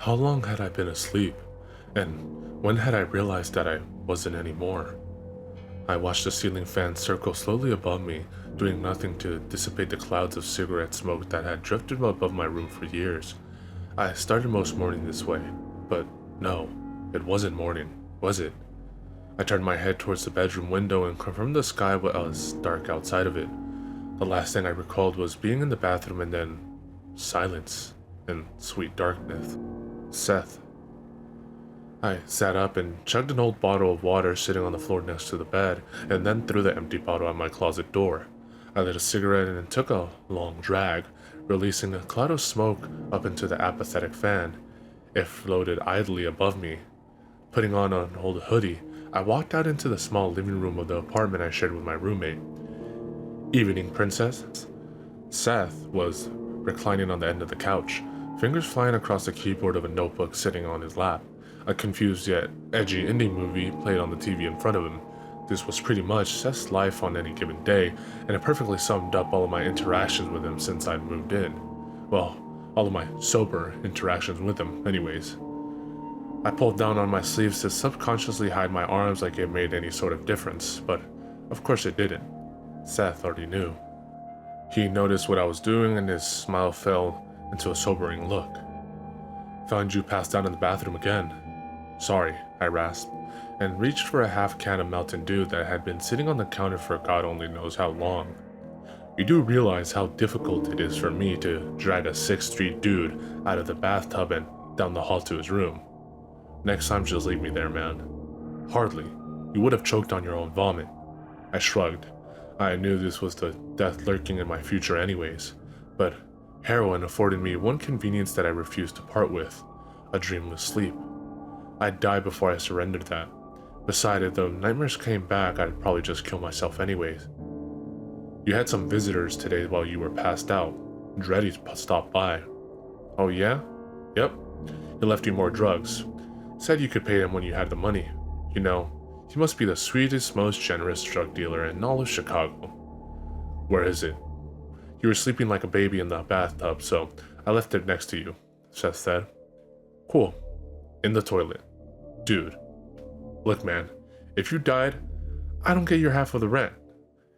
How long had I been asleep? And when had I realized that I wasn't anymore? I watched the ceiling fan circle slowly above me, doing nothing to dissipate the clouds of cigarette smoke that had drifted above my room for years. I started most morning this way, but no, it wasn't morning, was it? I turned my head towards the bedroom window and confirmed the sky was dark outside of it. The last thing I recalled was being in the bathroom and then silence and sweet darkness. Seth. I sat up and chugged an old bottle of water sitting on the floor next to the bed, and then threw the empty bottle at my closet door. I lit a cigarette and took a long drag, releasing a cloud of smoke up into the apathetic fan. It floated idly above me. Putting on an old hoodie, I walked out into the small living room of the apartment I shared with my roommate. Evening, princess. Seth was reclining on the end of the couch, fingers flying across the keyboard of a notebook sitting on his lap. A confused yet edgy indie movie played on the TV in front of him. This was pretty much Seth's life on any given day, and it perfectly summed up all of my interactions with him since I'd moved in. Well, all of my sober interactions with him, anyways. I pulled down on my sleeves to subconsciously hide my arms like it made any sort of difference, but of course it didn't. Seth already knew. He noticed what I was doing and his smile fell into a sobering look. Found you passed out in the bathroom again. Sorry, I rasped, and reached for a half can of Mountain Dew that had been sitting on the counter for God only knows how long. You do realize how difficult it is for me to drag a 6th Street dude out of the bathtub and down the hall to his room. Next time just leave me there, man. Hardly. You would have choked on your own vomit. I shrugged. I knew this was the death lurking in my future anyways, but heroin afforded me one convenience that I refused to part with, a dreamless sleep. I'd die before I surrendered that. Besides, if the nightmares came back, I'd probably just kill myself anyways. You had some visitors today while you were passed out. Dreddy stopped by. Oh yeah? Yep. He left you more drugs. Said you could pay him when you had the money. You know, he must be the sweetest, most generous drug dealer in all of Chicago. Where is it? You were sleeping like a baby in the bathtub, so I left it next to you, Seth said. Cool. In the toilet. Dude. Look, man, if you died, I don't get your half of the rent.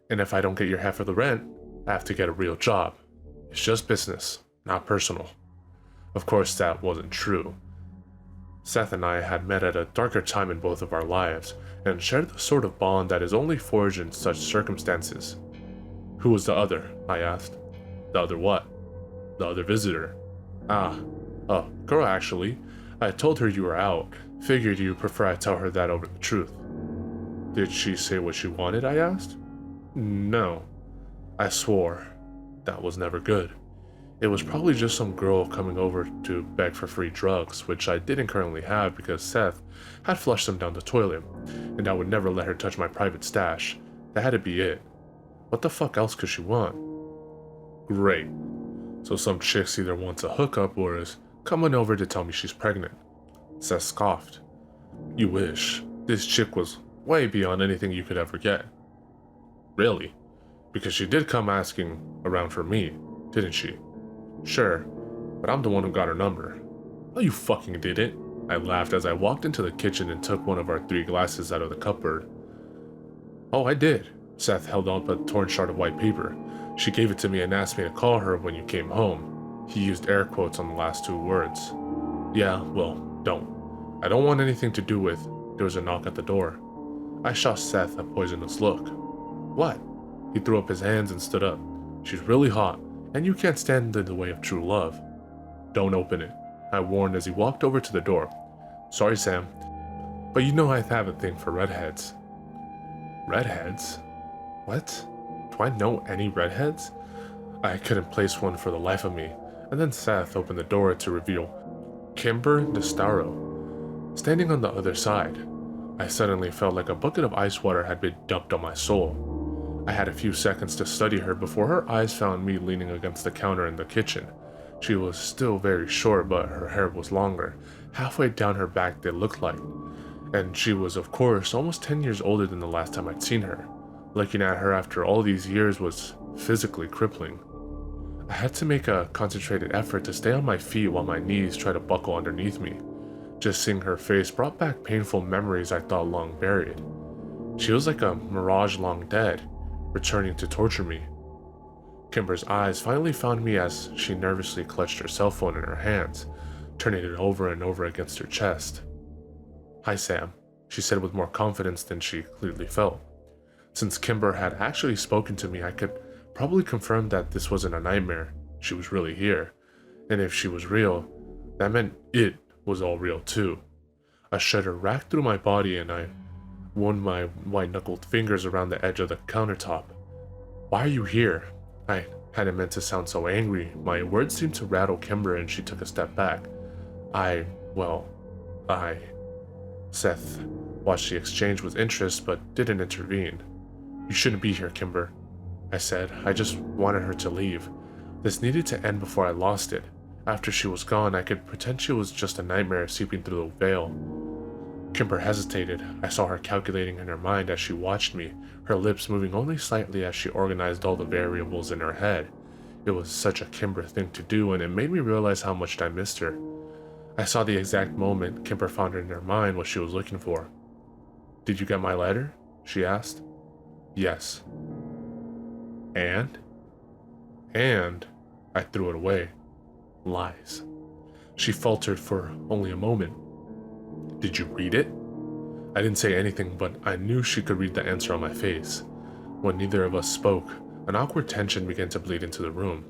And if I don't get your half of the rent, I have to get a real job. It's just business, not personal. Of course, that wasn't true. Seth and I had met at a darker time in both of our lives, and shared the sort of bond that is only forged in such circumstances. Who was the other? I asked. The other what? The other visitor. A girl actually. I told her you were out. Figured you prefer I tell her that over the truth. Did she say what she wanted? I asked. No. I swore. That was never good. It was probably just some girl coming over to beg for free drugs, which I didn't currently have because Seth had flushed them down the toilet, and I would never let her touch my private stash. That had to be it. What the fuck else could she want? Great. So some chicks either wants a hookup or is coming over to tell me she's pregnant. Seth scoffed. You wish. This chick was way beyond anything you could ever get. Really? Because she did come asking around for me, didn't she? Sure, but I'm the one who got her number. No, you fucking didn't. I laughed as I walked into the kitchen and took one of our 3 glasses out of the cupboard. Oh, I did. Seth held up a torn shard of white paper. She gave it to me and asked me to call her when you came home. He used air quotes on the last 2 words. Yeah, well, don't. I don't want anything to do with. There was a knock at the door. I shot Seth a poisonous look. What? He threw up his hands and stood up. She's really hot, and you can't stand in the way of true love. Don't open it, I warned as he walked over to the door. Sorry, Sam, but you know I have a thing for redheads. Redheads? What? Do I know any redheads? I couldn't place one for the life of me, and then Seth opened the door to reveal Kimber DeStaro, standing on the other side. I suddenly felt like a bucket of ice water had been dumped on my soul. I had a few seconds to study her before her eyes found me leaning against the counter in the kitchen. She was still very short, but her hair was longer, halfway down her back it looked like. And she was, of course, almost 10 years older than the last time I'd seen her. Looking at her after all these years was physically crippling. I had to make a concentrated effort to stay on my feet while my knees tried to buckle underneath me. Just seeing her face brought back painful memories I thought long buried. She was like a mirage long dead, returning to torture me. Kimber's eyes finally found me as she nervously clutched her cell phone in her hands, turning it over and over against her chest. "Hi, Sam," she said with more confidence than she clearly felt. Since Kimber had actually spoken to me, I could probably confirm that this wasn't a nightmare. She was really here. And if she was real, that meant it was all real too. A shudder racked through my body and I wound my white-knuckled fingers around the edge of the countertop. "Why are you here?" I hadn't meant to sound so angry. My words seemed to rattle Kimber and she took a step back. I... Seth watched the exchange with interest but didn't intervene. "You shouldn't be here, Kimber," I said. I just wanted her to leave. This needed to end before I lost it. After she was gone, I could pretend she was just a nightmare seeping through the veil. Kimber hesitated. I saw her calculating in her mind as she watched me, her lips moving only slightly as she organized all the variables in her head. It was such a Kimber thing to do, and it made me realize how much I missed her. I saw the exact moment Kimber found in her mind what she was looking for. "Did you get my letter?" she asked. "Yes." And I threw it away. Lies. She faltered for only a moment. "Did you read it?" I didn't say anything, but I knew she could read the answer on my face. When neither of us spoke, an awkward tension began to bleed into the room.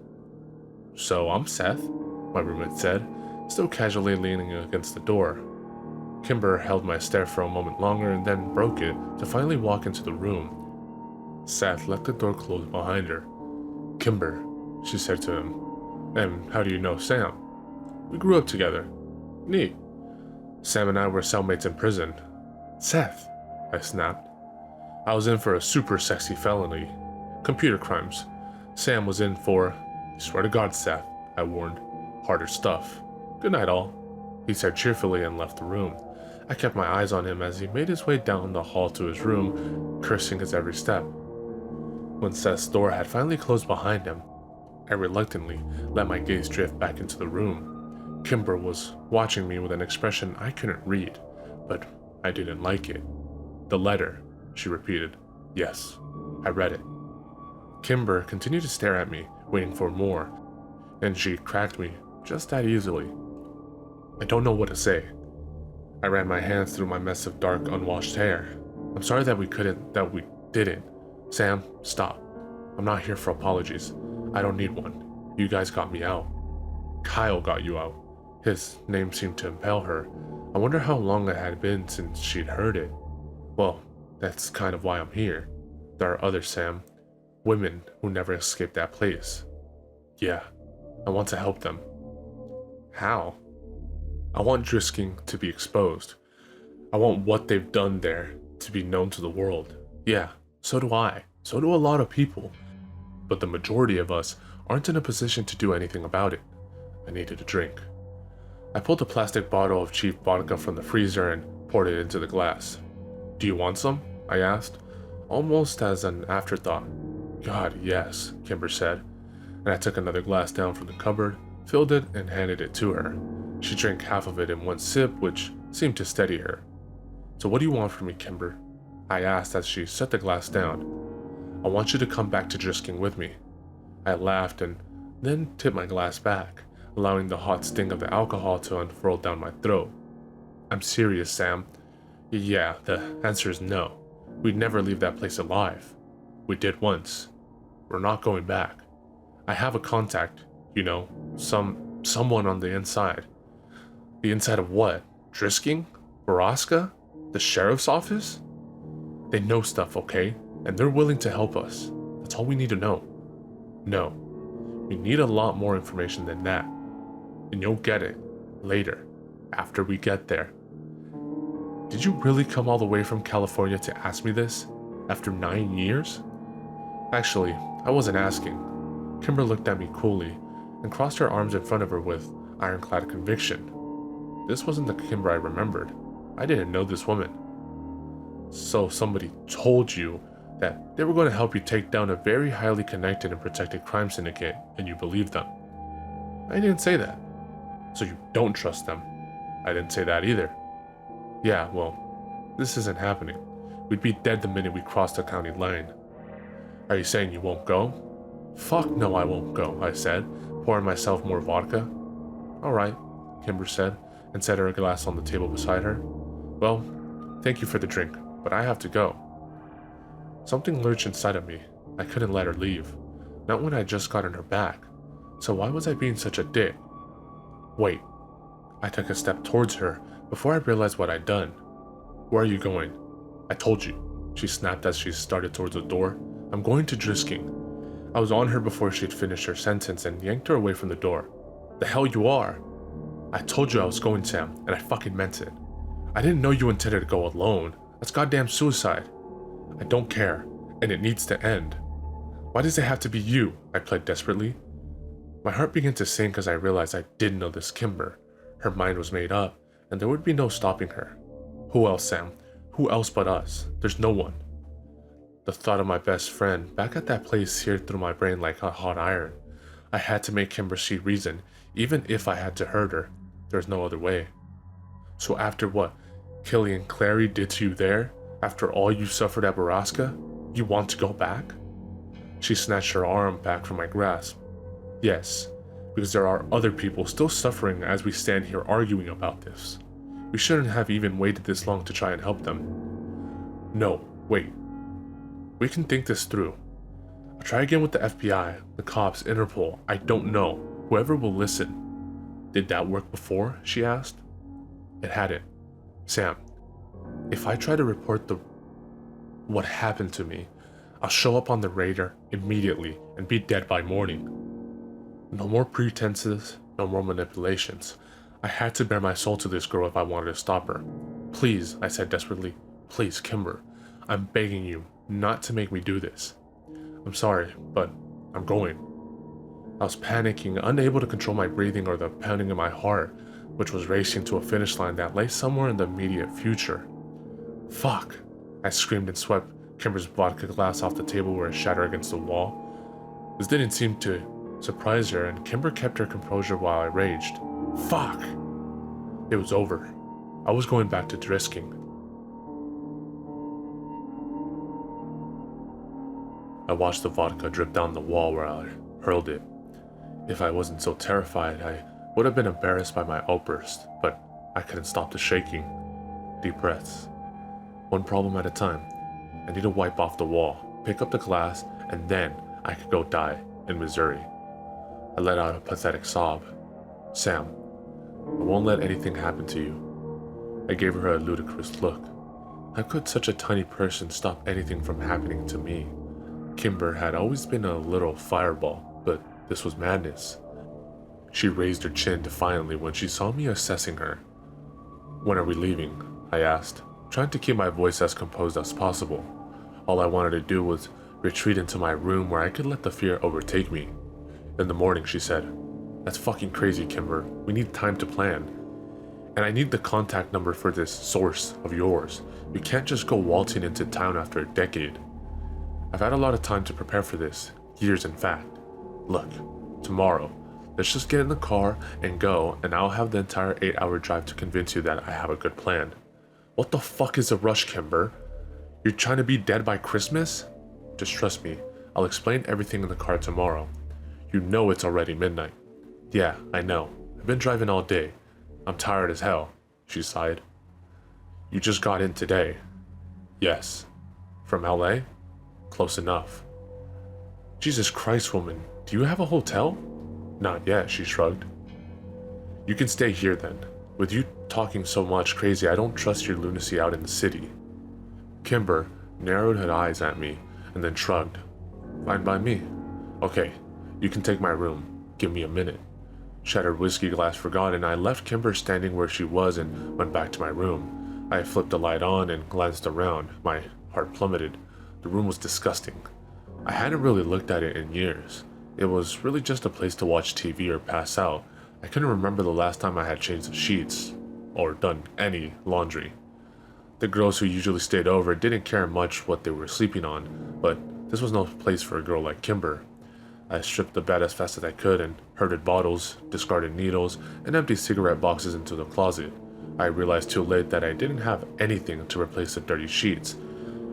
"So I'm Seth," my roommate said, still casually leaning against the door. Kimber held my stare for a moment longer and then broke it to finally walk into the room. Seth let the door close behind her. "Kimber," she said to him. "And how do you know Sam?" "We grew up together." "Neat." "Sam and I were cellmates in prison." "Seth," I snapped. "I was in for a super sexy felony. Computer crimes. Sam was in for..." "Swear to God, Seth," I warned. "Harder stuff." "Good night, all," he said cheerfully and left the room. I kept my eyes on him as he made his way down the hall to his room, cursing his every step. When Seth's door had finally closed behind him, I reluctantly let my gaze drift back into the room. Kimber was watching me with an expression I couldn't read, but I didn't like it. "The letter," she repeated. "Yes, I read it." Kimber continued to stare at me, waiting for more, and she cracked me just that easily. I don't know what to say. I ran my hands through my mess of dark, unwashed hair. "I'm sorry that we didn't. Sam, stop. I'm not here for apologies. I don't need one. You guys got me out." "Kyle got you out." His name seemed to impel her. I wonder how long it had been since she'd heard it. "Well, that's kind of why I'm here. There are others, Sam. Women who never escaped that place. Yeah, I want to help them." "How?" "I want Drisking to be exposed. I want what they've done there to be known to the world. Yeah, so do I. So do a lot of people. But the majority of us aren't in a position to do anything about it." I needed a drink. I pulled a plastic bottle of cheap vodka from the freezer and poured it into the glass. "Do you want some?" I asked, almost as an afterthought. "God, yes," Kimber said, and I took another glass down from the cupboard, filled it, and handed it to her. She drank half of it in one sip, which seemed to steady her. "So what do you want from me, Kimber?" I asked as she set the glass down. "I want you to come back to Drisking with me." I laughed and then tipped my glass back, allowing the hot sting of the alcohol to unfurl down my throat. "I'm serious, Sam." "Yeah, the answer is no. We'd never leave that place alive. We did once. We're not going back. I have a contact, someone on the inside." "The inside of what? Drisking? Borrasca? The sheriff's office?" "They know stuff, okay? And they're willing to help us. That's all we need to know." "No. We need a lot more information than that. And you'll get it later, after we get there." "Did you really come all the way from California to ask me this? After 9 years?" "Actually, I wasn't asking." Kimber looked at me coolly and crossed her arms in front of her with ironclad conviction. This wasn't the Kimber I remembered. I didn't know this woman. "So somebody told you that they were going to help you take down a very highly connected and protected crime syndicate, and you believed them. I didn't say that. So you don't trust them. I didn't say that either. Yeah, well, this isn't happening. We'd be dead the minute we crossed the county line. Are you saying you won't go? Fuck no, I won't go, I said, pouring myself more vodka. Alright, Kimber said, and set her glass on the table beside her. Well, thank you for the drink, but I have to go. Something lurched inside of me. I couldn't let her leave. Not when I just gotten her back. So why was I being such a dick? Wait. I took a step towards her before I realized what I'd done. Where are you going? I told you, she snapped as she started towards the door. I'm going to Drisking. I was on her before she'd finished her sentence and yanked her away from the door. The hell you are? I told you I was going, Sam, and I fucking meant it. I didn't know you intended to go alone. That's goddamn suicide. I don't care, and it needs to end. Why does it have to be you? I pled desperately. My heart began to sink as I realized I didn't know this Kimber. Her mind was made up, and there would be no stopping her. Who else, Sam? Who else but us? There's no one. The thought of my best friend back at that place seared through my brain like a hot iron. I had to make Kimber see reason, even if I had to hurt her. There's no other way. So after what Killian Clary did to you there, after all you suffered at Borrasca, you want to go back? She snatched her arm back from my grasp. Yes, because there are other people still suffering as we stand here arguing about this. We shouldn't have even waited this long to try and help them. No, wait. We can think this through. I'll try again with the FBI, the cops, Interpol, I don't know. Whoever will listen. Did that work before? She asked. It hadn't. Sam, if I try to report what happened to me, I'll show up on the radar immediately and be dead by morning. No more pretenses, no more manipulations. I had to bare my soul to this girl if I wanted to stop her. Please, I said desperately. Please, Kimber. I'm begging you not to make me do this. I'm sorry, but I'm going. I was panicking, unable to control my breathing or the pounding in my heart, which was racing to a finish line that lay somewhere in the immediate future. Fuck! I screamed and swept Kimber's vodka glass off the table where it shattered against the wall. This didn't seem to surprise her, and Kimber kept her composure while I raged. Fuck! It was over. I was going back to Drisking. I watched the vodka drip down the wall where I hurled it. If I wasn't so terrified, I would have been embarrassed by my outburst, but I couldn't stop the shaking. Deep breaths. One problem at a time. I need to wipe off the wall, pick up the glass, and then I could go die in Missouri. I let out a pathetic sob. Sam, I won't let anything happen to you. I gave her a ludicrous look. How could such a tiny person stop anything from happening to me? Kimber had always been a little fireball, but this was madness. She raised her chin defiantly when she saw me assessing her. When are we leaving? I asked, trying to keep my voice as composed as possible. All I wanted to do was retreat into my room where I could let the fear overtake me. In the morning, she said. That's fucking crazy, Kimber. We need time to plan. And I need the contact number for this source of yours. We can't just go waltzing into town after a decade. I've had a lot of time to prepare for this. Years, in fact. Look, tomorrow, let's just get in the car and go, and I'll have the entire 8-hour drive to convince you that I have a good plan. What the fuck is a rush, Kimber? You're trying to be dead by Christmas? Just trust me. I'll explain everything in the car tomorrow. You know it's already midnight. Yeah, I know. I've been driving all day. I'm tired as hell, she sighed. You just got in today. Yes. From LA? Close enough. Jesus Christ, woman, do you have a hotel? Not yet, she shrugged. You can stay here then. With you talking so much crazy, I don't trust your lunacy out in the city. Kimber narrowed her eyes at me and then shrugged. Fine by me. Okay, you can take my room. Give me a minute. Shattered whiskey glass forgotten, I left Kimber standing where she was and went back to my room. I flipped the light on and glanced around. My heart plummeted. The room was disgusting. I hadn't really looked at it in years. It was really just a place to watch TV or pass out. I couldn't remember the last time I had changed the sheets or done any laundry. The girls who usually stayed over didn't care much what they were sleeping on, but this was no place for a girl like Kimber. I stripped the bed as fast as I could and herded bottles, discarded needles, and empty cigarette boxes into the closet. I realized too late that I didn't have anything to replace the dirty sheets.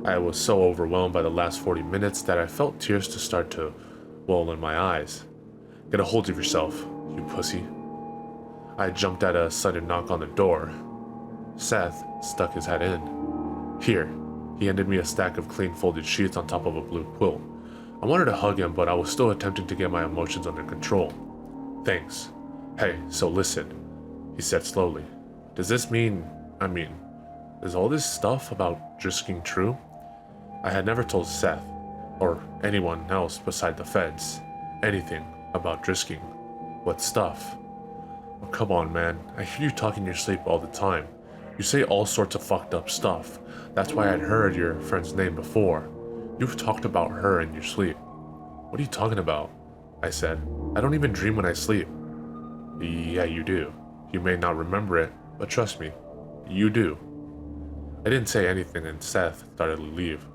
I was so overwhelmed by the last 40 minutes that I felt tears to start to well in my eyes. Get a hold of yourself, you pussy. I jumped at a sudden knock on the door. Seth stuck his head in. Here, he handed me a stack of clean folded sheets on top of a blue quilt. I wanted to hug him, but I was still attempting to get my emotions under control. Thanks. Hey, so listen, he said slowly. Does this mean, is all this stuff about Drisking true? I had never told Seth, or anyone else beside the feds, anything about Drisking. What stuff? Oh, come on, man. I hear you talk in your sleep all the time. You say all sorts of fucked up stuff. That's why I'd heard your friend's name before. You've talked about her in your sleep. What are you talking about? I said. I don't even dream when I sleep. Yeah, you do. You may not remember it, but trust me, you do. I didn't say anything and Seth started to leave.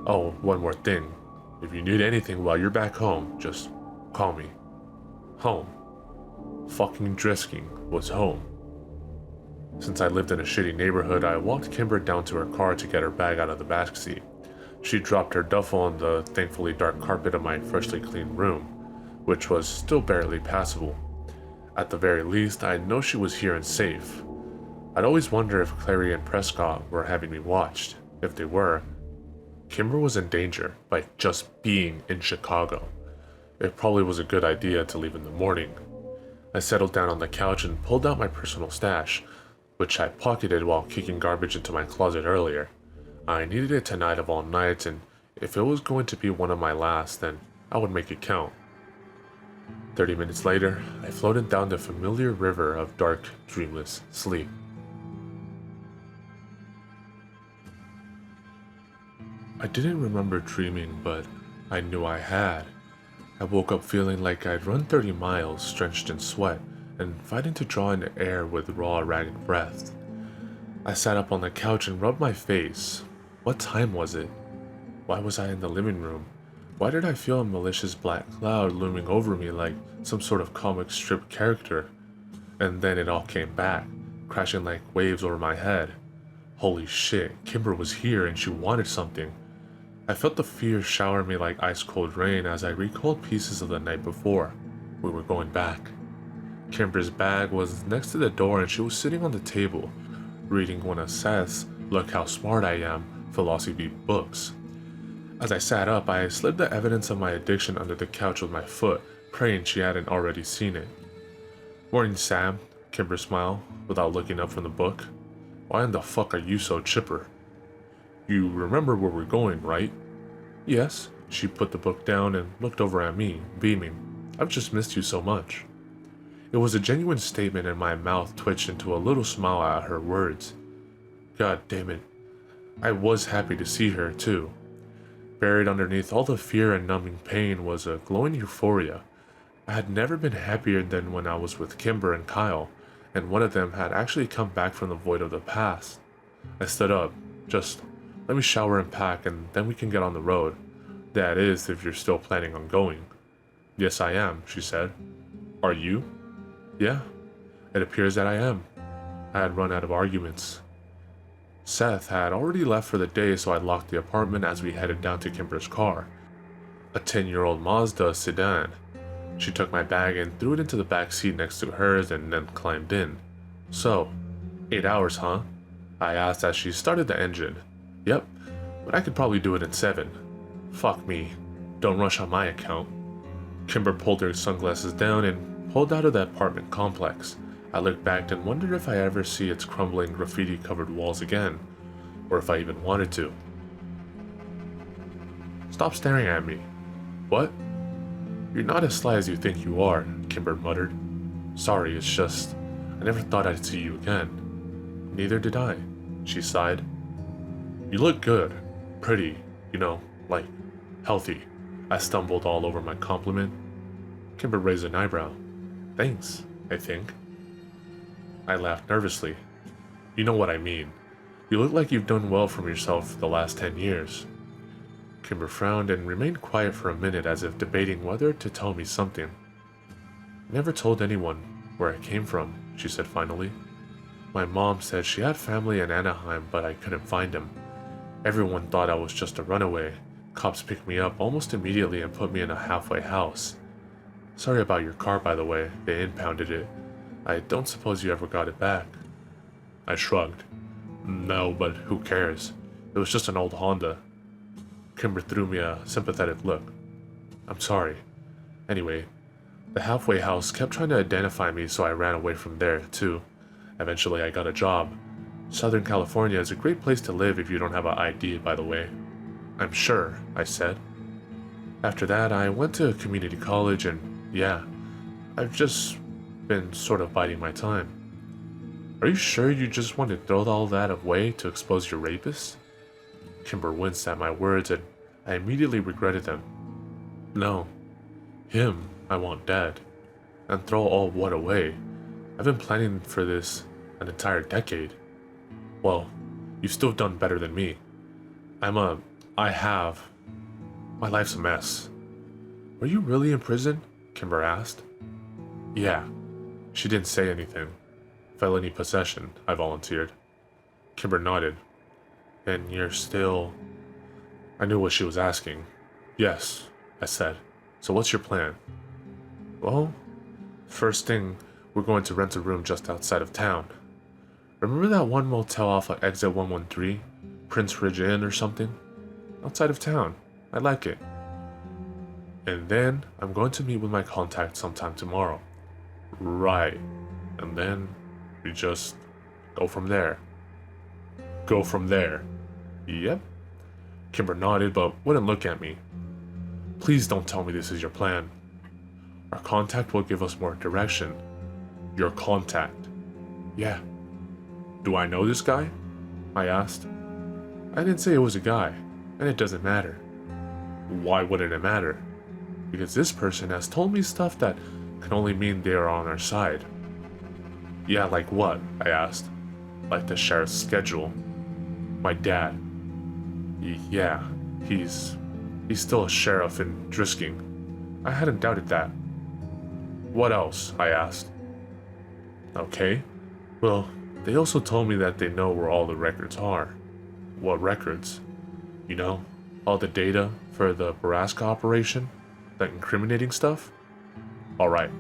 Oh, one more thing. If you need anything while you're back home, just call me. Home. Fucking Drisking was home. Since I lived in a shitty neighborhood, I walked Kimber down to her car to get her bag out of the backseat. She dropped her duffel on the thankfully dark carpet of my freshly cleaned room, which was still barely passable. At the very least, I know she was here and safe. I'd always wonder if Clary and Prescott were having me watched. If they were, Kimber was in danger by just being in Chicago. It probably was a good idea to leave in the morning. I settled down on the couch and pulled out my personal stash, which I pocketed while kicking garbage into my closet earlier. I needed it tonight of all nights, and if it was going to be one of my last, then I would make it count. 30 minutes later, I floated down the familiar river of dark, dreamless sleep. I didn't remember dreaming, but I knew I had. I woke up feeling like I'd run 30 miles, drenched in sweat, and fighting to draw in the air with raw, ragged breath. I sat up on the couch and rubbed my face. What time was it? Why was I in the living room? Why did I feel a malicious black cloud looming over me like some sort of comic strip character? And then it all came back, crashing like waves over my head. Holy shit, Kimber was here and she wanted something. I felt the fear shower me like ice-cold rain as I recalled pieces of the night before. We were going back. Kimber's bag was next to the door and she was sitting on the table, reading one of Seth's "Look How Smart I Am" philosophy books. As I sat up, I slid the evidence of my addiction under the couch with my foot, praying she hadn't already seen it. "Morning, Sam," Kimber smiled, without looking up from the book. "Why in the fuck are you so chipper?" "You remember where we're going, right?" "Yes." She put the book down and looked over at me, beaming. "I've just missed you so much." It was a genuine statement and my mouth twitched into a little smile at her words. God damn it. I was happy to see her, too. Buried underneath all the fear and numbing pain was a glowing euphoria. I had never been happier than when I was with Kimber and Kyle, and one of them had actually come back from the void of the past. I stood up. Just let me shower and pack, and then we can get on the road. That is, if you're still planning on going. "Yes, I am," she said. "Are you?" "Yeah, it appears that I am." I had run out of arguments. Seth had already left for the day, so I locked the apartment as we headed down to Kimber's car, a 10-year-old Mazda sedan. She took my bag and threw it into the back seat next to hers and then climbed in. "So, 8 hours, huh?" I asked as she started the engine. "Yep, but I could probably do it in 7. "Fuck me. Don't rush on my account." Kimber pulled her sunglasses down and pulled out of the apartment complex. I looked back and wondered if I ever see its crumbling graffiti-covered walls again, or if I even wanted to. "Stop staring at me." "What?" "You're not as sly as you think you are," Kimber muttered. "Sorry, it's just, I never thought I'd see you again." "Neither did I," she sighed. "You look good. Pretty, like, healthy." I stumbled all over my compliment. Kimber raised an eyebrow. "Thanks, I think." I laughed nervously. "You know what I mean. You look like you've done well from yourself the last 10 years. Kimber frowned and remained quiet for a minute as if debating whether to tell me something. Never told anyone where I came from, she said finally. My mom said she had family in Anaheim, but I couldn't find them. Everyone thought I was just a runaway. Cops picked me up almost immediately and put me in a halfway house. Sorry about your car, by the way. They impounded it. I don't suppose you ever got it back. I shrugged. No, but who cares? It was just an old Honda. Kimber threw me a sympathetic look. I'm sorry. Anyway, the halfway house kept trying to identify me, so I ran away from there, too. Eventually, I got a job. Southern California is a great place to live if you don't have an ID, by the way. I'm sure, I said. After that, I went to community college and, yeah, I've just been sort of biding my time. Are you sure you just want to throw all that away to expose your rapist? Kimber winced at my words and I immediately regretted them. No. Him, I want dead. And throw all what away? I've been planning for this an entire decade. Well, you've still done better than me. My life's a mess. Were you really in prison? Kimber asked. Yeah. She didn't say anything. Felony possession, I volunteered. Kimber nodded. And you're still... I knew what she was asking. Yes, I said. So what's your plan? Well, first thing, we're going to rent a room just outside of town. Remember that one motel off of exit 113? Prince Ridge Inn or something? Outside of town. I like it. And then I'm going to meet with my contact sometime tomorrow. Right. And then we just go from there. Go from there. Yep. Kimber nodded but wouldn't look at me. Please don't tell me this is your plan. Our contact will give us more direction. Your contact? Yeah. Do I know this guy? I asked. I didn't say it was a guy, and it doesn't matter. Why wouldn't it matter? Because this person has told me stuff that can only mean they are on our side. Yeah, like what? I asked. Like the sheriff's schedule. My dad. Yeah, he's still a sheriff in Drisking. I hadn't doubted that. What else? I asked. Okay. Well, they also told me that they know where all the records are. What records? You know, all the data for the Borrasca operation? The incriminating stuff? Alright.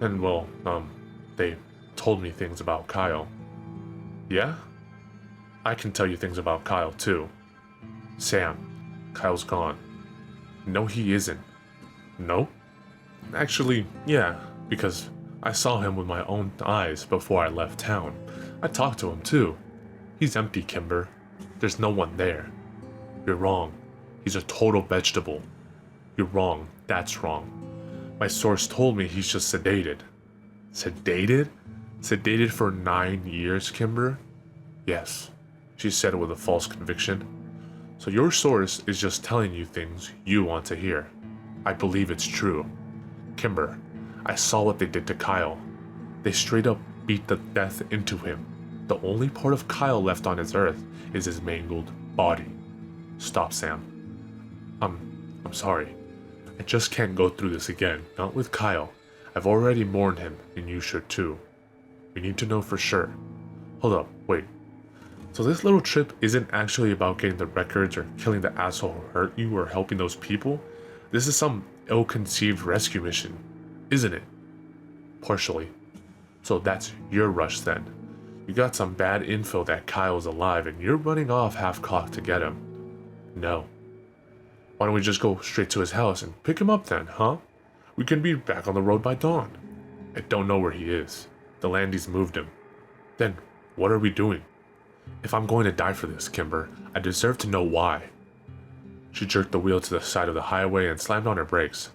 And well, they told me things about Kyle. Yeah? I can tell you things about Kyle too. Sam, Kyle's gone. No, he isn't. No? Actually, yeah, because I saw him with my own eyes before I left town. I talked to him too. He's empty, Kimber. There's no one there. You're wrong. He's a total vegetable. You're wrong. That's wrong. My source told me he's just sedated. Sedated? Sedated for 9 years, Kimber? Yes, she said with a false conviction. So your source is just telling you things you want to hear. I believe it's true. Kimber, I saw what they did to Kyle. They straight up beat the death into him. The only part of Kyle left on his earth is his mangled body. Stop, Sam. I'm sorry. I just can't go through this again. Not with Kyle. I've already mourned him, and you should too. We need to know for sure. Hold up, wait. So this little trip isn't actually about getting the records or killing the asshole who hurt you or helping those people? This is some ill-conceived rescue mission, isn't it? Partially. So that's your rush then. You got some bad info that Kyle's alive and you're running off half-cocked to get him. No. Why don't we just go straight to his house and pick him up then, huh? We can be back on the road by dawn. I don't know where he is. The Landys moved him. Then, what are we doing? If I'm going to die for this, Kimber, I deserve to know why. She jerked the wheel to the side of the highway and slammed on her brakes.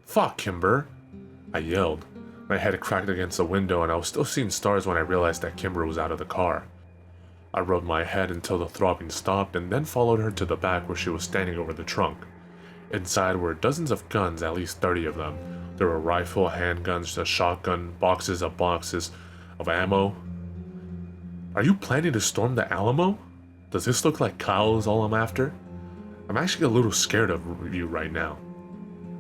Fuck, Kimber! I yelled. My head cracked against the window and I was still seeing stars when I realized that Kimber was out of the car. I rubbed my head until the throbbing stopped and then followed her to the back where she was standing over the trunk. Inside were dozens of guns, at least 30 of them. There were rifle, handguns, a shotgun, boxes of ammo. Are you planning to storm the Alamo? Does this look like Kyle is all I'm after? I'm actually a little scared of you right now.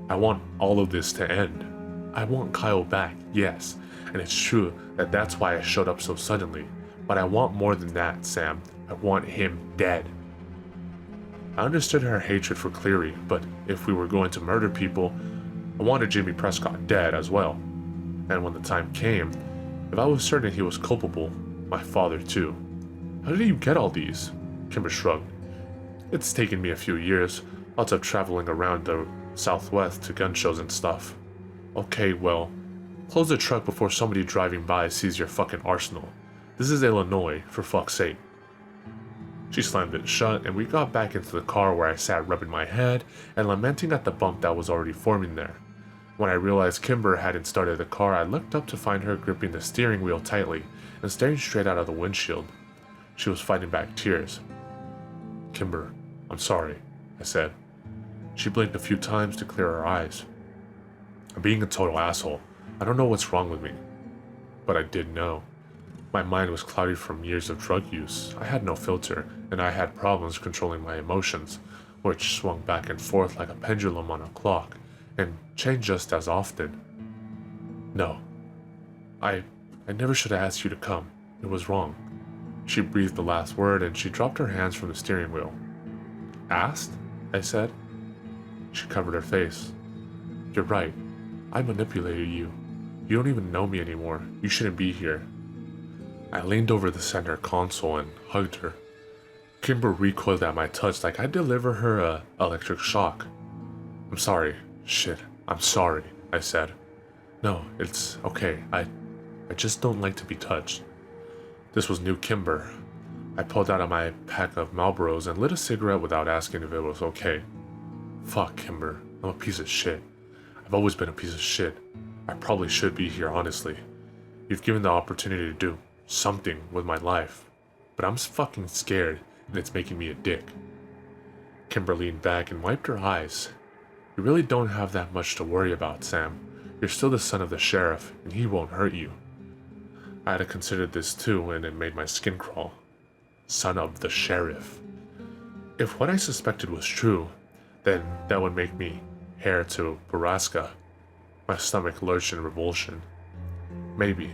I want all of this to end. I want Kyle back, yes, and it's true that that's why I showed up so suddenly, but I want more than that, Sam. I want him dead. I understood her hatred for Cleary, but if we were going to murder people, I wanted Jimmy Prescott dead as well. And when the time came, if I was certain he was culpable, my father too. How did you get all these? Kimber shrugged. It's taken me a few years, lots of traveling around the Southwest to gun shows and stuff. Okay, well, close the truck before somebody driving by sees your fucking arsenal. This is Illinois, for fuck's sake. She slammed it shut, and we got back into the car where I sat rubbing my head and lamenting at the bump that was already forming there. When I realized Kimber hadn't started the car, I looked up to find her gripping the steering wheel tightly and staring straight out of the windshield. She was fighting back tears. Kimber, I'm sorry, I said. She blinked a few times to clear her eyes. I'm being a total asshole. I don't know what's wrong with me. But I did know. My mind was cloudy from years of drug use. I had no filter, and I had problems controlling my emotions, which swung back and forth like a pendulum on a clock, and changed just as often. No. I never should have asked you to come. It was wrong. She breathed the last word, and she dropped her hands from the steering wheel. Asked? I said. She covered her face. You're right. I manipulated you. You don't even know me anymore. You shouldn't be here. I leaned over the center console and hugged her. Kimber recoiled at my touch like I'd deliver her a electric shock. I'm sorry. Shit, I'm sorry, I said. No, it's okay. I just don't like to be touched. This was new Kimber. I pulled out my pack of Marlboros and lit a cigarette without asking if it was okay. Fuck, Kimber. I'm a piece of shit. I've always been a piece of shit. I probably should be here, honestly. You've given the opportunity to do something with my life, but I'm fucking scared, and it's making me a dick. Kimber leaned back and wiped her eyes. You really don't have that much to worry about, Sam. You're still the son of the sheriff, and he won't hurt you. I had considered this too, and it made my skin crawl. Son of the sheriff. If what I suspected was true, then that would make me heir to Borrasca. My stomach lurched in revulsion. Maybe.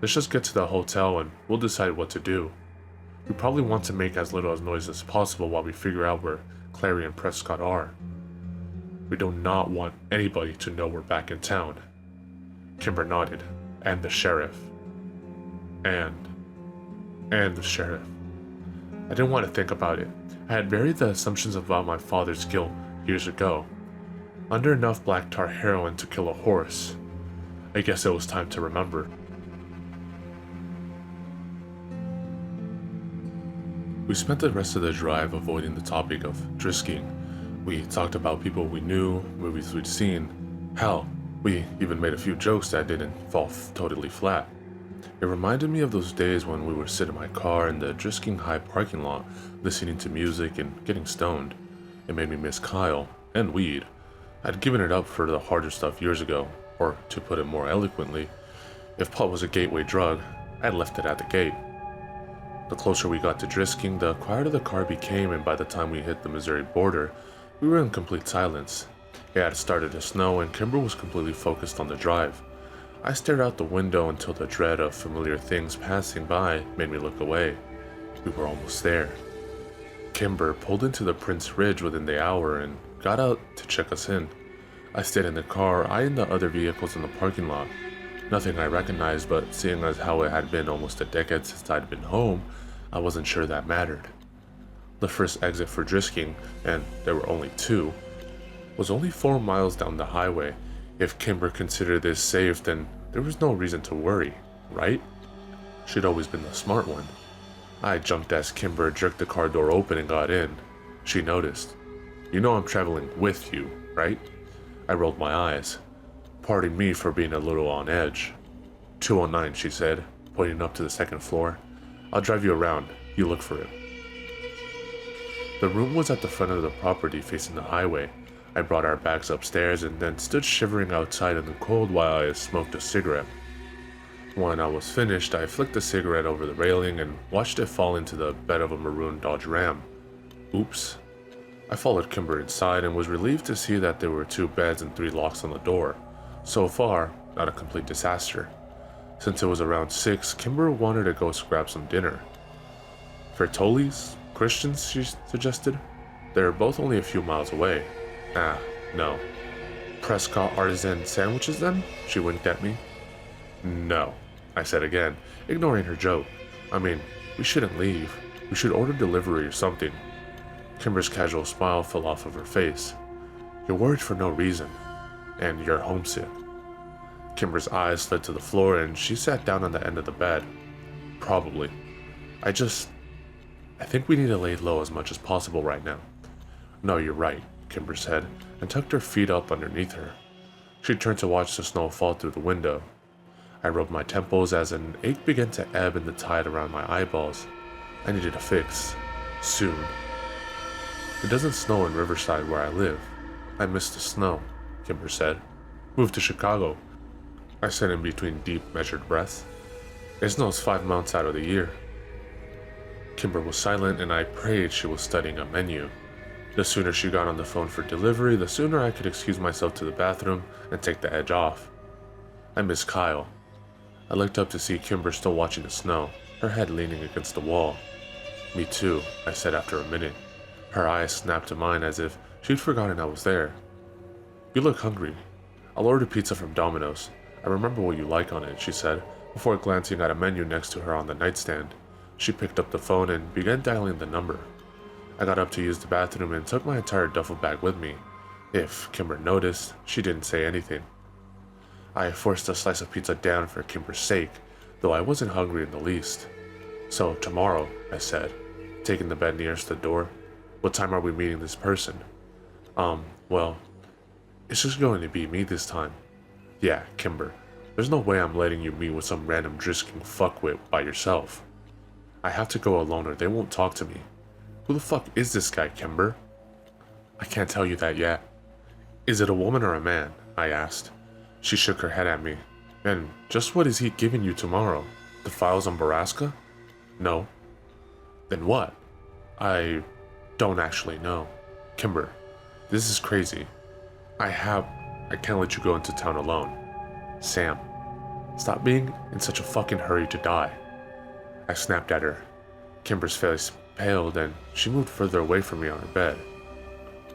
Let's just get to the hotel and we'll decide what to do. We probably want to make as little noise as possible while we figure out where Clary and Prescott are. We do not want anybody to know we're back in town. Kimber nodded. And the sheriff. And the sheriff. I didn't want to think about it. I had buried the assumptions about my father's guilt years ago. Under enough black tar heroin to kill a horse. I guess it was time to remember. We spent the rest of the drive avoiding the topic of drisking. We talked about people we knew, movies we'd seen. Hell, we even made a few jokes that didn't fall totally flat. It reminded me of those days when we would sit in my car in the Drisking High parking lot, listening to music and getting stoned. It made me miss Kyle, and weed. I'd given it up for the harder stuff years ago, or to put it more eloquently, if pot was a gateway drug, I'd left it at the gate. The closer we got to Drisking, the quieter the car became, and by the time we hit the Missouri border, we were in complete silence. It had started to snow, and Kimber was completely focused on the drive. I stared out the window until the dread of familiar things passing by made me look away. We were almost there. Kimber pulled into the Prince Ridge within the hour and got out to check us in. I stayed in the car, eyeing the other vehicles in the parking lot. Nothing I recognized, but seeing as how it had been almost a decade since I'd been home, I wasn't sure that mattered. The first exit for Drisking, and there were only two, was only 4 miles down the highway. If Kimber considered this safe, then there was no reason to worry, right? She'd always been the smart one. I jumped as Kimber jerked the car door open and got in. She noticed. You know I'm traveling with you, right? I rolled my eyes. Pardon me for being a little on edge. 209, she said, pointing up to the second floor. I'll drive you around. You look for it. The room was at the front of the property facing the highway. I brought our bags upstairs and then stood shivering outside in the cold while I smoked a cigarette. When I was finished, I flicked a cigarette over the railing and watched it fall into the bed of a maroon Dodge Ram. Oops. I followed Kimber inside and was relieved to see that there were 2 beds and 3 locks on the door. So far, not a complete disaster. Since it was around 6, Kimber wanted to go grab some dinner. Fertoli's? Christians, she suggested. They're both only a few miles away. Ah, no. Prescott Artisan Sandwiches then? She winked at me. No, I said again, ignoring her joke. I mean, we shouldn't leave. We should order delivery or something. Kimber's casual smile fell off of her face. You're worried for no reason. And you're homesick. Kimber's eyes slid to the floor and she sat down on the end of the bed. Probably. I think we need to lay low as much as possible right now. No, you're right, Kimber said, and tucked her feet up underneath her. She turned to watch the snow fall through the window. I rubbed my temples as an ache began to ebb in the tide around my eyeballs. I needed a fix. Soon. It doesn't snow in Riverside where I live. I miss the snow, Kimber said. Moved to Chicago, I said in between deep, measured breaths. It snows 5 months out of the year. Kimber was silent and I prayed she was studying a menu. The sooner she got on the phone for delivery, the sooner I could excuse myself to the bathroom and take the edge off. I miss Kyle. I looked up to see Kimber still watching the snow, her head leaning against the wall. Me too, I said after a minute. Her eyes snapped to mine as if she'd forgotten I was there. You look hungry. I'll order pizza from Domino's. I remember what you like on it, she said, before glancing at a menu next to her on the nightstand. She picked up the phone and began dialing the number. I got up to use the bathroom and took my entire duffel bag with me. If Kimber noticed, she didn't say anything. I forced a slice of pizza down for Kimber's sake, though I wasn't hungry in the least. So tomorrow, I said, taking the bed nearest the door. What time are we meeting this person? Well, it's just going to be me this time. Yeah, Kimber, there's no way I'm letting you meet with some random drisking fuckwit by yourself. I have to go alone or they won't talk to me. Who the fuck is this guy, Kimber? I can't tell you that yet. Is it a woman or a man? I asked. She shook her head at me. And just what is he giving you tomorrow? The files on Borrasca? No. Then what? I don't actually know. Kimber, this is crazy. I can't let you go into town alone. Sam, stop being in such a fucking hurry to die. I snapped at her. Kimber's face paled and she moved further away from me on her bed.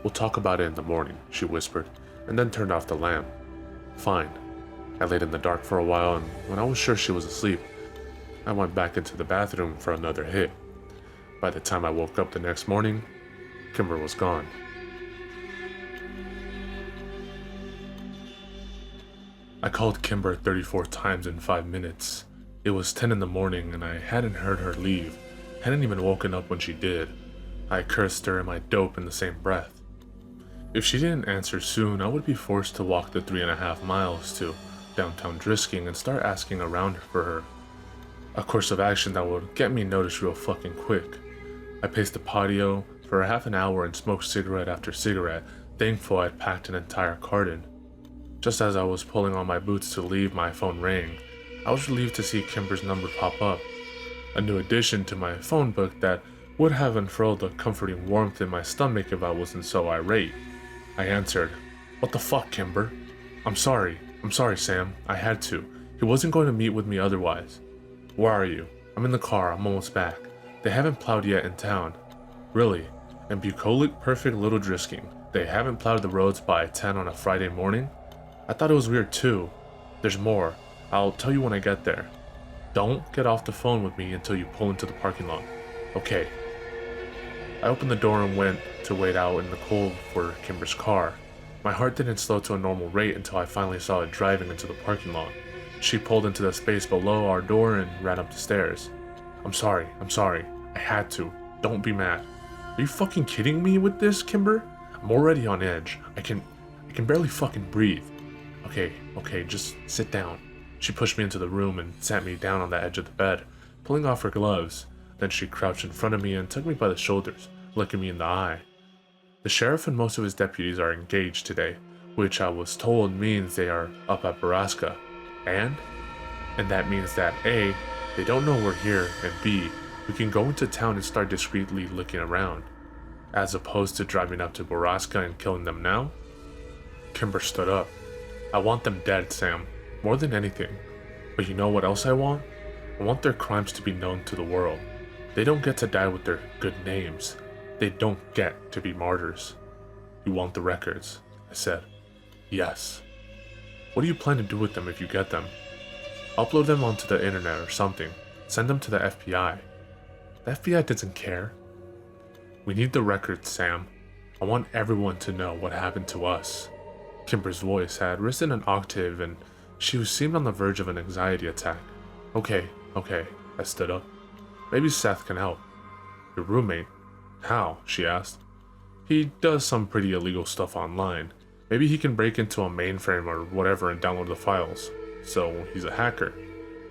We'll talk about it in the morning, she whispered, and then turned off the lamp. Fine. I laid in the dark for a while, and when I was sure she was asleep, I went back into the bathroom for another hit. By the time I woke up the next morning, Kimber was gone. I called Kimber 34 times in 5 minutes. It was 10 in the morning and I hadn't heard her leave, hadn't even woken up when she did. I cursed her and my dope in the same breath. If she didn't answer soon, I would be forced to walk the 3.5 miles to downtown Drisking and start asking around for her. A course of action that would get me noticed real fucking quick. I paced the patio for a half an hour and smoked cigarette after cigarette, thankful I'd packed an entire carton. Just as I was pulling on my boots to leave, my phone rang. I was relieved to see Kimber's number pop up. A new addition to my phone book that would have unfurled a comforting warmth in my stomach if I wasn't so irate. I answered, "What the fuck, Kimber?" I'm sorry, Sam. I had to. He wasn't going to meet with me otherwise." "Where are you?" "I'm in the car. I'm almost back. They haven't plowed yet in town." "Really? In bucolic perfect little Drisking, they haven't plowed the roads by 10 on a Friday morning? I thought it was weird too. There's more. I'll tell you when I get there. Don't get off the phone with me until you pull into the parking lot." "Okay." I opened the door and went to wait out in the cold for Kimber's car. My heart didn't slow to a normal rate until I finally saw it driving into the parking lot. She pulled into the space below our door and ran up the stairs. I'm sorry. I had to. Don't be mad." "Are you fucking kidding me with this, Kimber? I'm already on edge. I can barely fucking breathe." Okay, just sit down." She pushed me into the room and sat me down on the edge of the bed, pulling off her gloves. Then she crouched in front of me and took me by the shoulders, looking me in the eye. "The sheriff and most of his deputies are engaged today, which I was told means they are up at Borrasca. And?" And that means that A, they don't know we're here, and B, we can go into town and start discreetly looking around, as opposed to driving up to Borrasca and killing them now. Kimber stood up. I want them dead, Sam, more than anything. But you know what else I want? I want their crimes to be known to the world. They don't get to die with their good names. They don't get to be martyrs. You want the records, I said. Yes. What do you plan to do with them if you get them? Upload them onto the internet or something. Send them to the FBI. The FBI doesn't care. We need the records, Sam. I want everyone to know what happened to us. Kimber's voice had risen an octave and she seemed on the verge of an anxiety attack. Okay, I stood up. Maybe Seth can help. Your roommate? How? She asked. He does some pretty illegal stuff online. Maybe he can break into a mainframe or whatever and download the files. So he's a hacker.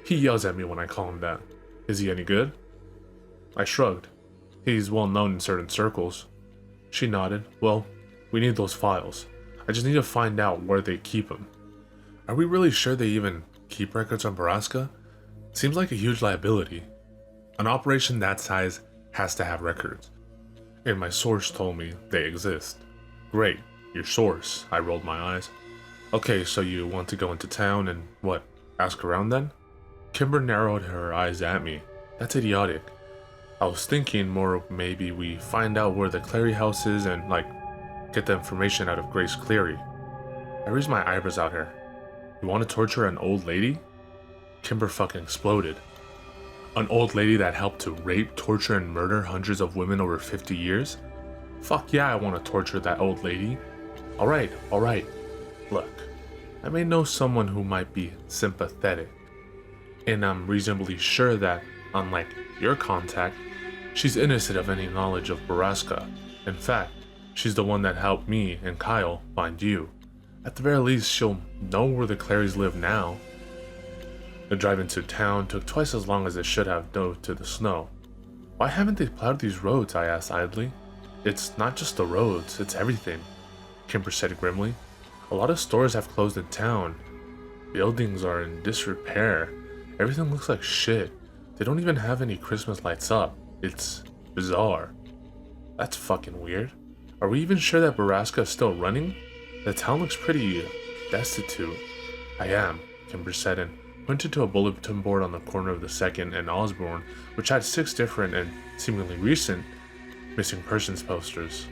He yells at me when I call him that. Is he any good? I shrugged. He's well known in certain circles. She nodded. Well, we need those files. I just need to find out where they keep them. Are we really sure they even keep records on Borrasca? Seems like a huge liability. An operation that size has to have records. And my source told me they exist. Great, your source. I rolled my eyes. Okay, so you want to go into town and what, ask around then? Kimber narrowed her eyes at me. That's idiotic. I was thinking more maybe we find out where the Clary house is and get the information out of Grace Cleary. I raised my eyebrows at her. You want to torture an old lady? Kimber fucking exploded. An old lady that helped to rape, torture, and murder hundreds of women over 50 years? Fuck yeah, I want to torture that old lady. Alright. Look, I may know someone who might be sympathetic. And I'm reasonably sure that, unlike your contact, she's innocent of any knowledge of Borrasca. In fact, she's the one that helped me and Kyle find you. At the very least, she'll know where the Clarys live now. The drive into town took twice as long as it should have due to the snow. Why haven't they plowed these roads? I asked idly. It's not just the roads, it's everything, Kimber said grimly. A lot of stores have closed in town. Buildings are in disrepair. Everything looks like shit. They don't even have any Christmas lights up. It's bizarre. That's fucking weird. Are we even sure that Borrasca is still running? The town looks pretty destitute. I am, Kimber said and pointed to a bulletin board on the corner of the 2nd and Osborne, which had 6 different and seemingly recent missing persons posters.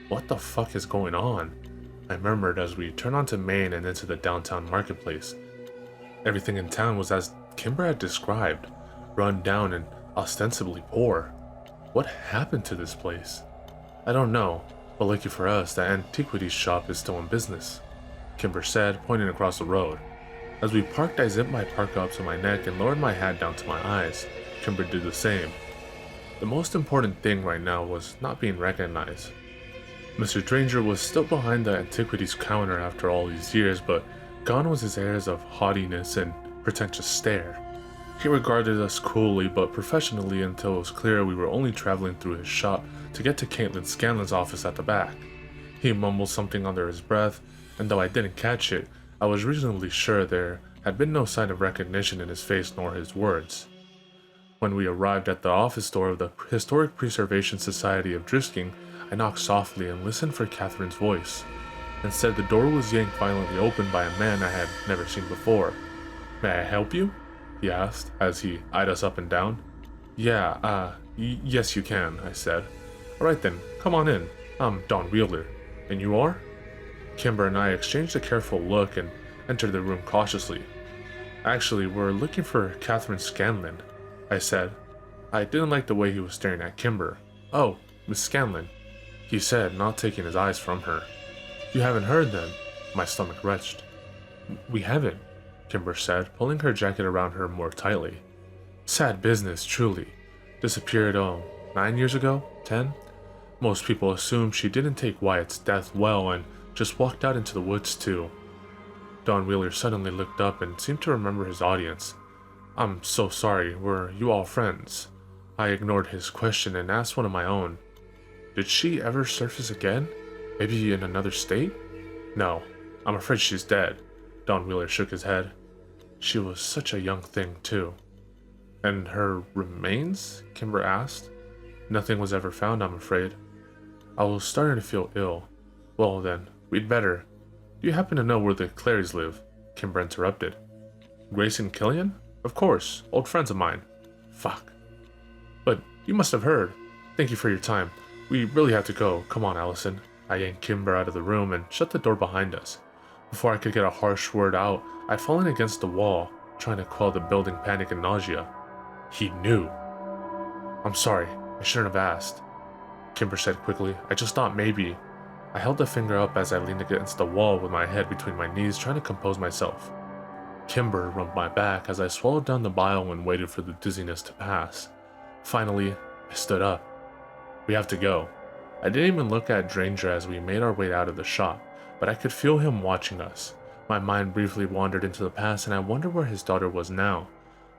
What the fuck is going on? I murmured as we turned onto Main and into the downtown marketplace. Everything in town was as Kimber had described, run down and ostensibly poor. What happened to this place? I don't know, but lucky for us, the antiquities shop is still in business, Kimber said, pointing across the road. As we parked, I zipped my parka up to my neck and lowered my hat down to my eyes. Kimber did the same. The most important thing right now was not being recognized. Mr. Dranger was still behind the antiquities counter after all these years, but gone was his airs of haughtiness and pretentious stare. He regarded us coolly but professionally until it was clear we were only traveling through his shop to get to Caitlin Scanlon's office at the back. He mumbled something under his breath, and though I didn't catch it, I was reasonably sure there had been no sign of recognition in his face nor his words. When we arrived at the office door of the Historic Preservation Society of Drisking, I knocked softly and listened for Catherine's voice. Instead, the door was yanked violently open by a man I had never seen before. "May I help you?" he asked, as he eyed us up and down. Yes you can," I said. "Alright then, come on in. I'm Don Wheeler. And you are?" Kimber and I exchanged a careful look and entered the room cautiously. "Actually, we're looking for Catherine Scanlon," I said. I didn't like the way he was staring at Kimber. "Oh, Miss Scanlon," he said, not taking his eyes from her. "You haven't heard then?" My stomach retched. "We haven't," Kimber said, pulling her jacket around her more tightly. "Sad business, truly. Disappeared, 9 years ago? 10? Most people assume she didn't take Wyatt's death well and just walked out into the woods too." Don Wheeler suddenly looked up and seemed to remember his audience. "I'm so sorry, were you all friends?" I ignored his question and asked one of my own. "Did she ever surface again? Maybe in another state?" "No, I'm afraid she's dead." Don Wheeler shook his head. She was such a young thing, too. And her remains? Kimber asked. Nothing was ever found, I'm afraid. I was starting to feel ill. Well then, we'd better. Do you happen to know where the Clarys live? Kimber interrupted. Grace and Killian? Of course, old friends of mine. Fuck. But you must have heard. Thank you for your time. We really have to go. Come on, Allison. I yanked Kimber out of the room and shut the door behind us. Before I could get a harsh word out, I'd fallen against the wall, trying to quell the building panic and nausea. He knew. I'm sorry, I shouldn't have asked, Kimber said quickly. I just thought maybe. I held a finger up as I leaned against the wall with my head between my knees, trying to compose myself. Kimber rubbed my back as I swallowed down the bile and waited for the dizziness to pass. Finally, I stood up. We have to go. I didn't even look at Dranger as we made our way out of the shop, but I could feel him watching us. My mind briefly wandered into the past, and I wondered where his daughter was now.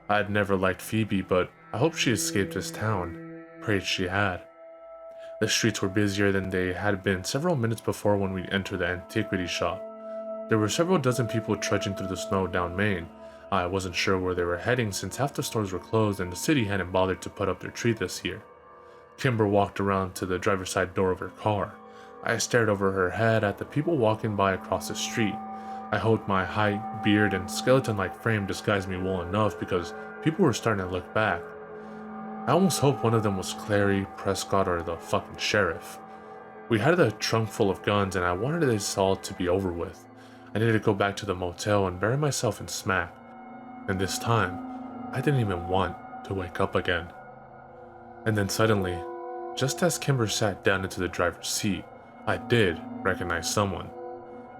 I had never liked Phoebe, but I hoped she escaped this town. Prayed she had. The streets were busier than they had been several minutes before when we entered the antiquity shop. There were several dozen people trudging through the snow down Main. I wasn't sure where they were heading since half the stores were closed and the city hadn't bothered to put up their tree this year. Kimber walked around to the driver's side door of her car. I stared over her head at the people walking by across the street. I hoped my height, beard, and skeleton-like frame disguised me well enough because people were starting to look back. I almost hoped one of them was Clary, Prescott, or the fucking sheriff. We had a trunk full of guns and I wanted this all to be over with. I needed to go back to the motel and bury myself in smack. And this time, I didn't even want to wake up again. And then suddenly, just as Kimber sat down into the driver's seat, I did recognize someone.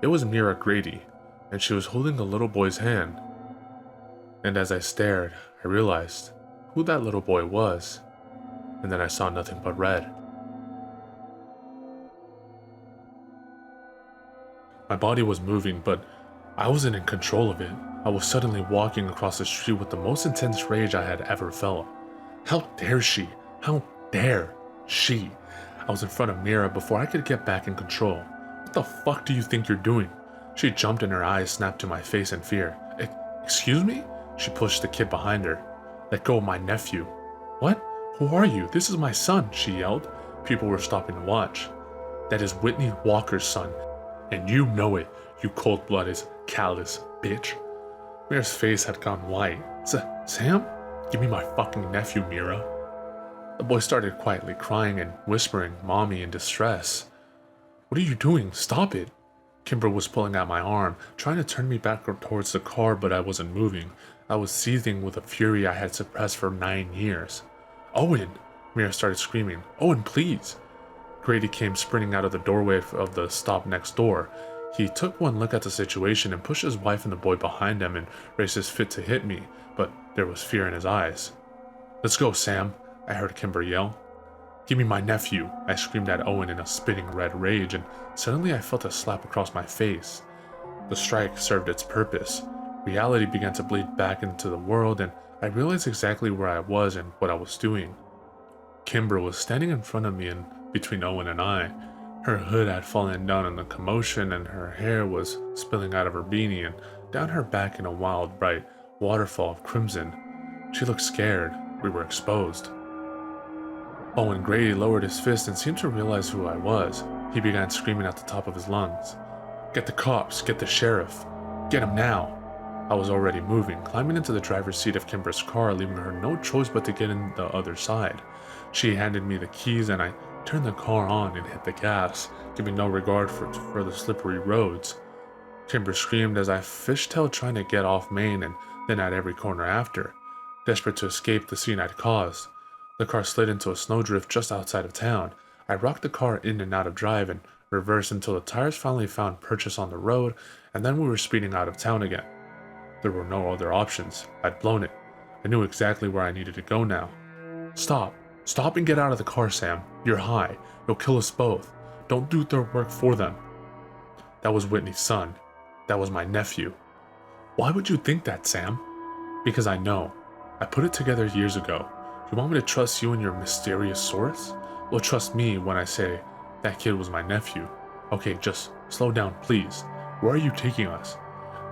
It was Mira Grady, and she was holding a little boy's hand. And as I stared, I realized who that little boy was, and then I saw nothing but red. My body was moving, but I wasn't in control of it. I was suddenly walking across the street with the most intense rage I had ever felt. How dare she? How dare she? I was in front of Mira before I could get back in control. What the fuck do you think you're doing? She jumped and her eyes snapped to my face in fear. Excuse me? She pushed the kid behind her. Let go of my nephew. What? Who are you? This is my son, she yelled. People were stopping to watch. That is Whitney Walker's son. And you know it, you cold-blooded, callous bitch. Mira's face had gone white. Sam? Give me my fucking nephew, Mira. The boy started quietly crying and whispering, Mommy, in distress. What are you doing? Stop it. Kimber was pulling at my arm, trying to turn me back towards the car, but I wasn't moving. I was seething with a fury I had suppressed for 9 years. Owen! Mira started screaming. Owen, please! Grady came sprinting out of the doorway of the stop next door. He took one look at the situation and pushed his wife and the boy behind him and raised his fist to hit me, but there was fear in his eyes. Let's go, Sam, I heard Kimber yell. Give me my nephew, I screamed at Owen in a spitting red rage, and suddenly I felt a slap across my face. The strike served its purpose. Reality began to bleed back into the world, and I realized exactly where I was and what I was doing. Kimber was standing in front of me and between Owen and I. Her hood had fallen down in the commotion, and her hair was spilling out of her beanie and down her back in a wild, bright waterfall of crimson. She looked scared. We were exposed. Owen Grady lowered his fist and seemed to realize who I was. He began screaming at the top of his lungs. Get the cops, get the sheriff, get him now. I was already moving, climbing into the driver's seat of Kimber's car, leaving her no choice but to get in the other side. She handed me the keys and I turned the car on and hit the gas, giving no regard for the slippery roads. Kimber screamed as I fishtailed trying to get off Main and then at every corner after, desperate to escape the scene I'd caused. The car slid into a snowdrift just outside of town. I rocked the car in and out of drive and reversed until the tires finally found purchase on the road, and then we were speeding out of town again. There were no other options. I'd blown it. I knew exactly where I needed to go now. Stop. Stop and get out of the car, Sam. You're high. You'll kill us both. Don't do their work for them. That was Whitney's son. That was my nephew. Why would you think that, Sam? Because I know. I put it together years ago. You want me to trust you and your mysterious source? Well, trust me when I say that kid was my nephew. Okay, just slow down, please. Where are you taking us?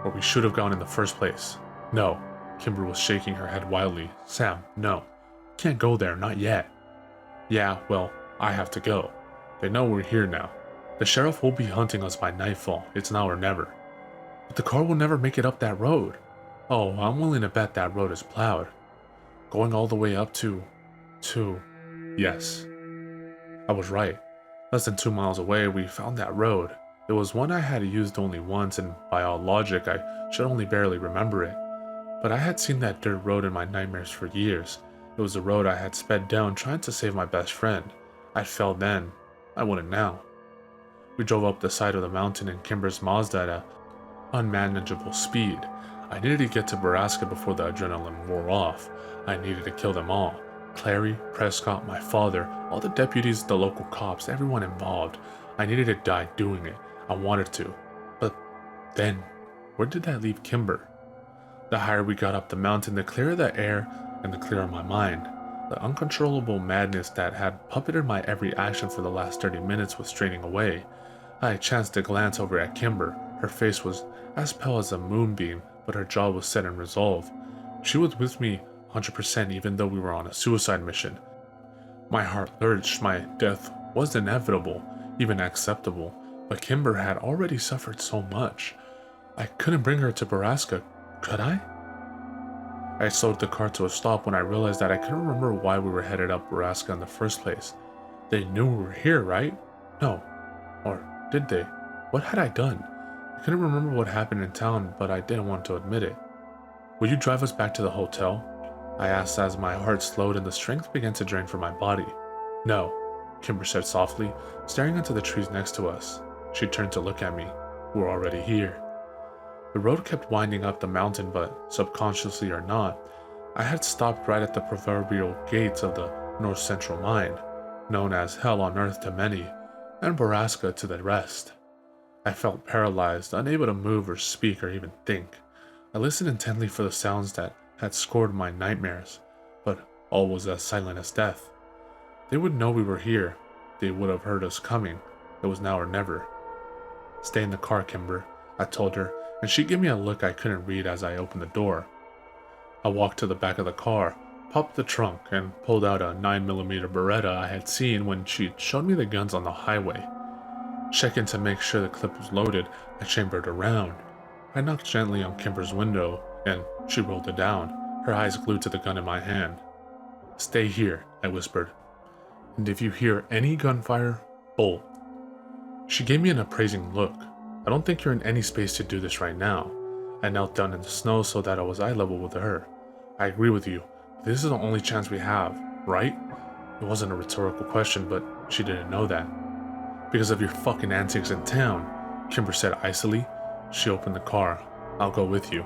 Where we should have gone in the first place. No. Kimber was shaking her head wildly. Sam, no. Can't go there, not yet. Yeah, well, I have to go. They know we're here now. The sheriff will be hunting us by nightfall. It's now or never. But the car will never make it up that road. Oh, I'm willing to bet that road is plowed. Going all the way up to... Yes. I was right. Less than 2 miles away, we found that road. It was one I had used only once, and by all logic, I should only barely remember it. But I had seen that dirt road in my nightmares for years. It was the road I had sped down trying to save my best friend. I'd failed then. I wouldn't now. We drove up the side of the mountain in Kimber's Mazda at an unmanageable speed. I needed to get to Borrasca before the adrenaline wore off. I needed to kill them all. Clary, Prescott, my father, all the deputies, the local cops, everyone involved. I needed to die doing it. I wanted to. But then, where did that leave Kimber? The higher we got up the mountain, the clearer the air and the clearer my mind. The uncontrollable madness that had puppeted my every action for the last 30 minutes was straining away. I chanced to glance over at Kimber. Her face was as pale as a moonbeam, but her jaw was set in resolve. She was with me 100% even though we were on a suicide mission. My heart lurched. My death was inevitable, even acceptable, but Kimber had already suffered so much. I couldn't bring her to Borrasca, could I? I slowed the car to a stop when I realized that I couldn't remember why we were headed up Borrasca in the first place. They knew we were here, right? No. Or did they? What had I done? I couldn't remember what happened in town, but I didn't want to admit it. Will you drive us back to the hotel? I asked as my heart slowed and the strength began to drain from my body. No, Kimber said softly, staring into the trees next to us. She turned to look at me. We're already here. The road kept winding up the mountain, but subconsciously or not, I had stopped right at the proverbial gates of the North Central Mine, known as hell on earth to many, and Borrasca to the rest. I felt paralyzed, unable to move or speak or even think. I listened intently for the sounds that had scored my nightmares, but all was as silent as death. They would know we were here. They would have heard us coming. It was now or never. Stay in the car, Kimber, I told her, and she gave me a look I couldn't read as I opened the door. I walked to the back of the car, popped the trunk, and pulled out a 9mm Beretta I had seen when she showed me the guns on the highway. Checking to make sure the clip was loaded, I chambered around. I knocked gently on Kimber's window, and she rolled it down, her eyes glued to the gun in my hand. Stay here, I whispered. And if you hear any gunfire, bolt. She gave me an appraising look. I don't think you're in any space to do this right now. I knelt down in the snow so that I was eye level with her. I agree with you. This is the only chance we have, right? It wasn't a rhetorical question, but she didn't know that. Because of your fucking antics in town, Kimber said icily. She opened the car. I'll go with you.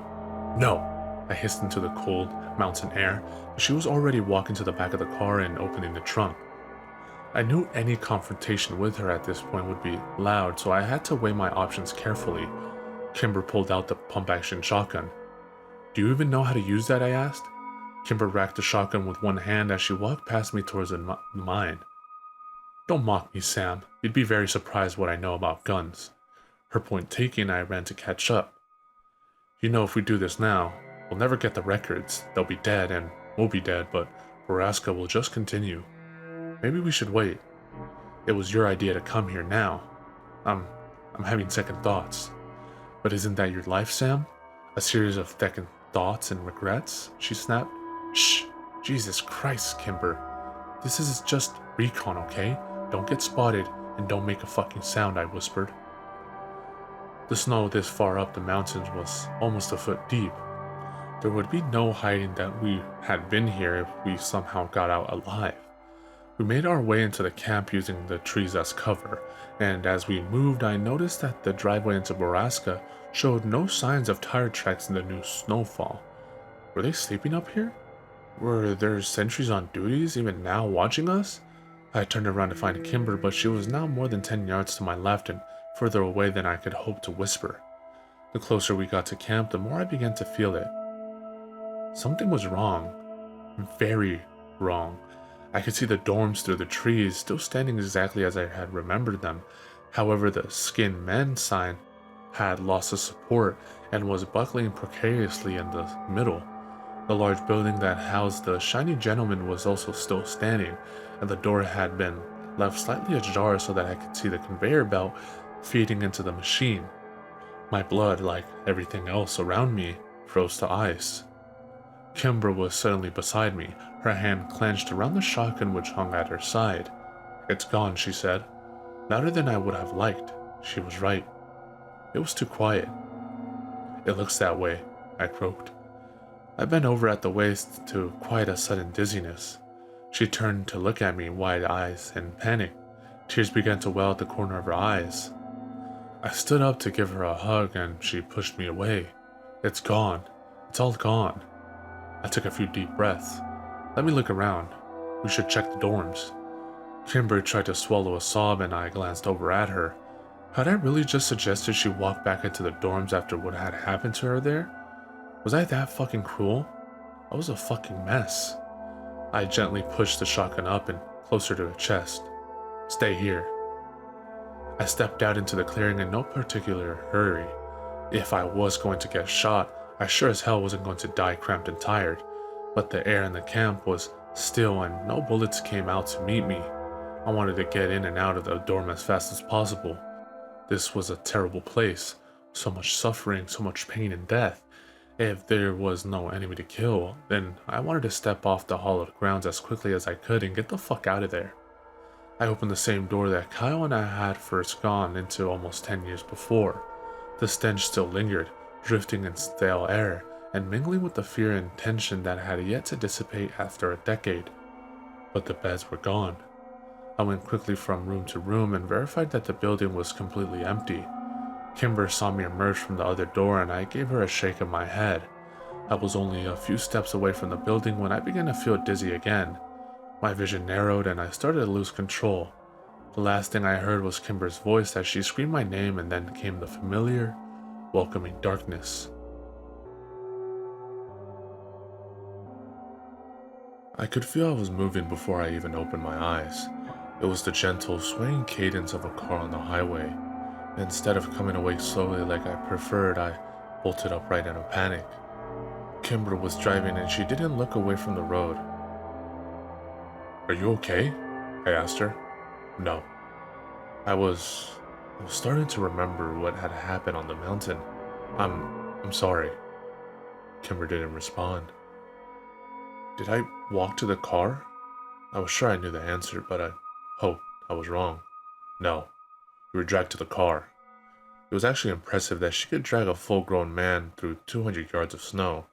No! I hissed into the cold mountain air, but she was already walking to the back of the car and opening the trunk. I knew any confrontation with her at this point would be loud, so I had to weigh my options carefully. Kimber pulled out the pump-action shotgun. Do you even know how to use that? I asked. Kimber racked the shotgun with one hand as she walked past me towards the mine. Don't mock me, Sam. You'd be very surprised what I know about guns. Her point taken, I ran to catch up. You know, if we do this now, we'll never get the records. They'll be dead, and we'll be dead, but Borrasca will just continue. Maybe we should wait. It was your idea to come here now. I'm having second thoughts. But isn't that your life, Sam? A series of second thoughts and regrets? She snapped. Shh! Jesus Christ, Kimber. This is just recon, okay? Don't get spotted, and don't make a fucking sound, I whispered. The snow this far up the mountains was almost a foot deep. There would be no hiding that we had been here if we somehow got out alive. We made our way into the camp using the trees as cover, and as we moved I noticed that the driveway into Borrasca showed no signs of tire tracks in the new snowfall. Were they sleeping up here? Were there sentries on duties even now watching us? I turned around to find Kimber, but she was now more than 10 yards to my left and further away than I could hope to whisper. The closer we got to camp, the more I began to feel it. Something was wrong. Very wrong. I could see the dorms through the trees, still standing exactly as I had remembered them. However, the skin men sign had lost its support and was buckling precariously in the middle. The large building that housed the shiny gentleman was also still standing, and the door had been left slightly ajar so that I could see the conveyor belt feeding into the machine. My blood, like everything else around me, froze to ice. Kimber was suddenly beside me, her hand clenched around the shotgun which hung at her side. "It's gone," she said. Louder than I would have liked. She was right. It was too quiet. "It looks that way," I croaked. I bent over at the waist to quiet a sudden dizziness. She turned to look at me, wide eyes in panic. Tears began to well at the corner of her eyes. I stood up to give her a hug and she pushed me away. "It's gone. It's all gone." I took a few deep breaths. "Let me look around. We should check the dorms." Kimber tried to swallow a sob and I glanced over at her. Had I really just suggested she walk back into the dorms after what had happened to her there? Was I that fucking cruel? I was a fucking mess. I gently pushed the shotgun up and closer to her chest. "Stay here." I stepped out into the clearing in no particular hurry. If I was going to get shot, I sure as hell wasn't going to die cramped and tired, but the air in the camp was still and no bullets came out to meet me. I wanted to get in and out of the dorm as fast as possible. This was a terrible place. So much suffering, so much pain and death. If there was no enemy to kill, then I wanted to step off the hallowed grounds as quickly as I could and get the fuck out of there. I opened the same door that Kyle and I had first gone into almost 10 years before. The stench still lingered, drifting in stale air, and mingling with the fear and tension that had yet to dissipate after a decade. But the beds were gone. I went quickly from room to room and verified that the building was completely empty. Kimber saw me emerge from the other door and I gave her a shake of my head. I was only a few steps away from the building when I began to feel dizzy again. My vision narrowed and I started to lose control. The last thing I heard was Kimber's voice as she screamed my name, and then came the familiar, welcoming darkness. I could feel I was moving before I even opened my eyes. It was the gentle, swaying cadence of a car on the highway. Instead of coming awake slowly like I preferred, I bolted upright in a panic. Kimber was driving and she didn't look away from the road. "Are you okay?" I asked her. "No." I was starting to remember what had happened on the mountain. I'm sorry." Kimber didn't respond. "Did I walk to the car?" I was sure I knew the answer, but I hoped I was wrong. "No, you were dragged to the car." It was actually impressive that she could drag a full-grown man through 200 yards of snow.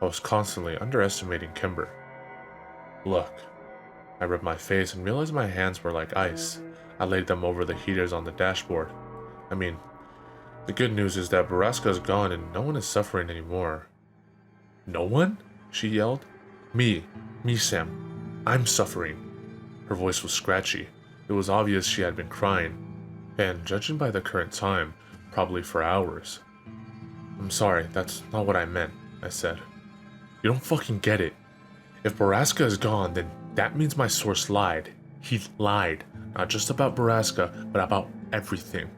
I was constantly underestimating Kimber. "Look." I rubbed my face and realized my hands were like ice. I laid them over the heaters on the dashboard. I mean, the good news is that Borrasca is gone and no one is suffering anymore. "No one?" she yelled. Me, Sam. I'm suffering." Her voice was scratchy. It was obvious she had been crying, and judging by the current time, probably for hours. "I'm sorry, that's not what I meant," I said. "You don't fucking get it. If Borrasca is gone, then that means my source lied. He lied. Not just about Borrasca, but about everything.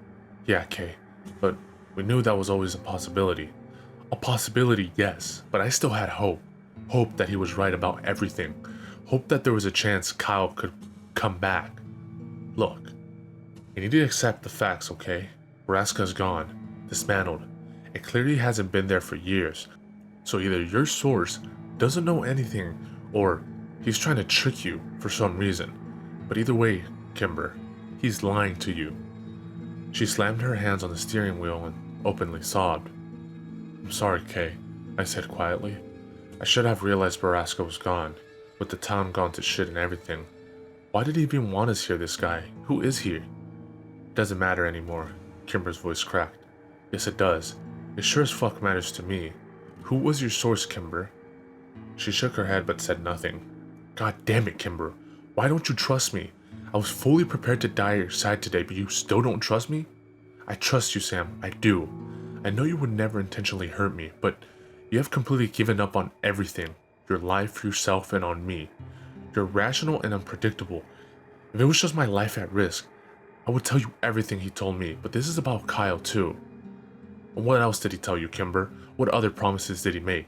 Yeah, Kay, but we knew that was always a possibility. A possibility, yes, but I still had hope. Hope that he was right about everything. Hope that there was a chance Kyle could come back. Look, you need to accept the facts, okay? Borrasca's gone. Dismantled. It clearly hasn't been there for years. So either your source doesn't know anything, or he's trying to trick you for some reason. But either way, Kimber, he's lying to you." She slammed her hands on the steering wheel and openly sobbed. "I'm sorry, Kay," I said quietly. "I should have realized Borrasca was gone, with the town gone to shit and everything. Why did he even want us here, this guy? Who is he?" "Doesn't matter anymore," Kimber's voice cracked. "Yes, it does. It sure as fuck matters to me. Who was your source, Kimber?" She shook her head but said nothing. "God damn it, Kimber. Why don't you trust me? I was fully prepared to die at your side today, but you still don't trust me?" "I trust you, Sam. I do. I know you would never intentionally hurt me, but you have completely given up on everything. Your life, yourself, and on me. You're rational and unpredictable. If it was just my life at risk, I would tell you everything he told me, but this is about Kyle too." And what else did he tell you, Kimber? What other promises did he make?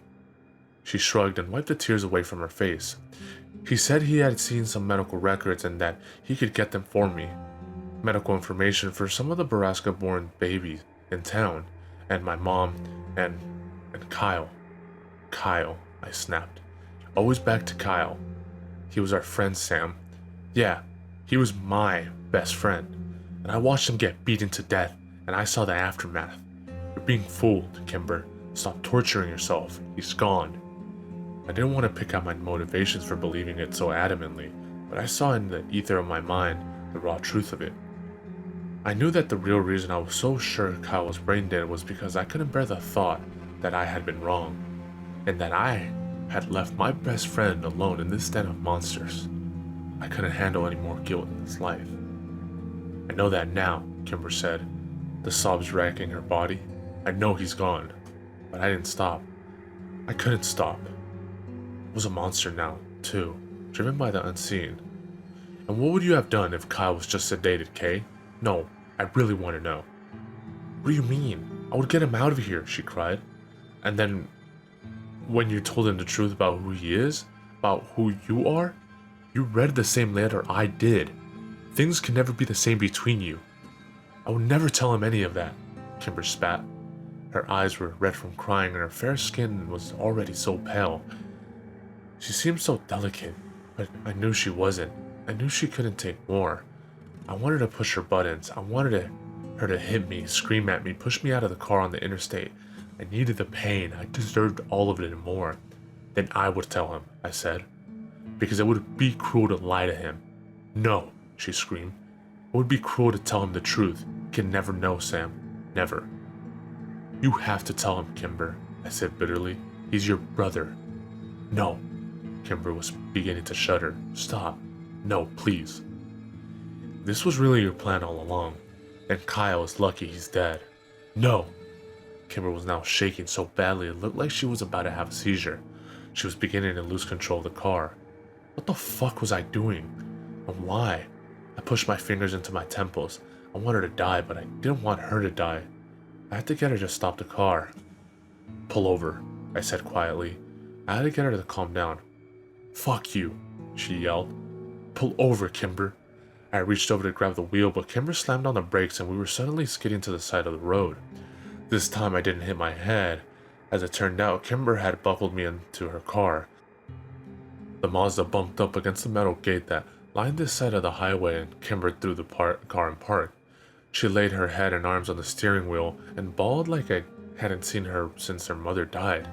She shrugged and wiped the tears away from her face. He said he had seen some medical records and that he could get them for me. Medical information for some of the Borrasca-born babies in town, and my mom, and Kyle. Kyle, I snapped. Always back to Kyle. He was our friend, Sam. Yeah, he was my best friend. And I watched him get beaten to death, and I saw the aftermath. You're being fooled, Kimber. Stop torturing yourself. He's gone. I didn't want to pick out my motivations for believing it so adamantly, but I saw in the ether of my mind the raw truth of it. I knew that the real reason I was so sure Kyle was brain dead was because I couldn't bear the thought that I had been wrong, and that I had left my best friend alone in this den of monsters. I couldn't handle any more guilt in this life. I know that now, Kimber said, the sobs racking her body. I know he's gone, but I didn't stop. I couldn't stop. I was a monster now, too, driven by the unseen. And what would you have done if Kyle was just sedated, Kay? No, I really want to know. What do you mean? I would get him out of here, she cried. And then, when you told him the truth about who he is, about who you are, you read the same letter I did. Things can never be the same between you. I would never tell him any of that, Kimber spat. Her eyes were red from crying and her fair skin was already so pale. She seemed so delicate, but I knew she wasn't. I knew she couldn't take more. I wanted to push her buttons. I wanted her to hit me, scream at me, push me out of the car on the interstate. I needed the pain. I deserved all of it and more. Then I would tell him, I said. Because it would be cruel to lie to him. No, she screamed. It would be cruel to tell him the truth. You can never know, Sam. Never. You have to tell him, Kimber, I said bitterly. He's your brother. No. Kimber was beginning to shudder. Stop. No, please. This was really your plan all along. And Kyle is lucky he's dead. No. Kimber was now shaking so badly it looked like she was about to have a seizure. She was beginning to lose control of the car. What the fuck was I doing? And why? I pushed my fingers into my temples. I wanted to die, but I didn't want her to die. I had to get her to stop the car. Pull over, I said quietly. I had to get her to calm down. Fuck you, she yelled. Pull over, Kimber. I reached over to grab the wheel, but Kimber slammed on the brakes and we were suddenly skidding to the side of the road. This time I didn't hit my head. As it turned out, Kimber had buckled me into her car. The Mazda bumped up against the metal gate that lined this side of the highway and Kimber threw the car and parked. She laid her head and arms on the steering wheel and bawled like I hadn't seen her since her mother died.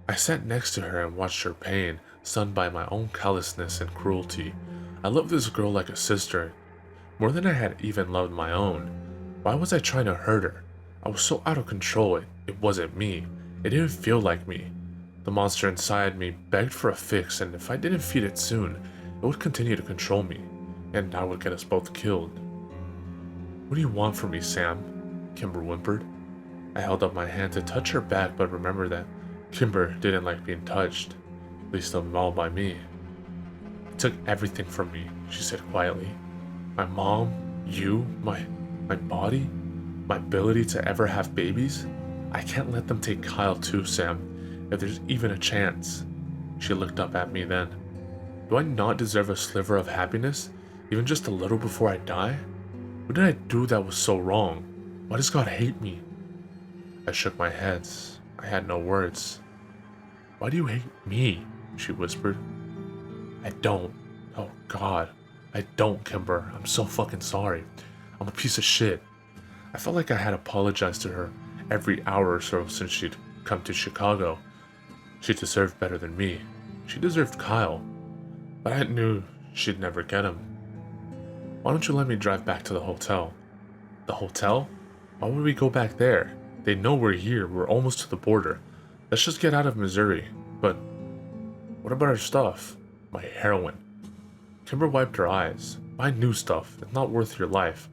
I sat next to her and watched her pain, stunned by my own callousness and cruelty. I loved this girl like a sister, more than I had even loved my own. Why was I trying to hurt her? I was so out of control, it wasn't me. It didn't feel like me. The monster inside me begged for a fix, and if I didn't feed it soon, it would continue to control me, and I would get us both killed. What do you want from me, Sam? Kimber whimpered. I held up my hand to touch her back, but remembered that Kimber didn't like being touched, least of all by me. It took everything from me, she said quietly. My mom, you, my body, my ability to ever have babies. I can't let them take Kyle too, Sam, if there's even a chance. She looked up at me then. Do I not deserve a sliver of happiness, even just a little before I die? What did I do that was so wrong? Why does God hate me? I shook my head. I had no words. Why do you hate me? She whispered. I don't. Oh God. I don't, Kimber. I'm so fucking sorry. I'm a piece of shit. I felt like I had apologized to her every hour or so since she'd come to Chicago. She deserved better than me. She deserved Kyle. But I knew she'd never get him. Why don't you let me drive back to the hotel? The hotel? Why would we go back there? They know we're here. We're almost to the border. Let's just get out of Missouri. But what about our stuff? My heroin. Kimber wiped her eyes. Buy new stuff. It's not worth your life.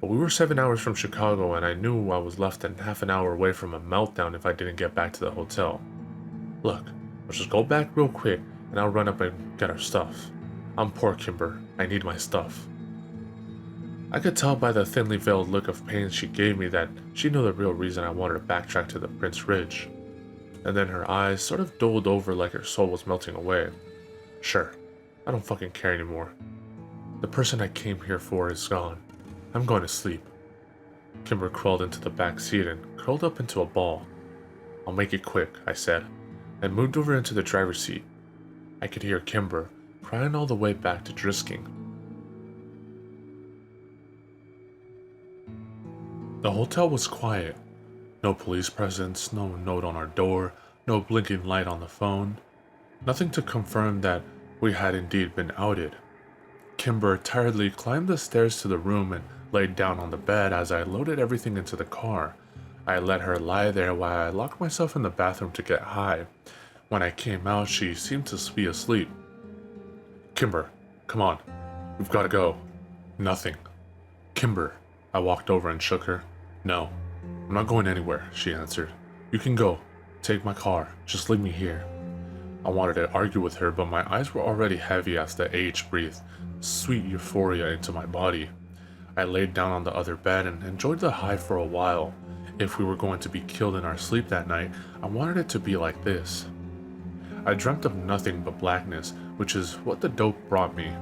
But we were 7 hours from Chicago, and I knew I was less than half an hour away from a meltdown if I didn't get back to the hotel. Look, let's just go back real quick, and I'll run up and get our stuff. I'm poor, Kimber. I need my stuff. I could tell by the thinly veiled look of pain she gave me that she knew the real reason I wanted to backtrack to the Prince Ridge. And then her eyes sort of doled over like her soul was melting away. Sure, I don't fucking care anymore. The person I came here for is gone. I'm going to sleep. Kimber crawled into the back seat and curled up into a ball. I'll make it quick, I said, and moved over into the driver's seat. I could hear Kimber crying all the way back to Drisking. The hotel was quiet. No police presence, no note on our door, no blinking light on the phone. Nothing to confirm that we had indeed been outed. Kimber tiredly climbed the stairs to the room and laid down on the bed as I loaded everything into the car. I let her lie there while I locked myself in the bathroom to get high. When I came out, she seemed to be asleep. Kimber, come on. We've got to go. Nothing. Kimber. I walked over and shook her. No, I'm not going anywhere, she answered. You can go. Take my car. Just leave me here. I wanted to argue with her, but my eyes were already heavy as the age breathed sweet euphoria into my body. I laid down on the other bed and enjoyed the high for a while. If we were going to be killed in our sleep that night, I wanted it to be like this. I dreamt of nothing but blackness, which is what the dope brought me.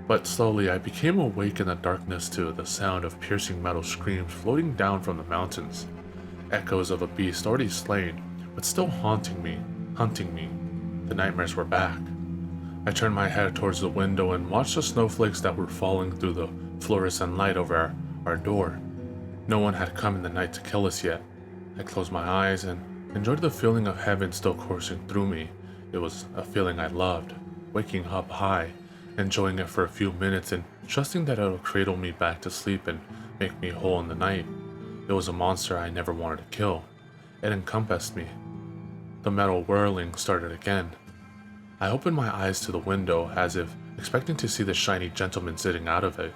But slowly I became awake in the darkness to the sound of piercing metal screams floating down from the mountains. Echoes of a beast already slain, but still haunting me, hunting me. The nightmares were back. I turned my head towards the window and watched the snowflakes that were falling through the fluorescent light over our door. No one had come in the night to kill us yet. I closed my eyes and enjoyed the feeling of heaven still coursing through me. It was a feeling I loved, waking up high, enjoying it for a few minutes and trusting that it would cradle me back to sleep and make me whole in the night. It was a monster I never wanted to kill. It encompassed me. The metal whirling started again. I opened my eyes to the window as if expecting to see the shiny gentleman sitting out of it,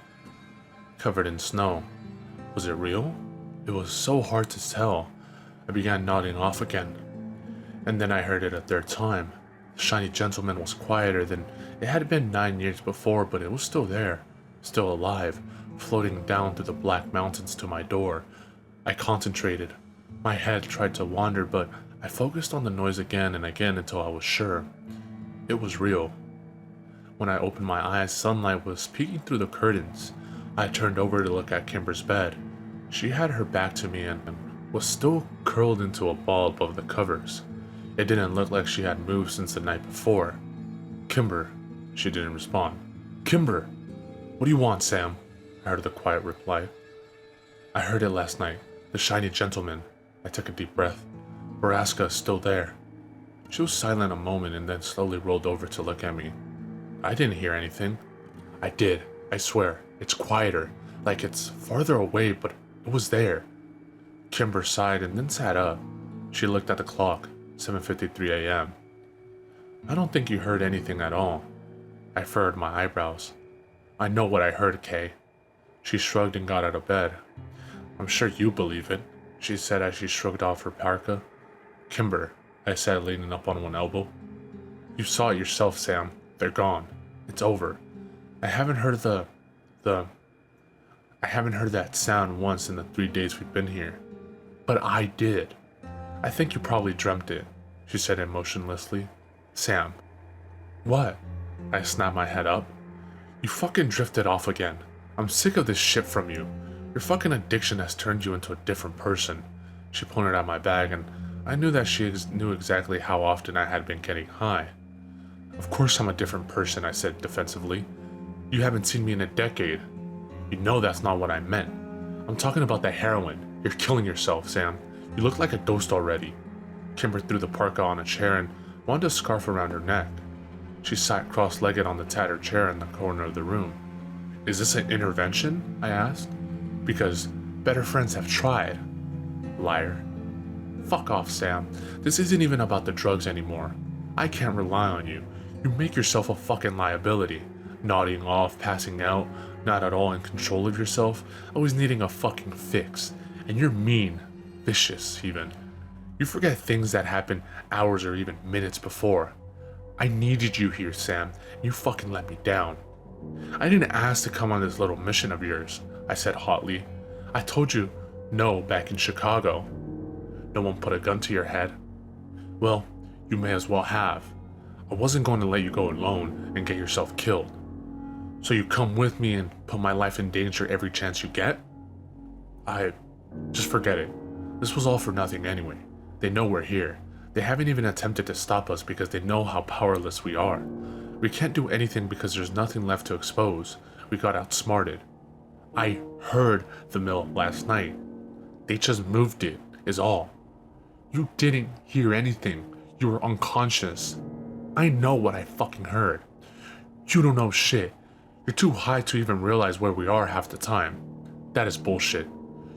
covered in snow. Was it real? It was so hard to tell. I began nodding off again. And then I heard it a third time. The shiny gentleman was quieter than it had been 9 years before, but it was still there, still alive, floating down through the black mountains to my door. I concentrated. My head tried to wander, but I focused on the noise again and again until I was sure. It was real. When I opened my eyes, sunlight was peeking through the curtains. I turned over to look at Kimber's bed. She had her back to me and was still curled into a ball above the covers. It didn't look like she had moved since the night before. Kimber, she didn't respond. Kimber, what do you want, Sam? I heard the quiet reply. I heard it last night. The shiny gentleman. I took a deep breath. Borrasca is still there. She was silent a moment and then slowly rolled over to look at me. I didn't hear anything. I did, I swear. It's quieter, like it's farther away, but it was there. Kimber sighed and then sat up. She looked at the clock, 7:53 a.m. I don't think you heard anything at all. I furrowed my eyebrows. I know what I heard, Kay. She shrugged and got out of bed. I'm sure you believe it, she said as she shrugged off her parka. Kimber, I said, leaning up on one elbow. You saw it yourself, Sam. They're gone. It's over. I haven't heard I haven't heard that sound once in the 3 days we've been here. But I did. I think you probably dreamt it, she said emotionlessly. Sam. What? I snapped my head up. You fucking drifted off again. I'm sick of this shit from you. Your fucking addiction has turned you into a different person. She pointed at my bag and I knew that she knew exactly how often I had been getting high. Of course I'm a different person, I said defensively. You haven't seen me in a decade. You know that's not what I meant. I'm talking about the heroin. You're killing yourself, Sam. You look like a ghost already. Kimber threw the parka on a chair and wound a scarf around her neck. She sat cross-legged on the tattered chair in the corner of the room. Is this an intervention? I asked. Because better friends have tried. Liar. Fuck off, Sam. This isn't even about the drugs anymore. I can't rely on you. You make yourself a fucking liability. Nodding off, passing out, not at all in control of yourself, always needing a fucking fix. And you're mean. Vicious, even. You forget things that happened hours or even minutes before. I needed you here, Sam. You fucking let me down. I didn't ask to come on this little mission of yours. I said hotly. I told you no back in Chicago. No one put a gun to your head. Well, you may as well have. I wasn't going to let you go alone and get yourself killed. So you come with me and put my life in danger every chance you get? Just forget it. This was all for nothing anyway. They know we're here. They haven't even attempted to stop us because they know how powerless we are. We can't do anything because there's nothing left to expose. We got outsmarted. I heard the mill last night. They just moved it, is all. You didn't hear anything. You were unconscious. I know what I fucking heard. You don't know shit. You're too high to even realize where we are half the time. That is bullshit.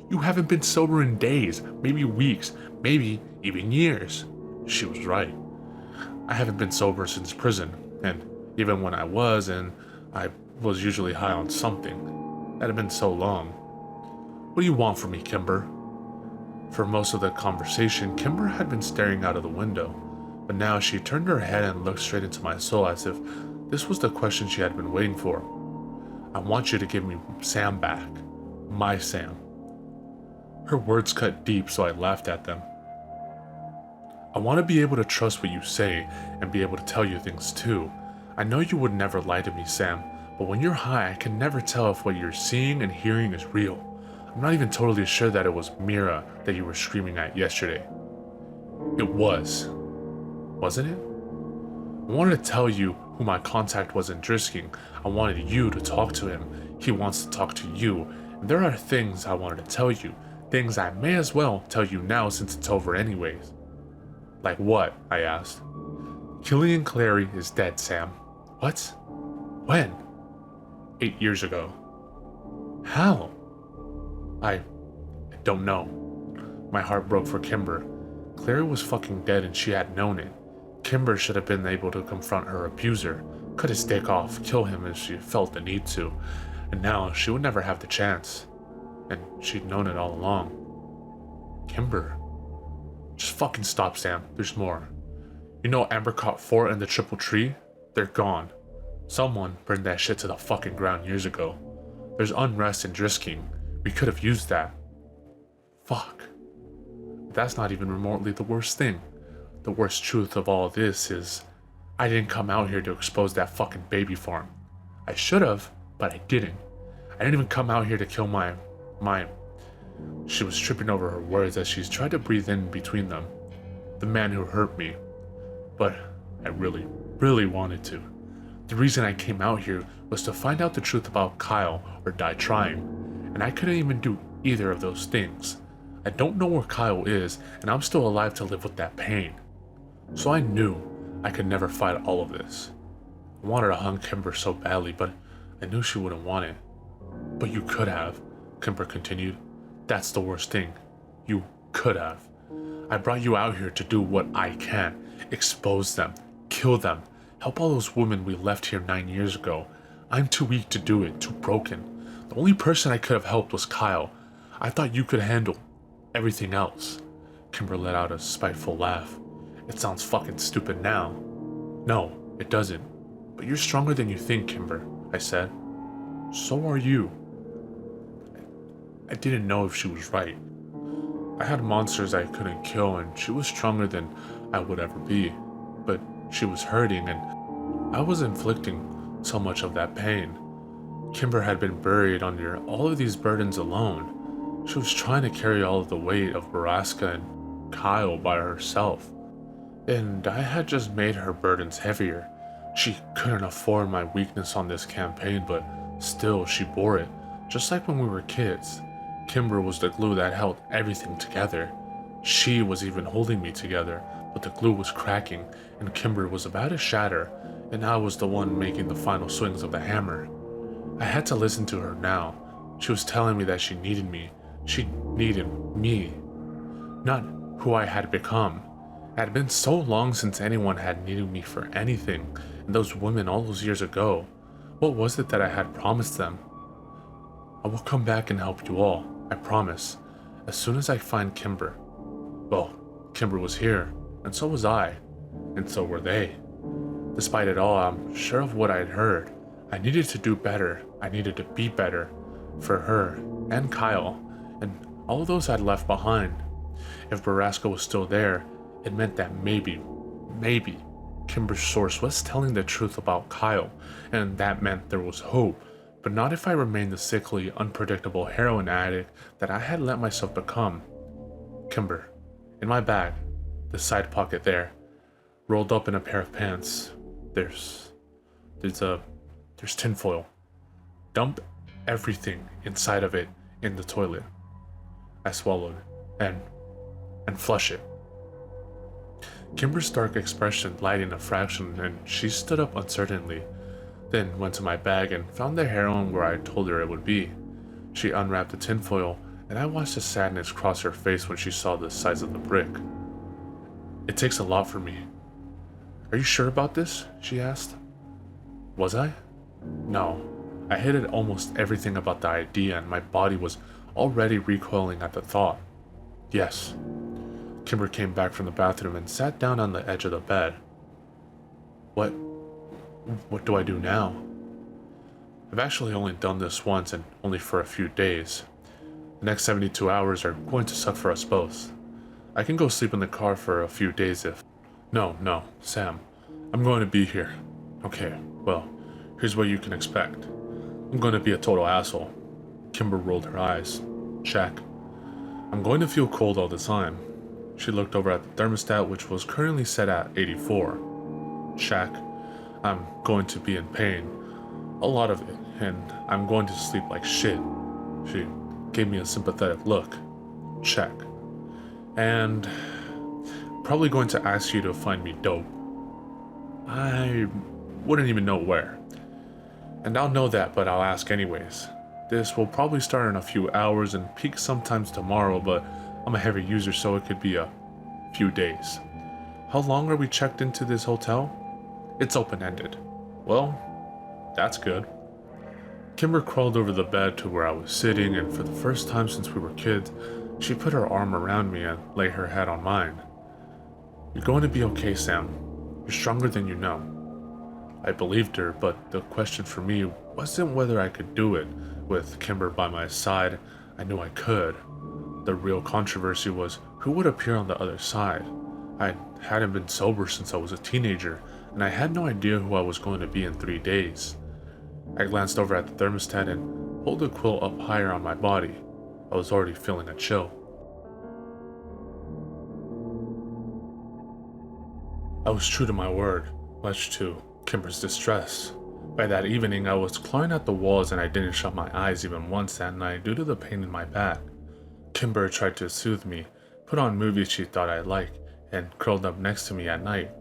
You haven't been sober in days, maybe weeks, maybe even years. She was right. I haven't been sober since prison, and even when I was usually high on something. That had been so long. What do you want from me, Kimber? For most of the conversation, Kimber had been staring out of the window, but now she turned her head and looked straight into my soul as if this was the question she had been waiting for. I want you to give me Sam back. My Sam. Her words cut deep, so I laughed at them. I want to be able to trust what you say and be able to tell you things too. I know you would never lie to me, Sam, but when you're high, I can never tell if what you're seeing and hearing is real. I'm not even totally sure that it was Mira that you were screaming at yesterday. It was. Wasn't it? I wanted to tell you who my contact was in Drisking. I wanted you to talk to him. He wants to talk to you. And there are things I wanted to tell you. Things I may as well tell you now since it's over anyways. Like what? I asked. Killian Clary is dead, Sam. What? When? 8 years ago. How? I don't know. My heart broke for Kimber. Clary was fucking dead and she had known it. Kimber should have been able to confront her abuser, cut his dick off, kill him if she felt the need to, and now she would never have the chance. And she'd known it all along. Kimber. Just fucking stop, Sam. There's more. You know Ambercott Fort and the Triple Tree? They're gone. Someone burned that shit to the fucking ground years ago. There's unrest in Drisking. We could have used that. Fuck. That's not even remotely the worst thing. The worst truth of all this is I didn't come out here to expose that fucking baby farm. I should have, but I didn't. I didn't even come out here to kill my... She was tripping over her words as she tried to breathe in between them. The man who hurt me. But I really wanted to. The reason I came out here was to find out the truth about Kyle or die trying. And I couldn't even do either of those things. I don't know where Kyle is, and I'm still alive to live with that pain. So I knew I could never fight all of this. I wanted to hug Kimber so badly, but I knew she wouldn't want it. But you could have, Kimber continued. That's the worst thing. You could have. I brought you out here to do what I can. Expose them. Kill them. Help all those women we left here 9 years ago. I'm too weak to do it, too broken. The only person I could have helped was Kyle. I thought you could handle everything else. Kimber let out a spiteful laugh. It sounds fucking stupid now. No, it doesn't. But you're stronger than you think, Kimber, I said. So are you. I didn't know if she was right. I had monsters I couldn't kill and she was stronger than I would ever be. But she was hurting and I was inflicting so much of that pain. Kimber had been buried under all of these burdens alone. She was trying to carry all of the weight of Borrasca and Kyle by herself. And I had just made her burdens heavier. She couldn't afford my weakness on this campaign, but still she bore it, just like when we were kids. Kimber was the glue that held everything together. She was even holding me together, but the glue was cracking, and Kimber was about to shatter, and I was the one making the final swings of the hammer. I had to listen to her now. She was telling me that she needed me. She needed me. Not who I had become. It had been so long since anyone had needed me for anything, and those women all those years ago. What was it that I had promised them? I will come back and help you all, I promise, as soon as I find Kimber. Well, Kimber was here, and so was I, and so were they. Despite it all, I'm sure of what I'd heard. I needed to do better. I needed to be better. for her and Kyle and all those I'd left behind. If Borrasca was still there, it meant that maybe, Kimber's source was telling the truth about Kyle, and that meant there was hope, but not if I remained the sickly, unpredictable heroin addict that I had let myself become. Kimber, in my bag, the side pocket there, rolled up in a pair of pants. There's tinfoil. Dump everything inside of it in the toilet. I swallowed and flush it. Kimber's dark expression lightened a fraction, and she stood up uncertainly, then went to my bag and found the heroin where I told her it would be. She unwrapped the tinfoil, and I watched the sadness cross her face when she saw the size of the brick. "It takes a lot for me." "Are you sure about this?" she asked. Was I? No. I hated almost everything about the idea, and my body was already recoiling at the thought. Yes. Kimber came back from the bathroom and sat down on the edge of the bed. What do I do now? I've actually only done this once, and only for a few days. The next 72 hours are going to suck for us both. I can go sleep in the car for a few days if... No, Sam. I'm going to be here. Okay, well, here's what you can expect. I'm going to be a total asshole. Kimber rolled her eyes. Check. I'm going to feel cold all the time. She looked over at the thermostat, which was currently set at 84. Check. I'm going to be in pain. A lot of it, and I'm going to sleep like shit. She gave me a sympathetic look. Check. And probably going to ask you to find me dope. I wouldn't even know where. And I'll know that, but I'll ask anyways. This will probably start in a few hours and peak sometimes tomorrow, but I'm a heavy user, so it could be a few days. How long are we checked into this hotel? It's open-ended. Well, that's good. Kimber crawled over the bed to where I was sitting, and for the first time since we were kids, she put her arm around me and laid her head on mine. You're going to be okay, Sam. You're stronger than you know. I believed her, but the question for me wasn't whether I could do it. With Kimber by my side, I knew I could. The real controversy was who would appear on the other side. I hadn't been sober since I was a teenager, and I had no idea who I was going to be in 3 days. I glanced over at the thermostat and pulled the quilt up higher on my body. I was already feeling a chill. I was true to my word, much to Kimber's distress. By that evening, I was clawing at the walls, and I didn't shut my eyes even once that night due to the pain in my back. Kimber tried to soothe me, put on movies she thought I'd like, and curled up next to me at night.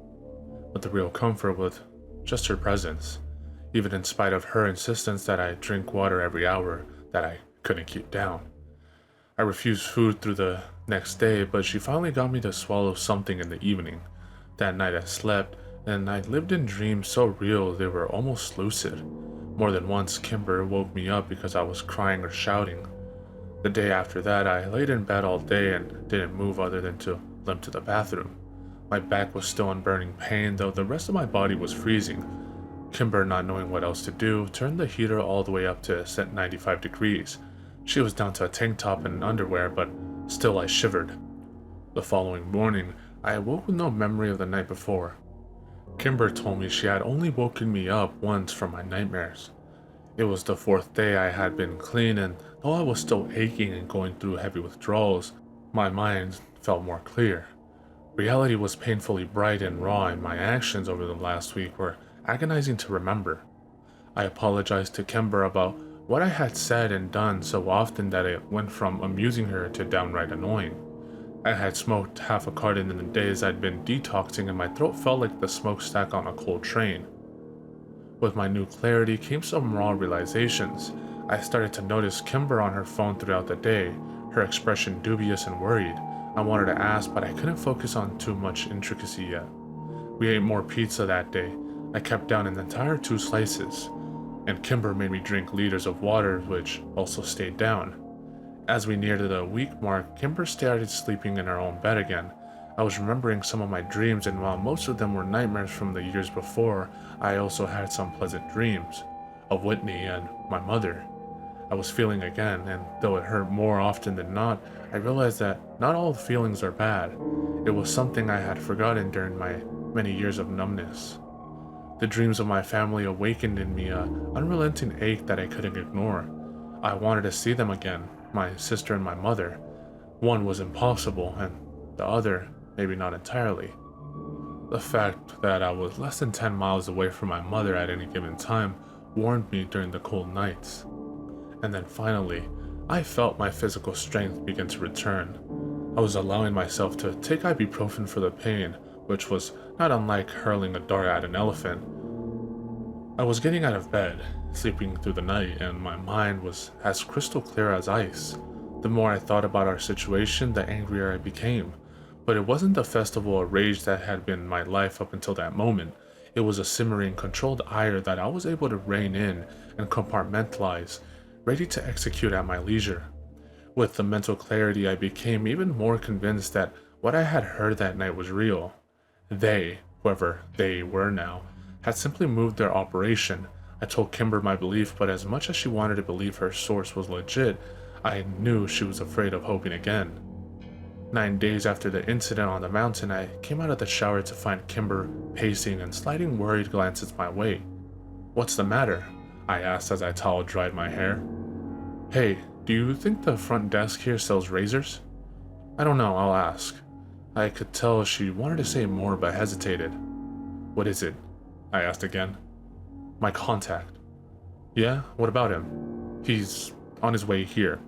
But the real comfort was just her presence, even in spite of her insistence that I drink water every hour that I couldn't keep down. I refused food through the next day, but she finally got me to swallow something in the evening. That night I slept, and I lived in dreams so real they were almost lucid. More than once, Kimber woke me up because I was crying or shouting. The day after that, I laid in bed all day and didn't move other than to limp to the bathroom. My back was still in burning pain, though the rest of my body was freezing. Kimber, not knowing what else to do, turned the heater all the way up to set 95 degrees. She was down to a tank top and underwear, but still I shivered. The following morning, I awoke with no memory of the night before. Kimber told me she had only woken me up once from my nightmares. It was the 4th day I had been clean, and though I was still aching and going through heavy withdrawals, my mind felt more clear. Reality was painfully bright and raw, and my actions over the last week were agonizing to remember. I apologized to Kimber about what I had said and done so often that it went from amusing her to downright annoying. I had smoked half a carton in the days I'd been detoxing, and my throat felt like the smokestack on a cold train. With my new clarity came some raw realizations. I started to notice Kimber on her phone throughout the day, her expression dubious and worried. I wanted to ask, but I couldn't focus on too much intricacy yet. We ate more pizza that day. I kept down an entire 2 slices, and Kimber made me drink liters of water, which also stayed down. As we neared the week mark, Kimber started sleeping in her own bed again. I was remembering some of my dreams, and while most of them were nightmares from the years before, I also had some pleasant dreams of Whitney and my mother. I was feeling again, and though it hurt more often than not, I realized that not all feelings are bad. It was something I had forgotten during my many years of numbness. The dreams of my family awakened in me an unrelenting ache that I couldn't ignore. I wanted to see them again, my sister and my mother. One was impossible, and the other, maybe not entirely. The fact that I was less than 10 miles away from my mother at any given time warned me during the cold nights. And then finally, I felt my physical strength begin to return. I was allowing myself to take ibuprofen for the pain, which was not unlike hurling a dart at an elephant. I was getting out of bed, sleeping through the night, and my mind was as crystal clear as ice. The more I thought about our situation, the angrier I became. But it wasn't the festival of rage that had been my life up until that moment. It was a simmering, controlled ire that I was able to rein in and compartmentalize, ready to execute at my leisure. With the mental clarity, I became even more convinced that what I had heard that night was real. They, whoever they were now, had simply moved their operation. I told Kimber my belief, but as much as she wanted to believe her source was legit, I knew she was afraid of hoping again. 9 days after the incident on the mountain, I came out of the shower to find Kimber pacing and sliding worried glances my way. "What's the matter?" I asked as I towel-dried my hair. "Hey, do you think the front desk here sells razors?" "I don't know, I'll ask." I could tell she wanted to say more but hesitated. "What is it?" I asked again. "My contact." "Yeah? What about him?" "He's on his way here."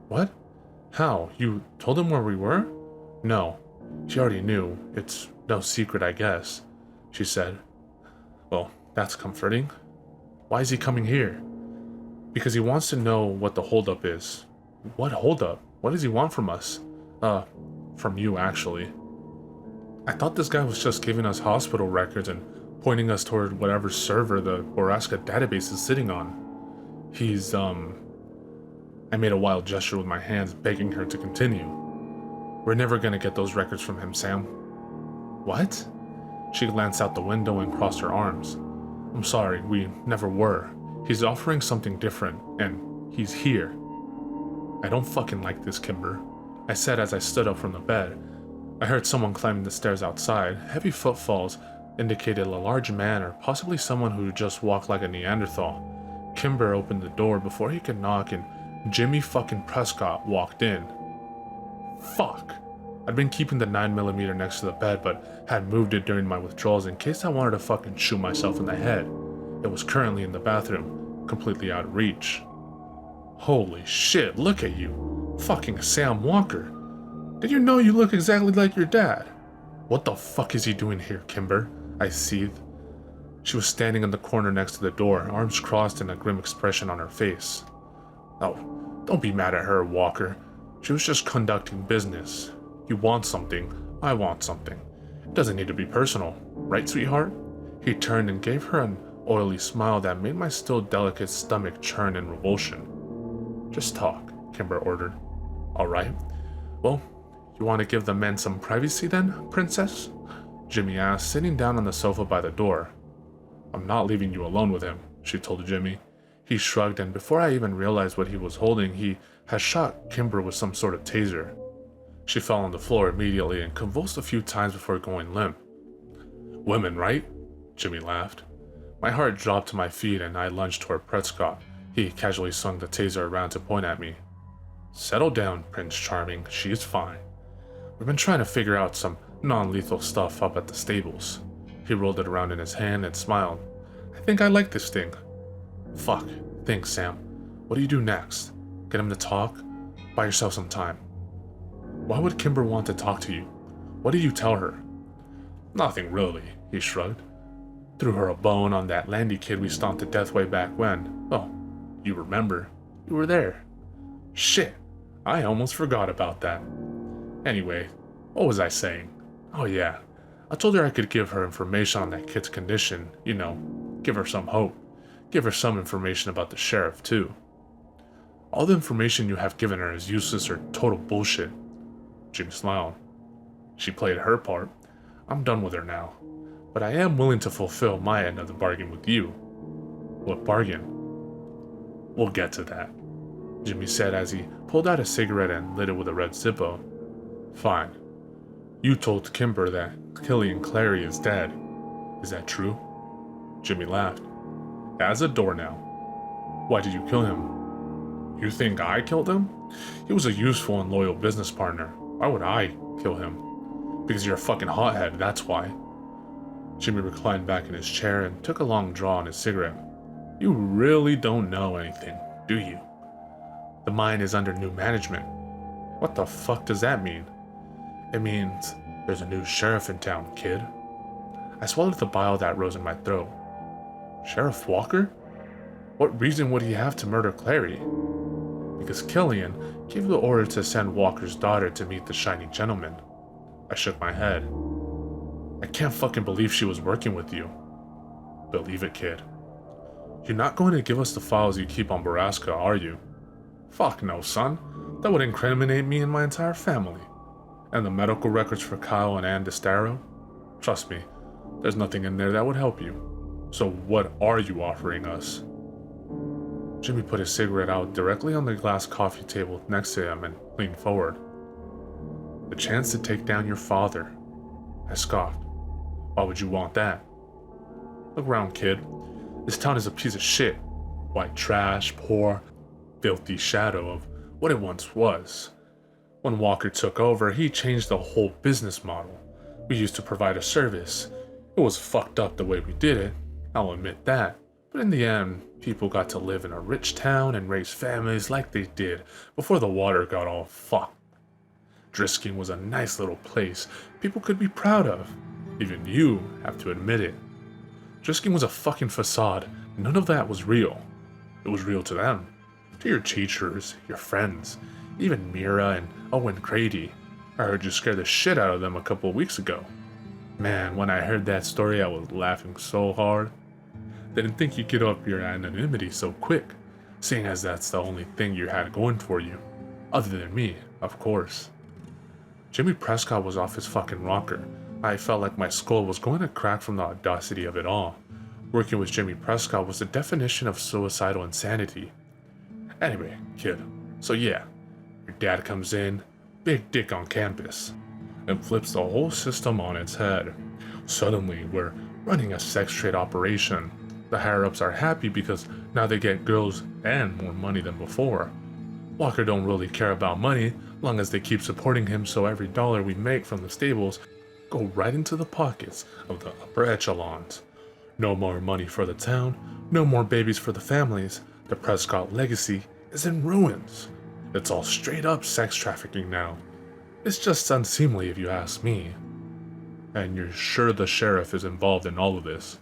"What? How? You told him where we were?" "No. She already knew. It's no secret, I guess," she said. "Well, that's comforting. Why is he coming here?" "Because he wants to know what the holdup is." "What holdup? What does he want from us?" From you, actually." "I thought this guy was just giving us hospital records and pointing us toward whatever server the Borrasca database is sitting on." He's, I made a wild gesture with my hands, begging her to continue. "We're never gonna get those records from him, Sam." "What?" She glanced out the window and crossed her arms. "I'm sorry, we never were. He's offering something different, and he's here." "I don't fucking like this, Kimber," I said as I stood up from the bed. I heard someone climbing the stairs outside. Heavy footfalls indicated a large man or possibly someone who just walked like a Neanderthal. Kimber opened the door before he could knock, and Jimmy fucking Prescott walked in. Fuck. I'd been keeping the 9mm next to the bed, but had moved it during my withdrawals in case I wanted to fucking shoot myself in the head. It was currently in the bathroom, completely out of reach. "Holy shit, look at you. Fucking Sam Walker. Did you know you look exactly like your dad?" "What the fuck is he doing here, Kimber?" I seethed. She was standing in the corner next to the door, arms crossed and a grim expression on her face. "Oh, don't be mad at her, Walker. She was just conducting business. You want something, I want something. It doesn't need to be personal, right, sweetheart?" He turned and gave her an oily smile that made my still delicate stomach churn in revulsion. "Just talk," Kimber ordered. "All right. Well, you want to give the men some privacy then, princess?" Jimmy asked, sitting down on the sofa by the door. "I'm not leaving you alone with him," she told Jimmy. He shrugged, and before I even realized what he was holding, he had shot Kimber with some sort of taser. She fell on the floor immediately and convulsed a few times before going limp. "Women, right?" Jimmy laughed. My heart dropped to my feet and I lunged toward Prescott. He casually swung the taser around to point at me. "Settle down, Prince Charming. She's fine. We've been trying to figure out some non-lethal stuff up at the stables." He rolled it around in his hand and smiled. "I think I like this thing." "Fuck. Thanks, Sam. What do you do next? Get him to talk? Buy yourself some time." "Why would Kimber want to talk to you? What did you tell her?" "Nothing really," he shrugged. "Threw her a bone on that Landy kid we stomped to death way back when. Oh, you remember. You were there." "Shit. I almost forgot about that. Anyway, what was I saying? Oh yeah. I told her I could give her information on that kid's condition, you know, give her some hope. Give her some information about the sheriff, too." "All the information you have given her is useless or total bullshit." Jim smiled. "She played her part. I'm done with her now. But I am willing to fulfill my end of the bargain with you." "What bargain?" "We'll get to that." Jimmy said as he pulled out a cigarette and lit it with a red Zippo. Fine. You told Kimber that Killian Clary is dead. Is that true? Jimmy laughed. As a door now. Why did you kill him? You think I killed him? He was a useful and loyal business partner. Why would I kill him? Because you're a fucking hothead, that's why. Jimmy reclined back in his chair and took a long draw on his cigarette. You really don't know anything, do you? The mine is under new management. What the fuck does that mean? It means there's a new sheriff in town, kid. I swallowed the bile that rose in my throat. Sheriff Walker? What reason would he have to murder Clary? Because Killian gave the order to send Walker's daughter to meet the shiny gentleman. I shook my head. I can't fucking believe she was working with you. Believe it, kid. You're not going to give us the files you keep on Borrasca, are you? Fuck no, son. That would incriminate me and my entire family. And the medical records for Kyle and Ann DeStaro? Trust me, there's nothing in there that would help you. So what are you offering us? Jimmy put his cigarette out directly on the glass coffee table next to him and leaned forward. The chance to take down your father. I scoffed. Why would you want that? Look around, kid. This town is a piece of shit. White trash, poor, filthy shadow of what it once was. When Walker took over, he changed the whole business model. We used to provide a service. It was fucked up the way we did it, I'll admit that. But in the end, people got to live in a rich town and raise families like they did before the water got all fucked. Drisking was a nice little place people could be proud of. Even you have to admit it. Drisking was a fucking facade. None of that was real. It was real to them. To your teachers, your friends, even Mira and Owen Grady. I heard you scare the shit out of them a couple of weeks ago. Man, when I heard that story, I was laughing so hard. Didn't think you'd get up your anonymity so quick, seeing as that's the only thing you had going for you. Other than me, of course. Jimmy Prescott was off his fucking rocker. I felt like my skull was going to crack from the audacity of it all. Working with Jimmy Prescott was the definition of suicidal insanity. Anyway, kid, so yeah, your dad comes in, big dick on campus, and flips the whole system on its head. Suddenly, we're running a sex trade operation. The higher-ups are happy because now they get girls and more money than before. Walker don't really care about money, long as they keep supporting him, so every dollar we make from the stables go right into the pockets of the upper echelons. No more money for the town, no more babies for the families. The Prescott legacy is in ruins. It's all straight up sex trafficking now. It's just unseemly if you ask me. And you're sure the sheriff is involved in all of this?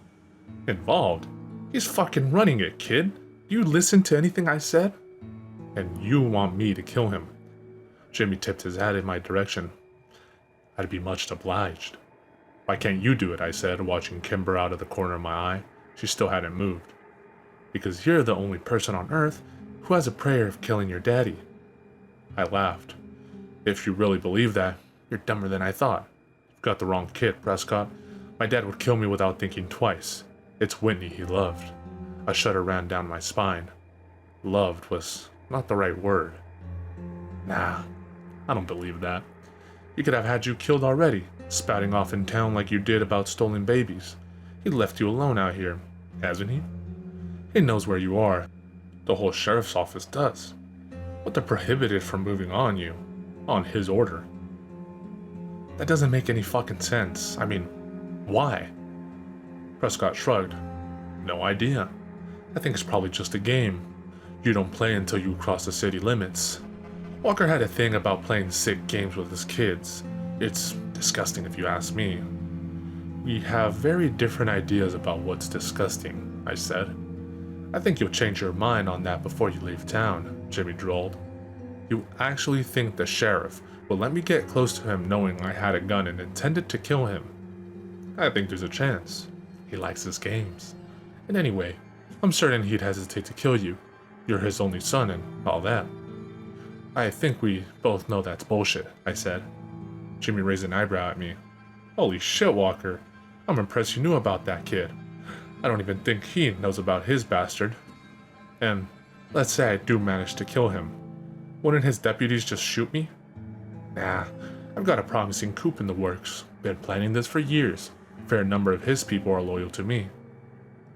Involved? He's fucking running it, kid. Do you listen to anything I said? And you want me to kill him? Jimmy tipped his hat in my direction. I'd be much obliged. Why can't you do it? I said, watching Kimber out of the corner of my eye. She still hadn't moved. Because you're the only person on Earth who has a prayer of killing your daddy. I laughed. If you really believe that, you're dumber than I thought. You've got the wrong kid, Prescott. My dad would kill me without thinking twice. It's Whitney he loved. A shudder ran down my spine. Loved was not the right word. Nah, I don't believe that. He could have had you killed already, spouting off in town like you did about stolen babies. He left you alone out here, hasn't he? He knows where you are. The whole sheriff's office does. But they're prohibited from moving on you, on his order. That doesn't make any fucking sense. I mean, why? Prescott shrugged. No idea. I think it's probably just a game. You don't play until you cross the city limits. Walker had a thing about playing sick games with his kids. It's disgusting if you ask me. We have very different ideas about what's disgusting, I said. I think you'll change your mind on that before you leave town, Jimmy drawled. You actually think the sheriff will let me get close to him knowing I had a gun and intended to kill him? I think there's a chance. He likes his games. And anyway, I'm certain he'd hesitate to kill you. You're his only son and all that. I think we both know that's bullshit, I said. Jimmy raised an eyebrow at me. Holy shit, Walker. I'm impressed you knew about that kid. I don't even think he knows about his bastard. And let's say I do manage to kill him. Wouldn't his deputies just shoot me? Nah, I've got a promising coup in the works. Been planning this for years. A fair number of his people are loyal to me.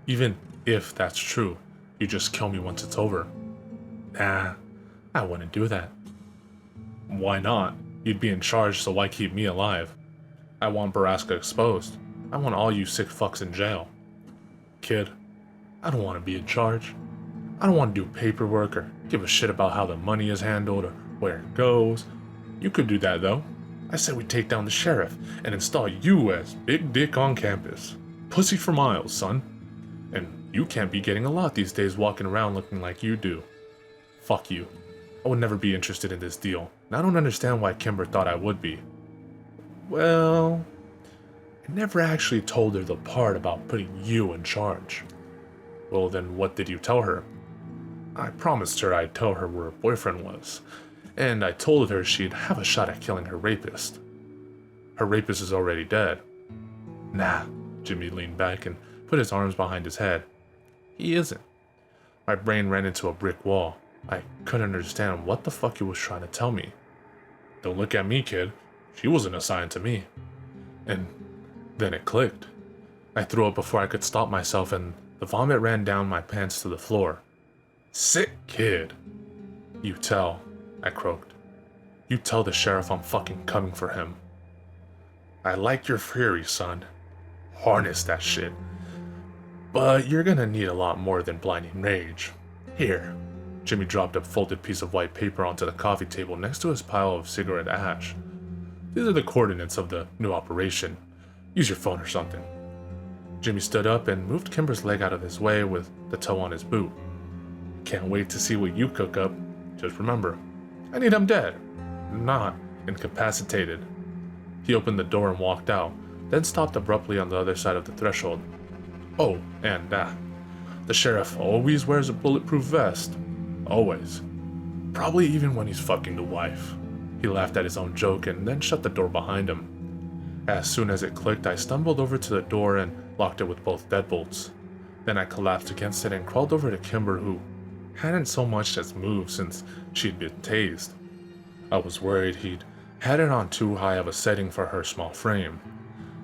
Even if that's true, you just kill me once it's over. Nah, I wouldn't do that. Why not? You'd be in charge, so why keep me alive? I want Borrasca exposed. I want all you sick fucks in jail. Kid, I don't want to be in charge. I don't want to do paperwork or give a shit about how the money is handled or where it goes. You could do that though. I said we take down the sheriff and install you as big dick on campus. Pussy for miles, son. And you can't be getting a lot these days walking around looking like you do. Fuck you. I would never be interested in this deal, and I don't understand why Kimber thought I would be. Well, I never actually told her the part about putting you in charge. Well, then what did you tell her? I promised her I'd tell her where her boyfriend was, and I told her she'd have a shot at killing her rapist. Her rapist is already dead. Nah, Jimmy leaned back and put his arms behind his head. He isn't. My brain ran into a brick wall. I couldn't understand what the fuck he was trying to tell me. Don't look at me, kid. She wasn't assigned to me. And then it clicked. I threw up before I could stop myself and the vomit ran down my pants to the floor. Sick kid. You tell, I croaked. You tell the sheriff I'm fucking coming for him. I like your fury, son. Harness that shit. But you're gonna need a lot more than blinding rage. Here. Jimmy dropped a folded piece of white paper onto the coffee table next to his pile of cigarette ash. These are the coordinates of the new operation. Use your phone or something. Jimmy stood up and moved Kimber's leg out of his way with the toe on his boot. Can't wait to see what you cook up. Just remember, I need him dead, not incapacitated. He opened the door and walked out, then stopped abruptly on the other side of the threshold. Oh, and the sheriff always wears a bulletproof vest. Always. Probably even when he's fucking the wife. He laughed at his own joke and then shut the door behind him. As soon as it clicked, I stumbled over to the door and locked it with both deadbolts. Then I collapsed against it and crawled over to Kimber, who hadn't so much as moved since she'd been tased. I was worried he'd had it on too high of a setting for her small frame.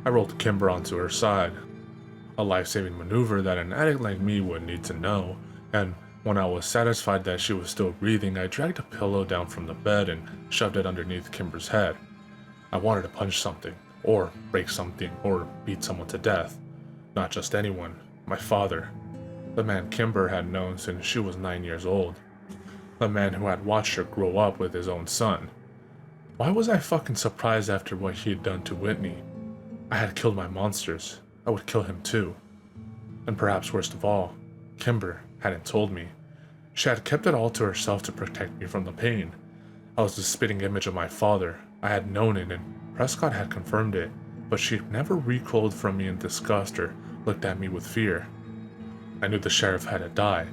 I rolled Kimber onto her side. A life-saving maneuver that an addict like me would need to know, and when I was satisfied that she was still breathing, I dragged a pillow down from the bed and shoved it underneath Kimber's head. I wanted to punch something, or break something, or beat someone to death. Not just anyone, my father. The man Kimber had known since she was 9 years old. The man who had watched her grow up with his own son. Why was I fucking surprised after what he had done to Whitney? I had killed my monsters. I would kill him too. And perhaps worst of all, Kimber hadn't told me. She had kept it all to herself to protect me from the pain. I was the spitting image of my father. I had known it and Prescott had confirmed it, but she never recoiled from me in disgust or looked at me with fear. I knew the sheriff had to die.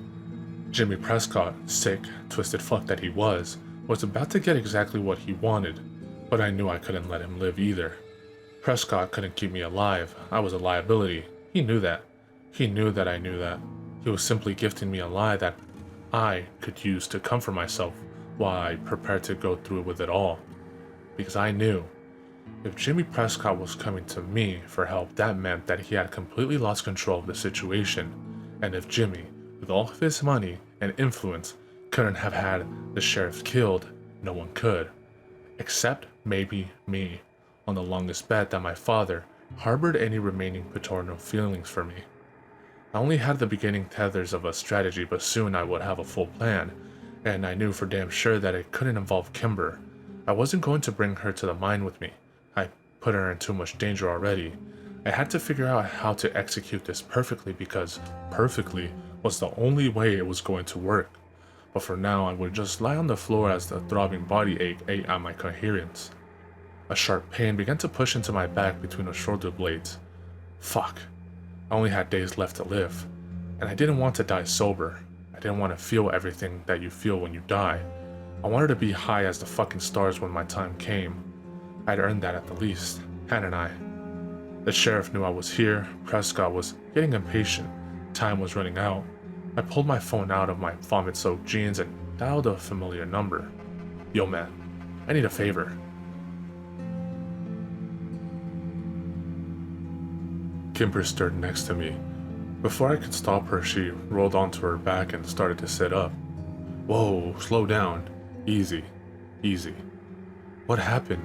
Jimmy Prescott, sick, twisted fuck that he was about to get exactly what he wanted, but I knew I couldn't let him live either. Prescott couldn't keep me alive. I was a liability. He knew that. He knew that I knew that. He was simply gifting me a lie that I could use to comfort myself while I prepared to go through with it all. Because I knew, if Jimmy Prescott was coming to me for help, that meant that he had completely lost control of the situation. And if Jimmy, with all of his money and influence, couldn't have had the sheriff killed, no one could. Except maybe me, on the longest bet that my father harbored any remaining paternal feelings for me. I only had the beginning tethers of a strategy, but soon I would have a full plan, and I knew for damn sure that it couldn't involve Kimber. I wasn't going to bring her to the mine with me. I put her in too much danger already. I had to figure out how to execute this perfectly, because perfectly was the only way it was going to work. But for now, I would just lie on the floor as the throbbing body ache ate at my coherence. A sharp pain began to push into my back between the shoulder blades. Fuck. I only had days left to live, and I didn't want to die sober. I didn't want to feel everything that you feel when you die. I wanted to be high as the fucking stars when my time came. I'd earned that at the least, hadn't I? The sheriff knew I was here. Prescott was getting impatient. Time was running out. I pulled my phone out of my vomit-soaked jeans and dialed a familiar number. Yo man, I need a favor. Kimber stood next to me. Before I could stop her, she rolled onto her back and started to sit up. Whoa, slow down. Easy, easy. What happened?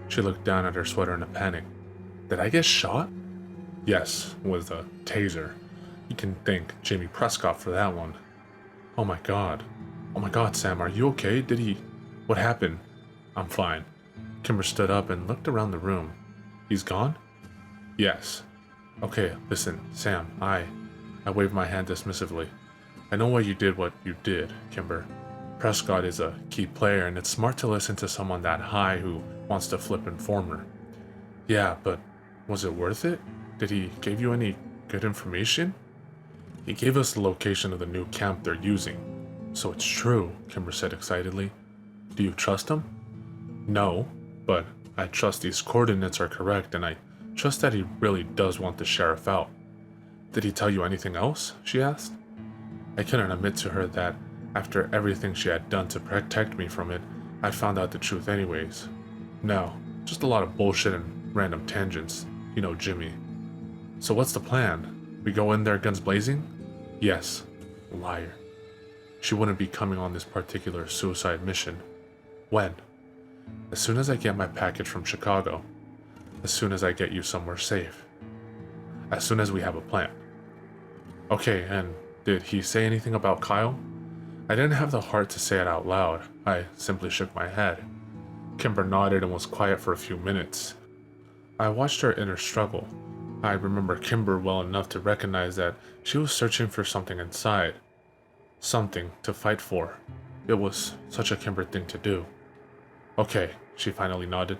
She looked down at her sweater in a panic. Did I get shot? Yes, with a taser. You can thank Jimmy Prescott for that one. Oh my god. Oh my god, Sam, are you okay? What happened? I'm fine. Kimber stood up and looked around the room. He's gone? Yes. Okay, listen, Sam, I waved my hand dismissively. I know why you did what you did, Kimber. Prescott is a key player, and it's smart to listen to someone that high who wants to flip informer. Yeah, but was it worth it? Did he give you any good information? He gave us the location of the new camp they're using. So it's true, Kimber said excitedly. Do you trust him? No, but I trust these coordinates are correct, and I trust that he really does want the sheriff out. Did he tell you anything else? She asked. I couldn't admit to her that after everything she had done to protect me from it, I'd found out the truth anyways. No, just a lot of bullshit and random tangents. You know Jimmy. So what's the plan? We go in there guns blazing? Yes. Liar. She wouldn't be coming on this particular suicide mission. When? As soon as I get my package from Chicago. As soon as I get you somewhere safe. As soon as we have a plan. Okay, and did he say anything about Kyle? I didn't have the heart to say it out loud. I simply shook my head. Kimber nodded and was quiet for a few minutes. I watched her inner struggle. I remember Kimber well enough to recognize that she was searching for something inside. Something to fight for. It was such a Kimber thing to do. Okay, she finally nodded.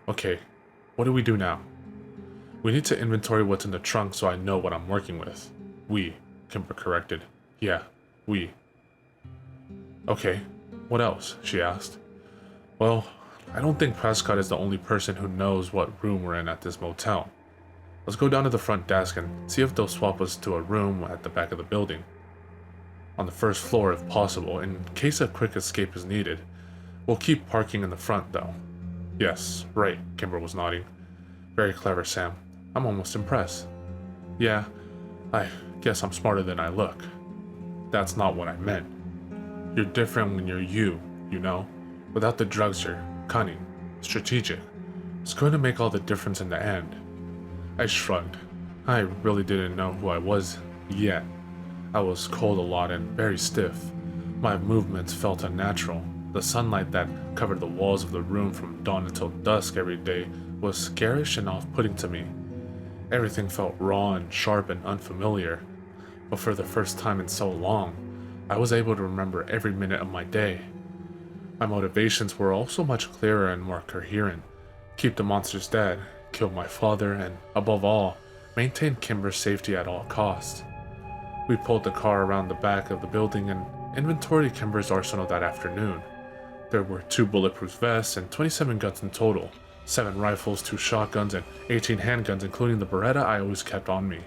Okay, what do we do now? We need to inventory what's in the trunk so I know what I'm working with. We, Kimber corrected. Yeah, we. Okay, what else? She asked. Well, I don't think Prescott is the only person who knows what room we're in at this motel. Let's go down to the front desk and see if they'll swap us to a room at the back of the building. On the first floor if possible, in case a quick escape is needed. We'll keep parking in the front though. Yes, right, Kimber was nodding. Very clever, Sam. I'm almost impressed. Yeah, I guess I'm smarter than I look. That's not what I meant. You're different when you're you know? Without the drugs, you're cunning, strategic. It's going to make all the difference in the end. I shrugged. I really didn't know who I was yet. I was cold a lot and very stiff. My movements felt unnatural. The sunlight that covered the walls of the room from dawn until dusk every day was garish and off-putting to me. Everything felt raw and sharp and unfamiliar. But for the first time in so long, I was able to remember every minute of my day. My motivations were also much clearer and more coherent. Keep the monsters dead, kill my father, and above all, maintain Kimber's safety at all costs. We pulled the car around the back of the building and inventoried Kimber's arsenal that afternoon. There were 2 bulletproof vests and 27 guns in total, 7 rifles, 2 shotguns, and 18 handguns including the Beretta I always kept on me.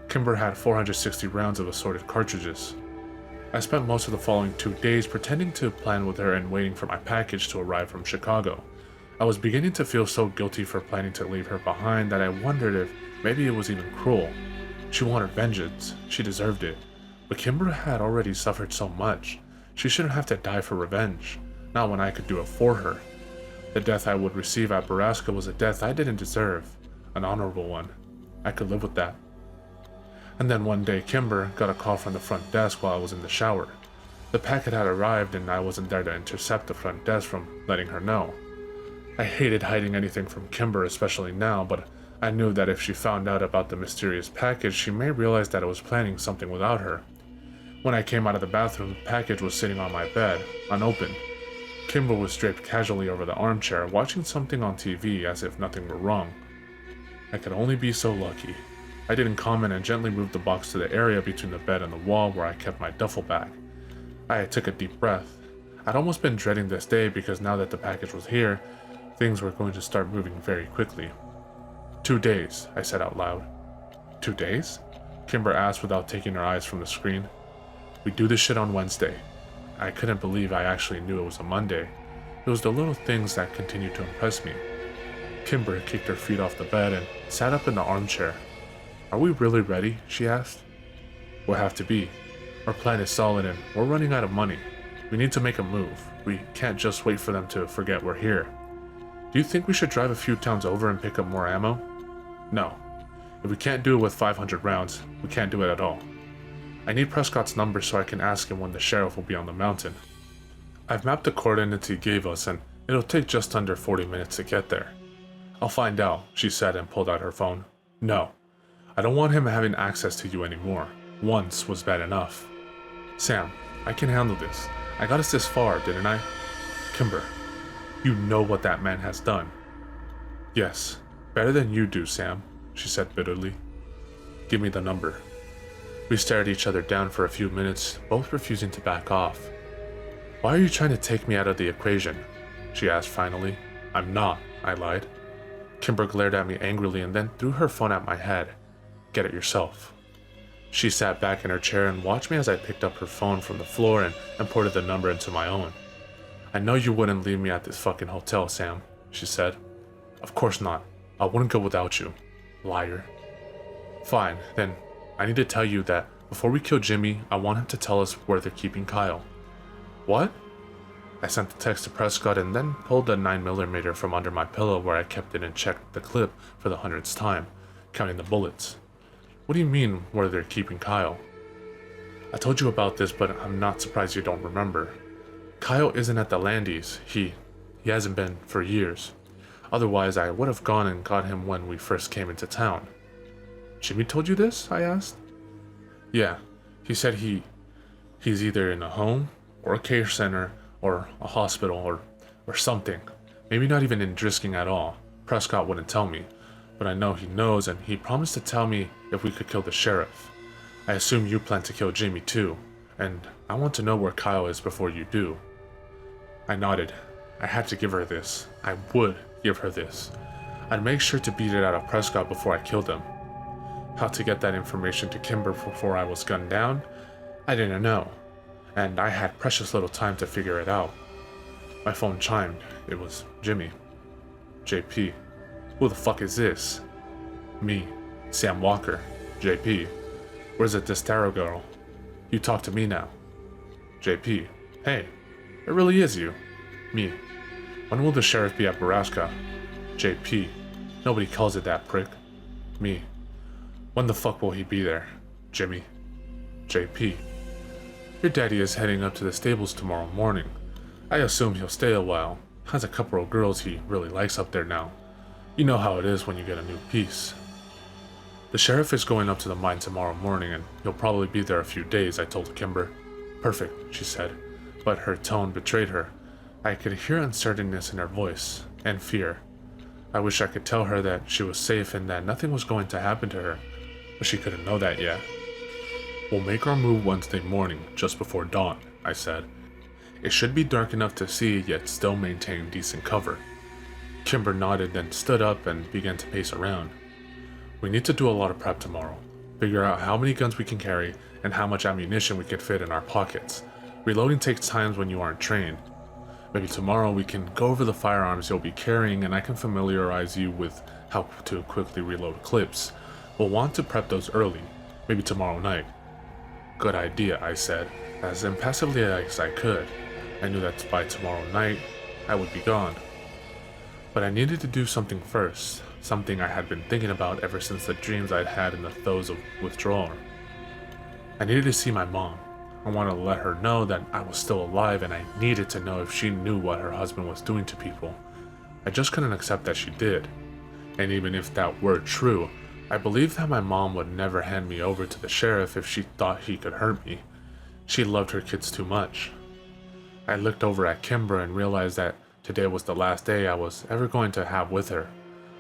Kimber had 460 rounds of assorted cartridges. I spent most of the following 2 days pretending to plan with her and waiting for my package to arrive from Chicago. I was beginning to feel so guilty for planning to leave her behind that I wondered if maybe it was even cruel. She wanted vengeance. She deserved it. But Kimber had already suffered so much. She shouldn't have to die for revenge. Not when I could do it for her. The death I would receive at Borrasca was a death I didn't deserve. An honorable one. I could live with that. And then one day Kimber got a call from the front desk while I was in the shower. The packet had arrived and I wasn't there to intercept the front desk from letting her know. I hated hiding anything from Kimber, especially now, but I knew that if she found out about the mysterious package, she may realize that I was planning something without her. When I came out of the bathroom, the package was sitting on my bed, unopened. Kimber was draped casually over the armchair, watching something on TV as if nothing were wrong. I could only be so lucky. I didn't comment and gently moved the box to the area between the bed and the wall where I kept my duffel bag. I took a deep breath. I'd almost been dreading this day because now that the package was here, things were going to start moving very quickly. 2 days, I said out loud. 2 days? Kimber asked without taking her eyes from the screen. We do this shit on Wednesday. I couldn't believe I actually knew it was a Monday. It was the little things that continued to impress me. Kimber kicked her feet off the bed and sat up in the armchair. Are we really ready? She asked. We'll have to be. Our plan is solid and we're running out of money. We need to make a move. We can't just wait for them to forget we're here. Do you think we should drive a few towns over and pick up more ammo? No. If we can't do it with 500 rounds, we can't do it at all. I need Prescott's number so I can ask him when the sheriff will be on the mountain. I've mapped the coordinates he gave us and it'll take just under 40 minutes to get there. I'll find out, she said and pulled out her phone. No. I don't want him having access to you anymore. Once was bad enough. Sam, I can handle this. I got us this far, didn't I? Kimber, you know what that man has done. Yes, better than you do, Sam, she said bitterly. Give me the number. We stared each other down for a few minutes, both refusing to back off. Why are you trying to take me out of the equation? She asked finally. I'm not, I lied. Kimber glared at me angrily and then threw her phone at my head. Get it yourself. She sat back in her chair and watched me as I picked up her phone from the floor and ported the number into my own. I know you wouldn't leave me at this fucking hotel, Sam, she said. Of course not. I wouldn't go without you. Liar. Fine, then I need to tell you that before we kill Jimmy, I want him to tell us where they're keeping Kyle. What? I sent the text to Prescott and then pulled the 9mm from under my pillow where I kept it and checked the clip for the 100th time, counting the bullets. What do you mean, where they're keeping Kyle? I told you about this, but I'm not surprised you don't remember. Kyle isn't at the Landys. He hasn't been for years. Otherwise, I would have gone and got him when we first came into town. Jimmy told you this? I asked. Yeah, he said he's either in a home, or a care center, or a hospital, or something. Maybe not even in Drisking at all. Prescott wouldn't tell me. But I know he knows, and he promised to tell me if we could kill the sheriff. I assume you plan to kill Jamie too, and I want to know where Kyle is before you do. I nodded. I had to give her this. I would give her this. I'd make sure to beat it out of Prescott before I killed him. How to get that information to Kimber before I was gunned down? I didn't know, and I had precious little time to figure it out. My phone chimed. It was Jimmy. JP. Who the fuck is this? Me, Sam Walker, JP. Where's the Destaro girl? You talk to me now. JP. Hey, it really is you. Me. When will the sheriff be at Borrasca? JP. Nobody calls it that, prick. Me. When the fuck will he be there? Jimmy. JP. Your daddy is heading up to the stables tomorrow morning. I assume he'll stay a while. Has a couple of girls he really likes up there now. You know how it is when you get a new piece. The sheriff is going up to the mine tomorrow morning and he'll probably be there a few days, I told Kimber. Perfect, she said, but her tone betrayed her. I could hear uncertainness in her voice, and fear. I wish I could tell her that she was safe and that nothing was going to happen to her, but she couldn't know that yet. We'll make our move Wednesday morning, just before dawn, I said. It should be dark enough to see, yet still maintain decent cover. Kimber nodded, then stood up and began to pace around. We need to do a lot of prep tomorrow. Figure out how many guns we can carry and how much ammunition we can fit in our pockets. Reloading takes time when you aren't trained. Maybe tomorrow we can go over the firearms you'll be carrying and I can familiarize you with how to quickly reload clips. We'll want to prep those early, maybe tomorrow night. Good idea, I said, as impassively as I could. I knew that by tomorrow night, I would be gone. But I needed to do something first, something I had been thinking about ever since the dreams I'd had in the throes of withdrawal. I needed to see my mom. I wanted to let her know that I was still alive and I needed to know if she knew what her husband was doing to people. I just couldn't accept that she did. And even if that were true, I believed that my mom would never hand me over to the sheriff if she thought he could hurt me. She loved her kids too much. I looked over at Kimber and realized that today was the last day I was ever going to have with her.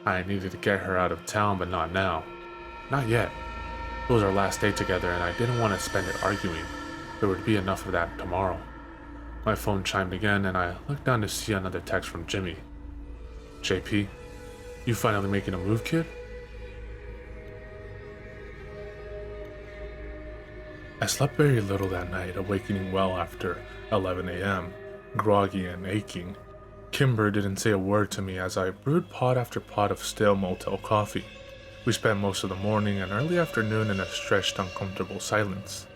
I needed to get her out of town, but not now. Not yet. It was our last day together and I didn't want to spend it arguing. There would be enough of that tomorrow. My phone chimed again and I looked down to see another text from Jimmy. JP, you finally making a move, kid? I slept very little that night, awakening well after 11 a.m., groggy and aching. Kimber didn't say a word to me as I brewed pot after pot of stale motel coffee. We spent most of the morning and early afternoon in a stretched, uncomfortable silence.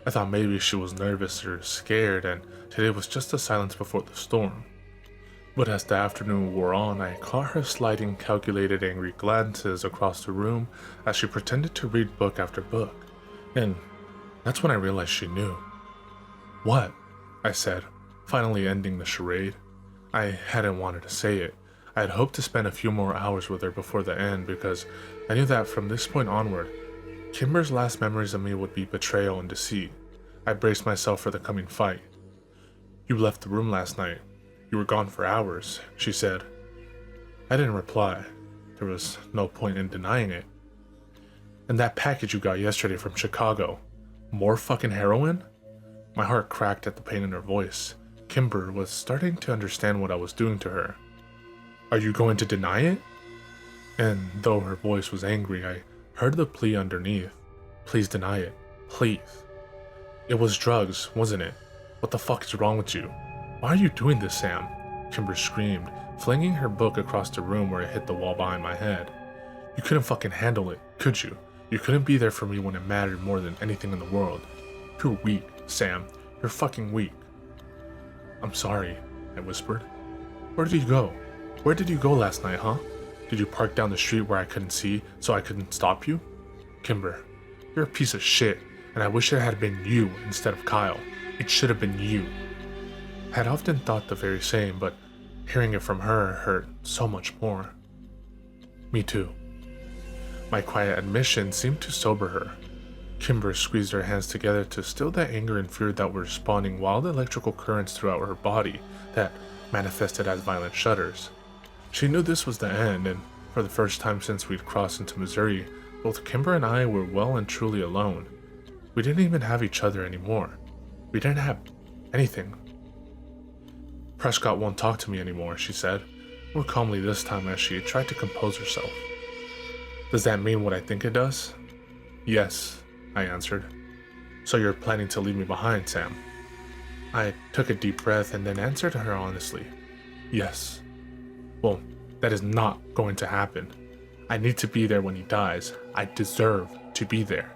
I thought maybe she was nervous or scared, and today was just the silence before the storm. But as the afternoon wore on, I caught her sliding calculated, angry glances across the room as she pretended to read book after book. And that's when I realized she knew. "What?" I said, finally ending the charade. I hadn't wanted to say it. I had hoped to spend a few more hours with her before the end because I knew that from this point onward, Kimber's last memories of me would be betrayal and deceit. I braced myself for the coming fight. "You left the room last night. You were gone for hours," she said. I didn't reply. There was no point in denying it. "And that package you got yesterday from Chicago, more fucking heroin?" My heart cracked at the pain in her voice. Kimber was starting to understand what I was doing to her. "Are you going to deny it?" And though her voice was angry, I heard the plea underneath. "Please deny it. Please." "It was drugs, wasn't it? What the fuck is wrong with you? Why are you doing this, Sam?" Kimber screamed, flinging her book across the room where it hit the wall behind my head. "You couldn't fucking handle it, could you? You couldn't be there for me when it mattered more than anything in the world. You're weak, Sam. You're fucking weak." "I'm sorry," I whispered. Where did you go? Where did you go last night, huh? Did you park down the street where I couldn't see so I couldn't stop you?" "Kimber, you're a piece of shit, and I wish it had been you instead of Kyle. It should have been you." I had often thought the very same, but hearing it from her hurt so much more. "Me too." My quiet admission seemed to sober her. Kimber squeezed her hands together to still the anger and fear that were spawning wild electrical currents throughout her body that manifested as violent shudders. She knew this was the end, and for the first time since we'd crossed into Missouri, both Kimber and I were well and truly alone. We didn't even have each other anymore. We didn't have anything. "Prescott won't talk to me anymore," she said, more calmly this time as she tried to compose herself. "Does that mean what I think it does?" "Yes," I answered. "So you're planning to leave me behind, Sam?" I took a deep breath and then answered her honestly. "Yes." "Well, that is not going to happen. I need to be there when he dies. I deserve to be there."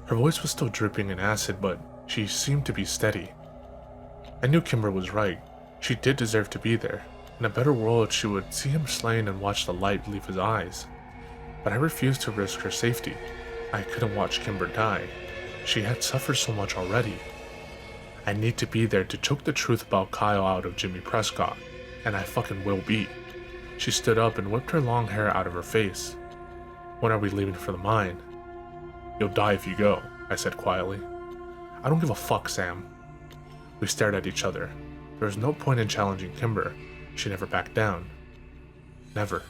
Her voice was still dripping in acid, but she seemed to be steady. I knew Kimber was right. She did deserve to be there. In a better world, she would see him slain and watch the light leave his eyes. But I refused to risk her safety. I couldn't watch Kimber die. She had suffered so much already. I need to be there to choke the truth about Kyle out of Jimmy Prescott, and I fucking will be. She stood up and whipped her long hair out of her face. "When are we leaving for the mine?" "You'll die if you go," I said quietly. "I don't give a fuck, Sam." We stared at each other. There was no point in challenging Kimber. She never backed down. Never.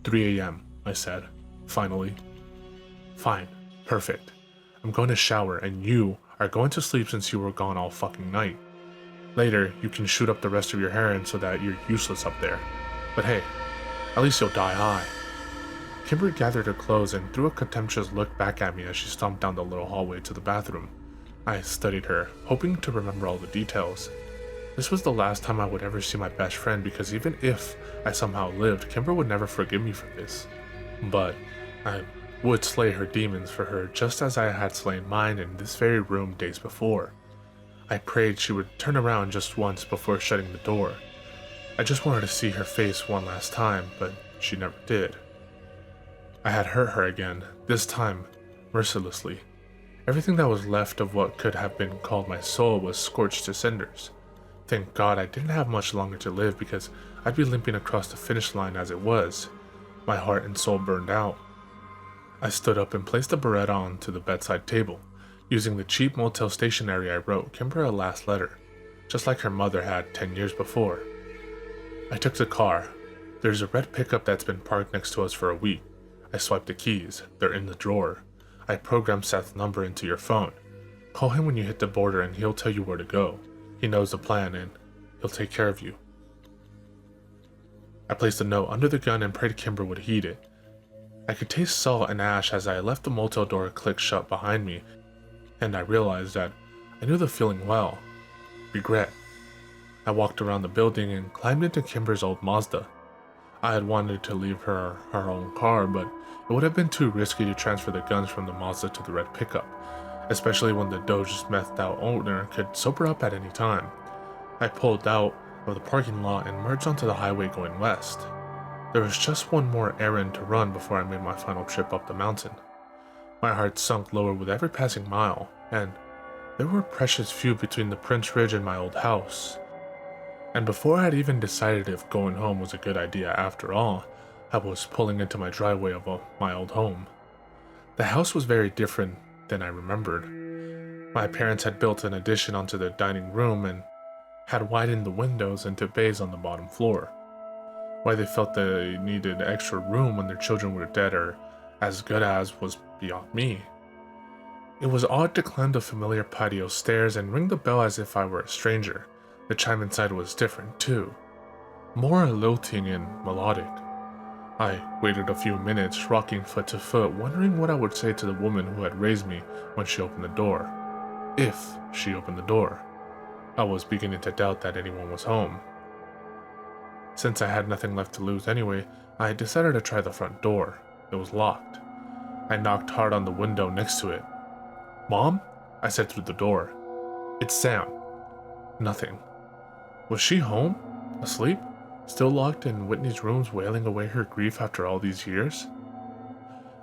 3 a.m., I said, finally. "Fine. Perfect. I'm going to shower and you are going to sleep since you were gone all fucking night. Later, you can shoot up the rest of your heroin so that you're useless up there. But hey, at least you'll die high." Kimber gathered her clothes and threw a contemptuous look back at me as she stomped down the little hallway to the bathroom. I studied her, hoping to remember all the details. This was the last time I would ever see my best friend because even if I somehow lived, Kimber would never forgive me for this. But I would slay her demons for her just as I had slain mine in this very room days before. I prayed she would turn around just once before shutting the door. I just wanted to see her face one last time, but she never did. I had hurt her again, this time mercilessly. Everything that was left of what could have been called my soul was scorched to cinders. Thank God I didn't have much longer to live because I'd be limping across the finish line as it was. My heart and soul burned out. I stood up and placed the Beretta onto the bedside table. Using the cheap motel stationery, I wrote Kimber a last letter, just like her mother had 10 years before. I took the car. There's a red pickup that's been parked next to us for a week. I swiped the keys. They're in the drawer. I programmed Seth's number into your phone. Call him when you hit the border and he'll tell you where to go. He knows the plan and he'll take care of you. I placed the note under the gun and prayed Kimber would heed it. I could taste salt and ash as I left the motel door click shut behind me, and I realized that I knew the feeling well. Regret. I walked around the building and climbed into Kimber's old Mazda. I had wanted to leave her her own car, but it would have been too risky to transfer the guns from the Mazda to the red pickup, especially when the Doge's methed out owner could sober up at any time. I pulled out of the parking lot and merged onto the highway going west. There was just one more errand to run before I made my final trip up the mountain. My heart sunk lower with every passing mile, and there were precious few between the Prince Ridge and my old house. And before I had even decided if going home was a good idea after all, I was pulling into my driveway of my old home. The house was very different than I remembered. My parents had built an addition onto the dining room and had widened the windows into bays on the bottom floor. Why they felt they needed extra room when their children were dead or as good as was beyond me. It was odd to climb the familiar patio stairs and ring the bell as if I were a stranger. The chime inside was different, too. More lilting and melodic. I waited a few minutes, rocking foot to foot, wondering what I would say to the woman who had raised me when she opened the door. If she opened the door. I was beginning to doubt that anyone was home. Since I had nothing left to lose anyway, I decided to try the front door. It was locked. I knocked hard on the window next to it. "Mom?" I said through the door. "It's Sam." Nothing. Was she home? Asleep? Still locked in Whitney's rooms wailing away her grief after all these years?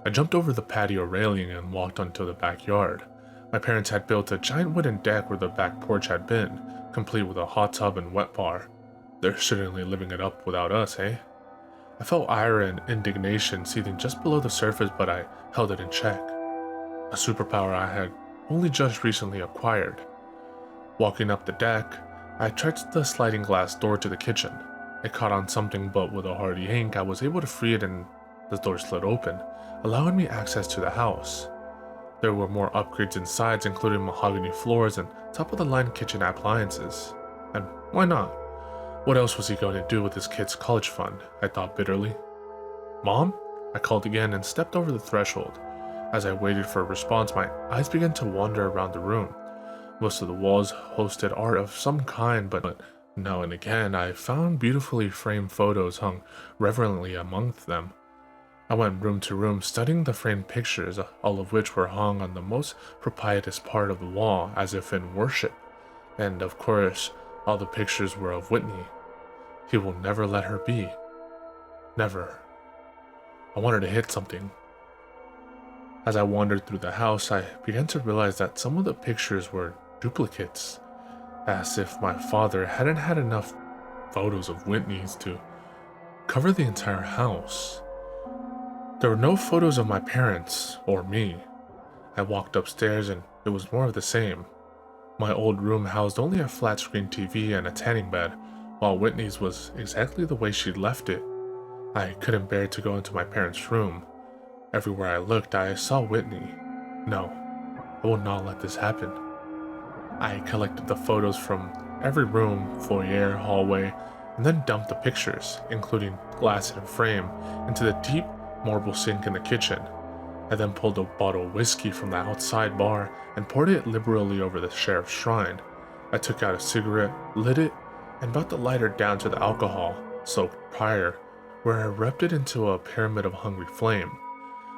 I jumped over the patio railing and walked onto the backyard. My parents had built a giant wooden deck where the back porch had been, complete with a hot tub and wet bar. They're certainly living it up without us, eh? I felt ire and indignation seething just below the surface, but I held it in check. A superpower I had only just recently acquired. Walking up the deck, I tried the sliding glass door to the kitchen. It caught on something, but with a hard yank, I was able to free it and the door slid open, allowing me access to the house. There were more upgrades inside, including mahogany floors and top-of-the-line kitchen appliances. And why not? What else was he going to do with his kid's college fund? I thought bitterly. "Mom?" I called again and stepped over the threshold. As I waited for a response, my eyes began to wander around the room. Most of the walls hosted art of some kind, but now and again I found beautifully framed photos hung reverently amongst them. I went room to room studying the framed pictures, all of which were hung on the most propitious part of the wall, as if in worship. And of course, all the pictures were of Whitney. He will never let her be. Never. I wanted to hit something. As I wandered through the house, I began to realize that some of the pictures were duplicates, as if my father hadn't had enough photos of Whitney's to cover the entire house. There were no photos of my parents or me. I walked upstairs and it was more of the same. My old room housed only a flat-screen TV and a tanning bed, while Whitney's was exactly the way she'd left it. I couldn't bear to go into my parents' room. Everywhere I looked, I saw Whitney. No, I will not let this happen. I collected the photos from every room, foyer, hallway, and then dumped the pictures, including glass and frame, into the deep marble sink in the kitchen. I then pulled a bottle of whiskey from the outside bar and poured it liberally over the sheriff's shrine. I took out a cigarette, lit it, and brought the lighter down to the alcohol, soaked prior, where I rubbed it into a pyramid of hungry flame.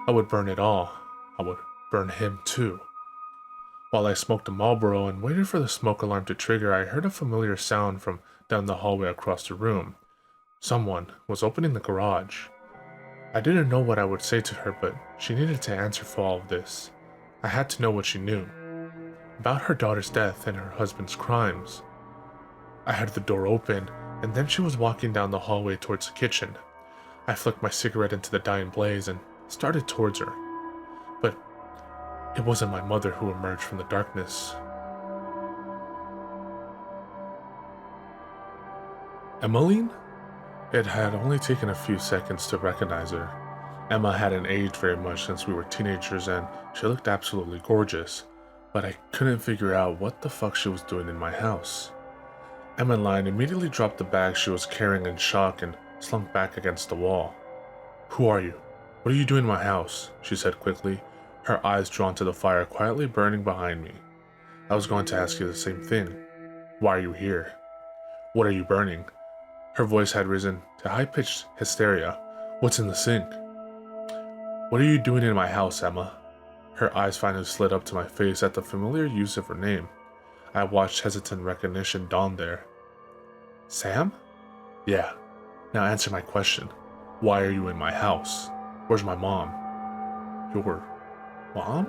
I would burn it all. I would burn him too. While I smoked a Marlboro and waited for the smoke alarm to trigger, I heard a familiar sound from down the hallway across the room. Someone was opening the garage. I didn't know what I would say to her, but she needed to answer for all of this. I had to know what she knew. About her daughter's death and her husband's crimes. I heard the door open, and then she was walking down the hallway towards the kitchen. I flicked my cigarette into the dying blaze and started towards her. But it wasn't my mother who emerged from the darkness. Emmeline? It had only taken a few seconds to recognize her. Emma hadn't aged very much since we were teenagers and she looked absolutely gorgeous, but I couldn't figure out what the fuck she was doing in my house. Emmeline immediately dropped the bag she was carrying in shock and slunk back against the wall. "Who are you?" "What are you doing in my house?" she said quickly, her eyes drawn to the fire quietly burning behind me. "I was going to ask you the same thing. Why are you here? What are you burning?" Her voice had risen to high-pitched hysteria. "What's in the sink?" "What are you doing in my house, Emma?" Her eyes finally slid up to my face at the familiar use of her name. I watched hesitant recognition dawn there. "Sam?" "Yeah. Now answer my question. Why are you in my house? Where's my mom?" "Your mom?"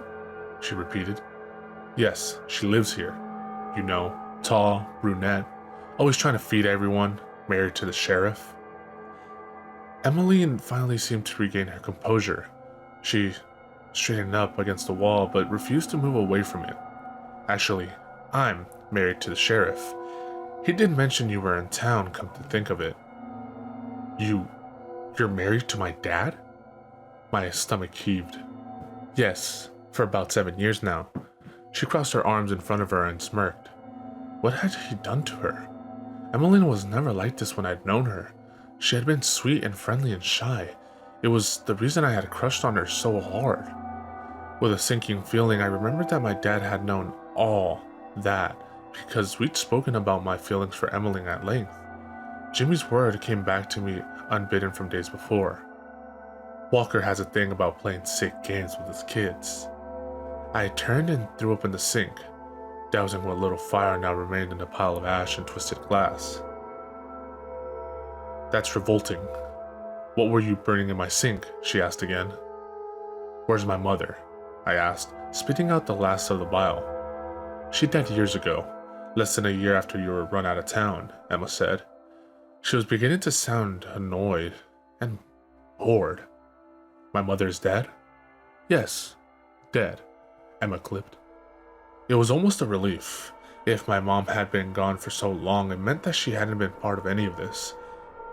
she repeated. "Yes, she lives here. You know, tall, brunette, always trying to feed everyone, married to the sheriff." Emmeline finally seemed to regain her composure. She straightened up against the wall but refused to move away from it. "Actually, I'm married to the sheriff. He did mention you were in town, come to think of it." You're married to my dad?" My stomach heaved. "Yes, for about 7 years now." She crossed her arms in front of her and smirked. What had he done to her? Emmeline was never like this when I'd known her. She had been sweet and friendly and shy. It was the reason I had crushed on her so hard. With a sinking feeling, I remembered that my dad had known all that because we'd spoken about my feelings for Emmeline at length. Jimmy's word came back to me unbidden from days before. Walker has a thing about playing sick games with his kids. I turned and threw up in the sink, dousing what little fire now remained in a pile of ash and twisted glass. "That's revolting. What were you burning in my sink?" she asked again. "Where's my mother?" I asked, spitting out the last of the bile. "She died years ago, less than a year after you were run out of town," Emma said. She was beginning to sound annoyed and bored. "My mother is dead?" "Yes, dead," Emma clipped. It was almost a relief. If my mom had been gone for so long, it meant that she hadn't been part of any of this.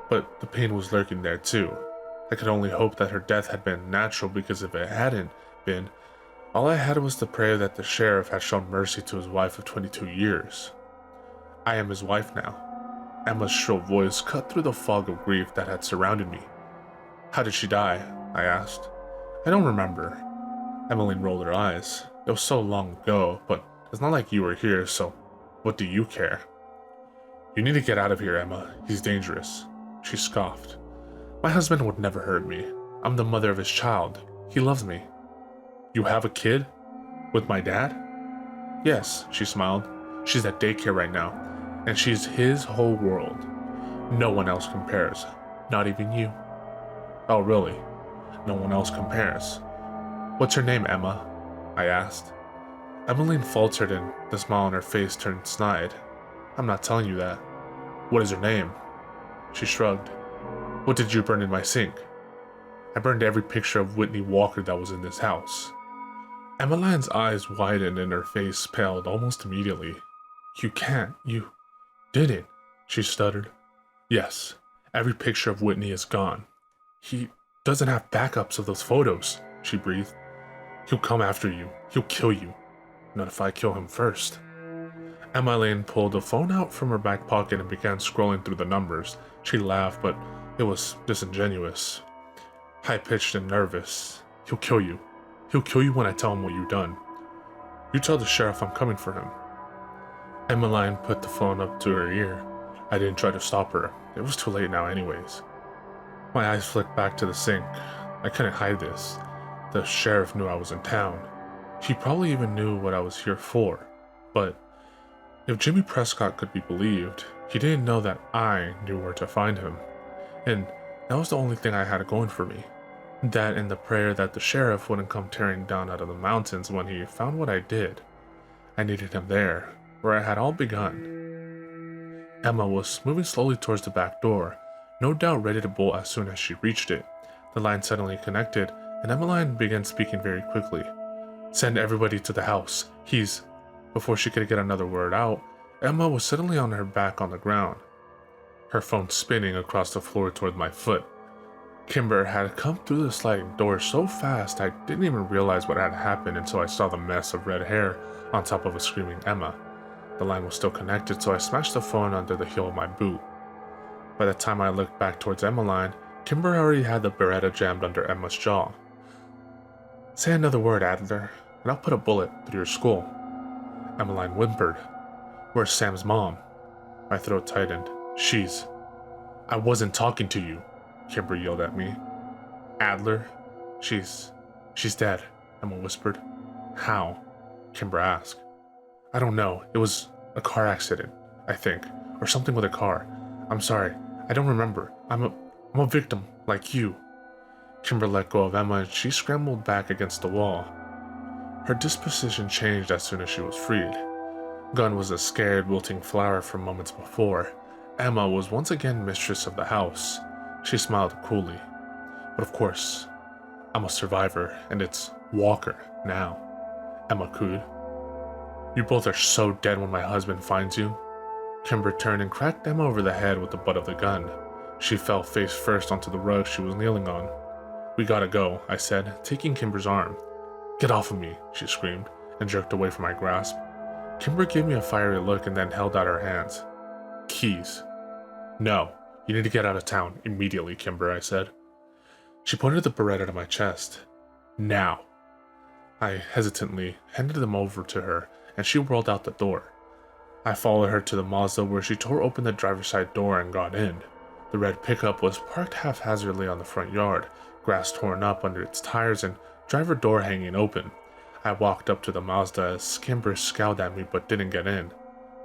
But the pain was lurking there too. I could only hope that her death had been natural, because if it hadn't been, all I had was to pray that the sheriff had shown mercy to his wife of 22 years. "I am his wife now." Emma's shrill voice cut through the fog of grief that had surrounded me. "How did she die?" I asked. "I don't remember." Emmeline rolled her eyes. "It was so long ago, but it's not like you were here, so what do you care?" "You need to get out of here, Emma. He's dangerous." She scoffed. "My husband would never hurt me. I'm the mother of his child. He loves me." "You have a kid? With my dad?" "Yes," she smiled. "She's at daycare right now, and she's his whole world. No one else compares. Not even you." "Oh, really? No one else compares. What's her name, Emma?" I asked. Emmeline faltered and the smile on her face turned snide. "I'm not telling you that." "What is her name?" She shrugged. "What did you burn in my sink?" "I burned every picture of Whitney Walker that was in this house." Emmeline's eyes widened and her face paled almost immediately. "You can't, you didn't," she stuttered. "Yes, every picture of Whitney is gone. He doesn't have backups of those photos," she breathed. "He'll come after you. He'll kill you. Not if I kill him first." Emmeline pulled the phone out from her back pocket and began scrolling through the numbers. She laughed, but it was disingenuous. High-pitched and nervous. "He'll kill you. He'll kill you when I tell him what you've done. You tell the sheriff I'm coming for him." Emmeline put the phone up to her ear. I didn't try to stop her. It was too late now anyways. My eyes flicked back to the sink. I couldn't hide this. The sheriff knew I was in town. He probably even knew what I was here for. But if Jimmy Prescott could be believed, he didn't know that I knew where to find him. And that was the only thing I had going for me. That and the prayer that the sheriff wouldn't come tearing down out of the mountains when he found what I did. I needed him there, where it had all begun. Emma was moving slowly towards the back door, no doubt ready to bolt as soon as she reached it. The line suddenly connected, and Emmeline began speaking very quickly. "Send everybody to the house. He's..." Before she could get another word out, Emma was suddenly on her back on the ground, her phone spinning across the floor toward my foot. Kimber had come through the sliding door so fast I didn't even realize what had happened until I saw the mess of red hair on top of a screaming Emma. The line was still connected, so I smashed the phone under the heel of my boot. By the time I looked back towards Emmeline, Kimber already had the Beretta jammed under Emma's jaw. "Say another word, Adler, and I'll put a bullet through your skull." Emmeline whimpered. "Where's Sam's mom?" My throat tightened. I wasn't talking to you," Kimber yelled at me. "Adler? She's dead," Emma whispered. "How?" Kimber asked. "I don't know. It was a car accident, I think, or something with a car. I'm sorry. I don't remember. I'm a victim, like you." Kimber let go of Emma and she scrambled back against the wall. Her disposition changed as soon as she was freed. Gunn was a scared, wilting flower from moments before. Emma was once again mistress of the house. She smiled coolly. "But of course, I'm a survivor, and it's Walker now," Emma cooed. "You both are so dead when my husband finds you." Kimber turned and cracked Emma over the head with the butt of the gun. She fell face first onto the rug she was kneeling on. "We gotta go," I said, taking Kimber's arm. "Get off of me," she screamed, and jerked away from my grasp. Kimber gave me a fiery look and then held out her hands. "Keys." "No, you need to get out of town immediately, Kimber," I said. She pointed the Beretta to my chest. "Now." I hesitantly handed them over to her, and she whirled out the door. I followed her to the Mazda, where she tore open the driver's side door and got in. The red pickup was parked haphazardly on the front yard, grass torn up under its tires and driver door hanging open. I walked up to the Mazda as Kimber scowled at me but didn't get in.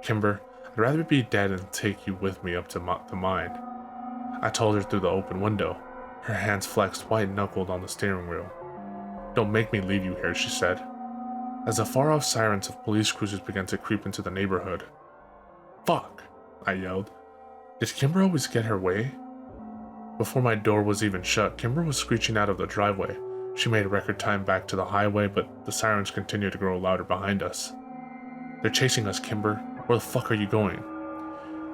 "Kimber, I'd rather be dead than take you with me up to mine," I told her through the open window. Her hands flexed white-knuckled on the steering wheel. "Don't make me leave you here," she said, as the far-off sirens of police cruisers began to creep into the neighborhood. "Fuck!" I yelled. Did Kimber always get her way? Before my door was even shut, Kimber was screeching out of the driveway. She made record time back to the highway, but the sirens continued to grow louder behind us. "They're chasing us, Kimber. Where the fuck are you going?"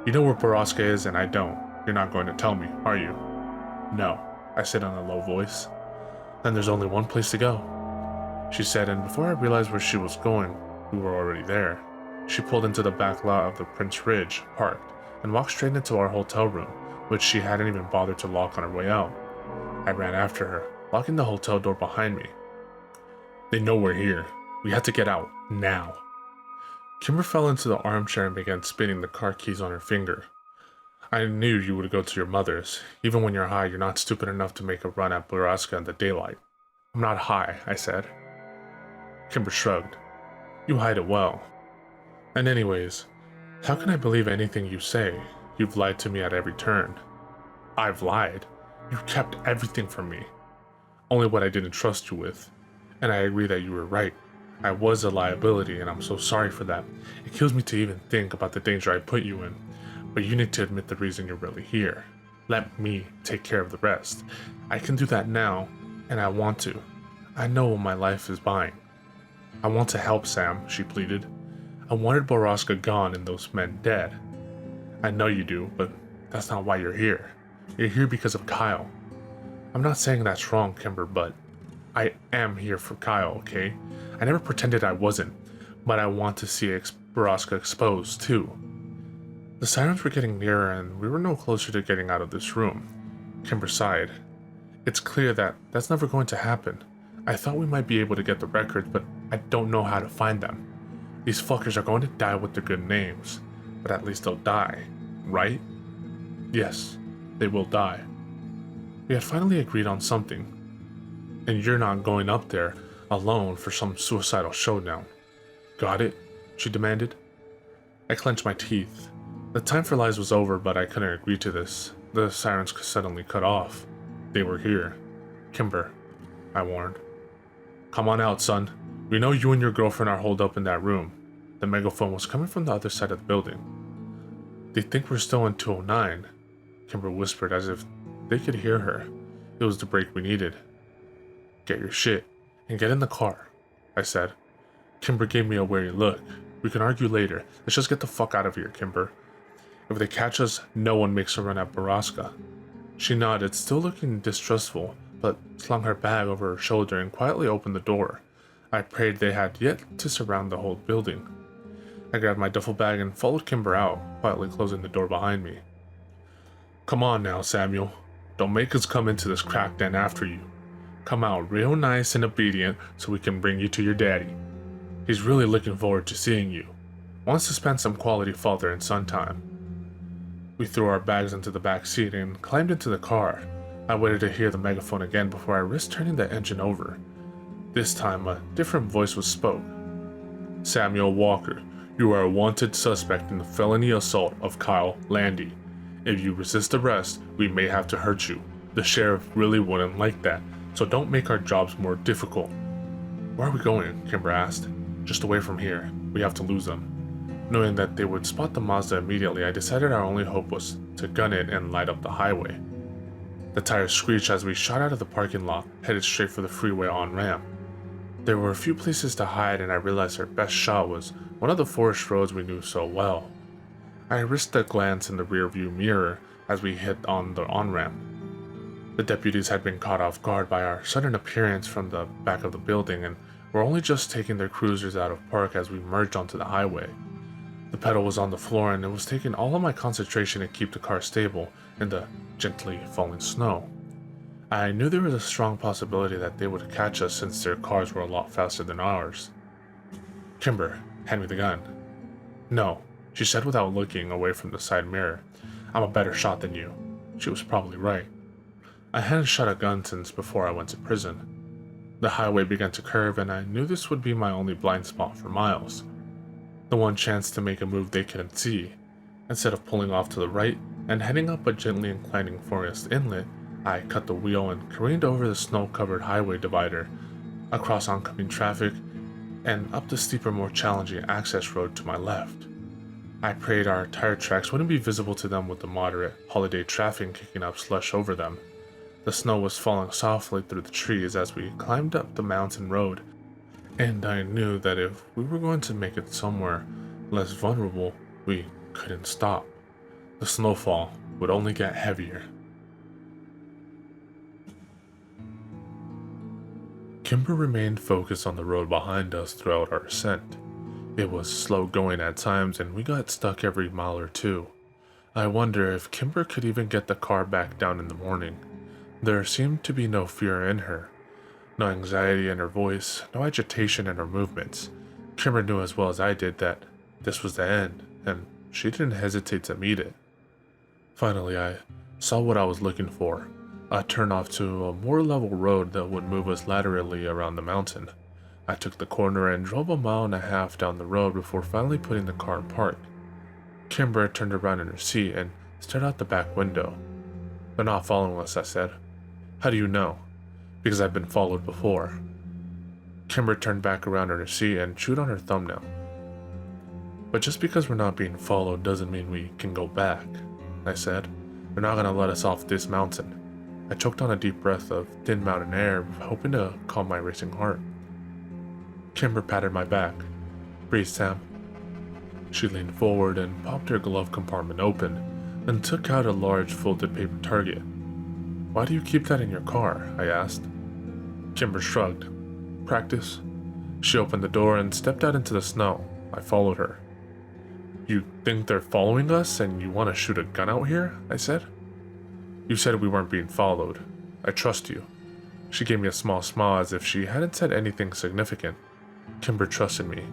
"You know where Borrasca is, and I don't. You're not going to tell me, are you?" "No," I said in a low voice. "Then there's only one place to go," she said, and before I realized where she was going, we were already there. She pulled into the back lot of the Prince Ridge, parked, and walked straight into our hotel room, which she hadn't even bothered to lock on her way out. I ran after her, locking the hotel door behind me. "They know we're here. We have to get out, now." Kimber fell into the armchair and began spinning the car keys on her finger. "I knew you would go to your mother's. Even when you're high, you're not stupid enough to make a run at Borrasca in the daylight." "I'm not high," I said. Kimber shrugged. "You hide it well. And anyways, how can I believe anything you say? You've lied to me at every turn." "I've lied? You kept everything from me." "Only what I didn't trust you with. And I agree that you were right. I was a liability, and I'm so sorry for that. It kills me to even think about the danger I put you in. But you need to admit the reason you're really here. Let me take care of the rest. I can do that now, and I want to. I know what my life is buying." "I want to help, Sam," she pleaded. "I wanted Borrasca gone and those men dead." "I know you do, but that's not why you're here. You're here because of Kyle." "I'm not saying that's wrong, Kimber, but I am here for Kyle, okay? I never pretended I wasn't, but I want to see Borrasca exposed, too." The sirens were getting nearer, and we were no closer to getting out of this room. Kimber sighed. "It's clear that that's never going to happen. I thought we might be able to get the records, but I don't know how to find them. These fuckers are going to die with their good names, but at least they'll die, right?" "Yes, they will die." We had finally agreed on something. "And you're not going up there alone for some suicidal showdown. Got it?" she demanded. I clenched my teeth. The time for lies was over, but I couldn't agree to this. The sirens suddenly cut off. They were here. "Kimber," I warned. "Come on out, son. We know you and your girlfriend are holed up in that room." The megaphone was coming from the other side of the building. "They think we're still in 209, Kimber whispered as if they could hear her. It was the break we needed. "Get your shit and get in the car," I said. Kimber gave me a wary look. "We can argue later. Let's just get the fuck out of here, Kimber. If they catch us, no one makes a run at Borrasca." She nodded, still looking distrustful, but slung her bag over her shoulder and quietly opened the door. I prayed they had yet to surround the whole building. I grabbed my duffel bag and followed Kimber out, quietly closing the door behind me. "Come on now, Samuel. Don't make us come into this crack den after you. Come out real nice and obedient so we can bring you to your daddy. He's really looking forward to seeing you. Wants to spend some quality father and son time." We threw our bags into the back seat and climbed into the car. I waited to hear the megaphone again before I risked turning the engine over. This time, a different voice was spoke. "Samuel Walker, you are a wanted suspect in the felony assault of Kyle Landy. If you resist arrest, we may have to hurt you. The sheriff really wouldn't like that, so don't make our jobs more difficult." "Where are we going?" Kimber asked. "Just away from here. We have to lose them." Knowing that they would spot the Mazda immediately, I decided our only hope was to gun it and light up the highway. The tires screeched as we shot out of the parking lot, headed straight for the freeway on-ramp. There were a few places to hide, and I realized our best shot was one of the forest roads we knew so well. I risked a glance in the rearview mirror as we hit on the on-ramp. The deputies had been caught off guard by our sudden appearance from the back of the building and were only just taking their cruisers out of park as we merged onto the highway. The pedal was on the floor, and it was taking all of my concentration to keep the car stable in the gently falling snow. I knew there was a strong possibility that they would catch us since their cars were a lot faster than ours. "Kimber, hand me the gun." "No," she said without looking away from the side mirror. "I'm a better shot than you." She was probably right. I hadn't shot a gun since before I went to prison. The highway began to curve, and I knew this would be my only blind spot for miles. The one chance to make a move they couldn't see. Instead of pulling off to the right and heading up a gently inclining forest inlet, I cut the wheel and careened over the snow-covered highway divider, across oncoming traffic, and up the steeper, more challenging access road to my left. I prayed our tire tracks wouldn't be visible to them with the moderate holiday traffic kicking up slush over them. The snow was falling softly through the trees as we climbed up the mountain road, and I knew that if we were going to make it somewhere less vulnerable, we couldn't stop. The snowfall would only get heavier. Kimber remained focused on the road behind us throughout our ascent. It was slow going at times, and we got stuck every mile or two. I wonder if Kimber could even get the car back down in the morning. There seemed to be no fear in her. No anxiety in her voice, no agitation in her movements. Kimber knew as well as I did that this was the end, and she didn't hesitate to meet it. Finally, I saw what I was looking for, a turnoff to a more level road that would move us laterally around the mountain. I took the corner and drove a mile and a half down the road before finally putting the car in park. Kimber turned around in her seat and stared out the back window. "They're not following us," I said. "How do you know?" "Because I've been followed before." Kimber turned back around in her seat and chewed on her thumbnail. "But just because we're not being followed doesn't mean we can go back," I said. "They're not gonna let us off this mountain." I choked on a deep breath of thin mountain air, hoping to calm my racing heart. Kimber patted my back. "Breathe, Sam." She leaned forward and popped her glove compartment open, then took out a large folded paper target. "Why do you keep that in your car?" I asked. Kimber shrugged. "Practice." She opened the door and stepped out into the snow. I followed her. "You think they're following us and you want to shoot a gun out here?" I said. "You said we weren't being followed. I trust you." She gave me a small smile as if she hadn't said anything significant. Kimber trusted me.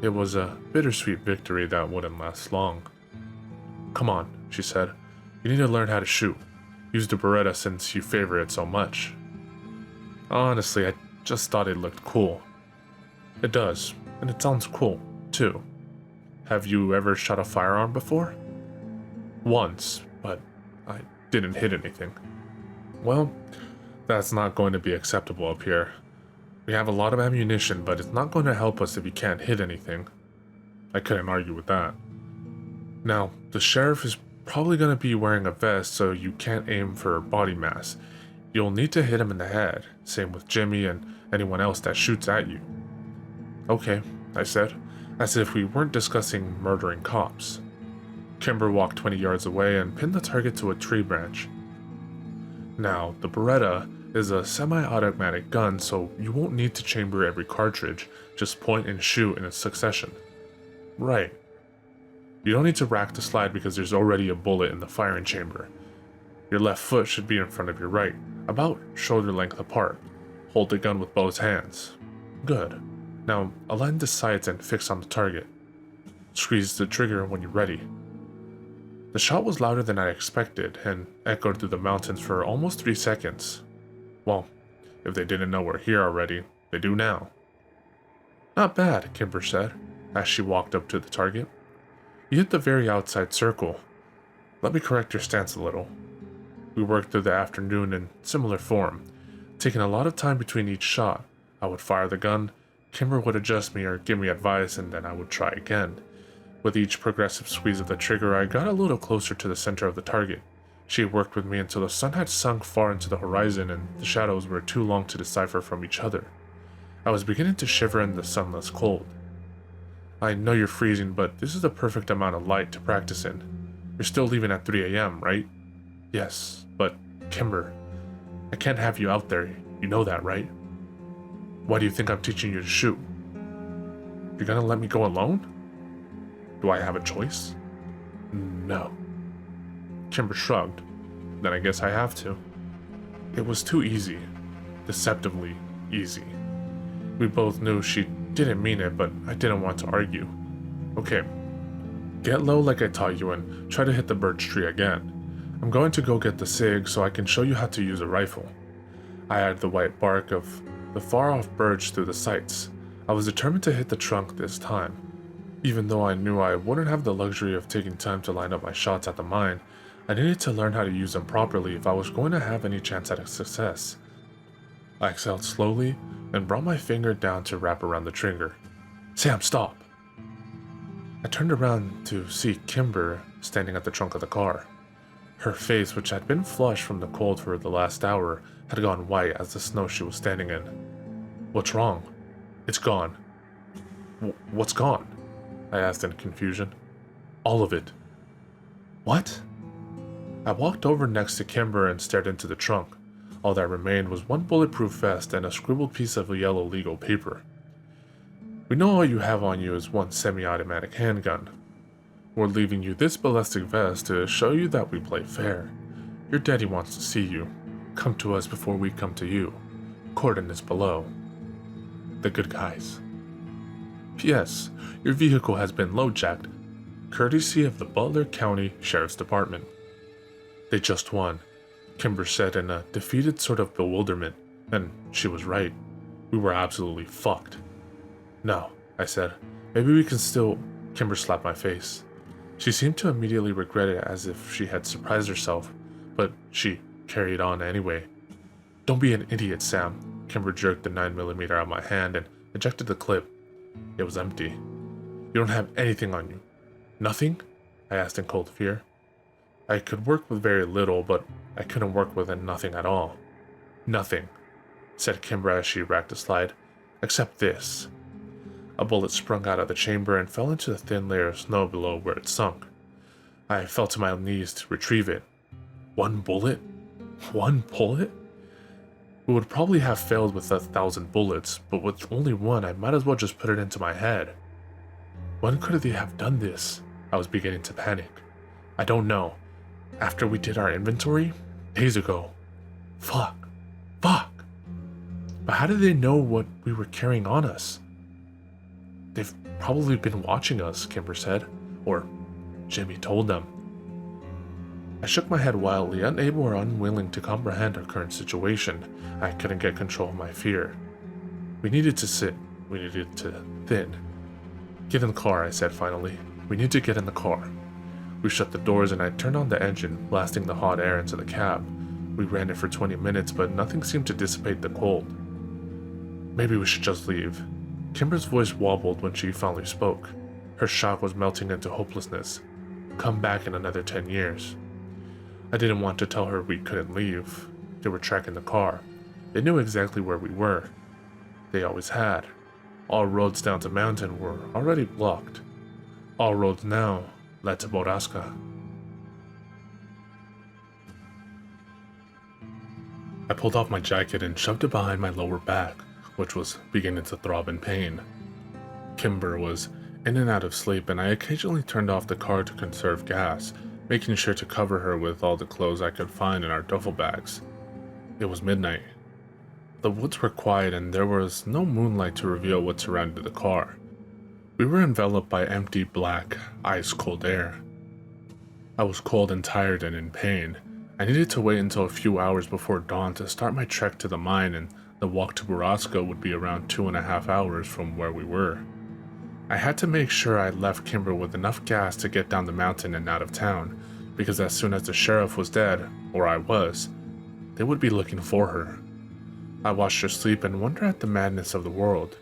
It was a bittersweet victory that wouldn't last long. "Come on," she said. "You need to learn how to shoot. Use the Beretta since you favor it so much." Honestly, I just thought it looked cool. It does, and it sounds cool, too. Have you ever shot a firearm before? Once, but I didn't hit anything. Well, that's not going to be acceptable up here. We have a lot of ammunition, but it's not going to help us if you can't hit anything. I couldn't argue with that. Now, the sheriff is probably going to be wearing a vest, so you can't aim for body mass. You'll need to hit him in the head, same with Jimmy and anyone else that shoots at you. "Okay," I said, as if we weren't discussing murdering cops. Kimber walked 20 yards away and pinned the target to a tree branch. Now, the Beretta is a semi-automatic gun, so you won't need to chamber every cartridge, just point and shoot in a succession. Right. You don't need to rack the slide because there's already a bullet in the firing chamber. Your left foot should be in front of your right, about shoulder length apart. Hold the gun with both hands. Good. Now align the sights and fix on the target. Squeeze the trigger when you're ready. The shot was louder than I expected and echoed through the mountains for almost 3 seconds. Well, if they didn't know we're here already, they do now. Not bad, Kimber said, as she walked up to the target. You hit the very outside circle. Let me correct your stance a little. We worked through the afternoon in similar form, taking a lot of time between each shot. I would fire the gun, Kimber would adjust me or give me advice, and then I would try again. With each progressive squeeze of the trigger, I got a little closer to the center of the target. She worked with me until the sun had sunk far into the horizon and the shadows were too long to decipher from each other. I was beginning to shiver in the sunless cold. I know you're freezing, but this is the perfect amount of light to practice in. You're still leaving at 3 a.m., right? Yes, but Kimber, I can't have you out there. You know that, right? Why do you think I'm teaching you to shoot? You're gonna let me go alone? Do I have a choice? No. Kimber shrugged. Then I guess I have to. It was too easy. Deceptively easy. We both knew she didn't mean it, but I didn't want to argue. Okay. Get low like I taught you and try to hit the birch tree again. I'm going to go get the SIG so I can show you how to use a rifle. I added the white bark of the far-off birch through the sights. I was determined to hit the trunk this time. Even though I knew I wouldn't have the luxury of taking time to line up my shots at the mine, I needed to learn how to use them properly if I was going to have any chance at a success. I exhaled slowly and brought my finger down to wrap around the trigger. Sam, stop! I turned around to see Kimber standing at the trunk of the car. Her face, which had been flushed from the cold for the last hour, had gone white as the snow she was standing in. What's wrong? It's gone. What's gone? I asked in confusion. All of it. What? I walked over next to Kimber and stared into the trunk. All that remained was one bulletproof vest and a scribbled piece of yellow legal paper. We know all you have on you is one semi-automatic handgun. We're leaving you this ballistic vest to show you that we play fair. Your daddy wants to see you. Come to us before we come to you. Coordinates below. The good guys. P.S. Your vehicle has been low-jacked, courtesy of the Butler County Sheriff's Department. They just won, Kimber said in a defeated sort of bewilderment, and she was right. We were absolutely fucked. No, I said. Maybe we can still... Kimber slapped my face. She seemed to immediately regret it as if she had surprised herself, but she carried on anyway. Don't be an idiot, Sam. Kimber jerked the 9mm out of my hand and ejected the clip. It was empty. You don't have anything on you. Nothing? I asked in cold fear. I could work with very little, but I couldn't work with nothing at all. Nothing, said Kimber as she racked the slide, except this. A bullet sprung out of the chamber and fell into the thin layer of snow below where it sunk. I fell to my knees to retrieve it. One bullet? One bullet? We would probably have failed with 1,000 bullets, but with only one, I might as well just put it into my head. When could they have done this? I was beginning to panic. I don't know. After we did our inventory? Days ago. Fuck. But how did they know what we were carrying on us? They've probably been watching us, Kimber said. Or Jimmy told them. I shook my head wildly, unable or unwilling to comprehend our current situation. I couldn't get control of my fear. We needed to sit. We needed to thin. Get in the car, I said finally. We need to get in the car. We shut the doors and I turned on the engine, blasting the hot air into the cab. We ran it for 20 minutes, but nothing seemed to dissipate the cold. Maybe we should just leave. Kimber's voice wobbled when she finally spoke. Her shock was melting into hopelessness. Come back in another 10 years. I didn't want to tell her we couldn't leave. They were tracking the car. They knew exactly where we were. They always had. All roads down to Mountain were already blocked. All roads now led to Borrasca. I pulled off my jacket and shoved it behind my lower back, which was beginning to throb in pain. Kimber was in and out of sleep, and I occasionally turned off the car to conserve gas, making sure to cover her with all the clothes I could find in our duffel bags. It was midnight. The woods were quiet and there was no moonlight to reveal what surrounded the car. We were enveloped by empty, black, ice-cold air. I was cold and tired and in pain. I needed to wait until a few hours before dawn to start my trek to the mine, and the walk to Borrasca would be around 2.5 hours from where we were. I had to make sure I left Kimber with enough gas to get down the mountain and out of town, because as soon as the sheriff was dead, or I was, they would be looking for her. I watched her sleep and wondered at the madness of the world.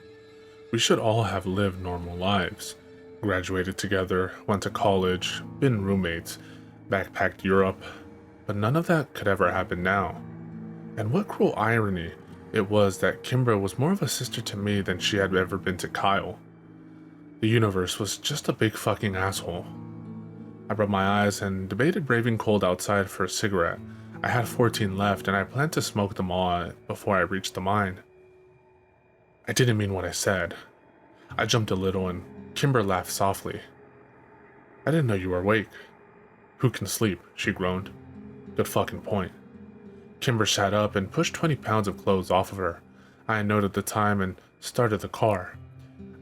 We should all have lived normal lives, graduated together, went to college, been roommates, backpacked Europe, but none of that could ever happen now. And what cruel irony it was that Kimber was more of a sister to me than she had ever been to Kyle. The universe was just a big fucking asshole. I rubbed my eyes and debated braving cold outside for a cigarette. I had 14 left and I planned to smoke them all before I reached the mine. I didn't mean what I said. I jumped a little and Kimber laughed softly. I didn't know you were awake. Who can sleep? She groaned. Good fucking point. Kimber sat up and pushed 20 pounds of clothes off of her. I noted the time and started the car.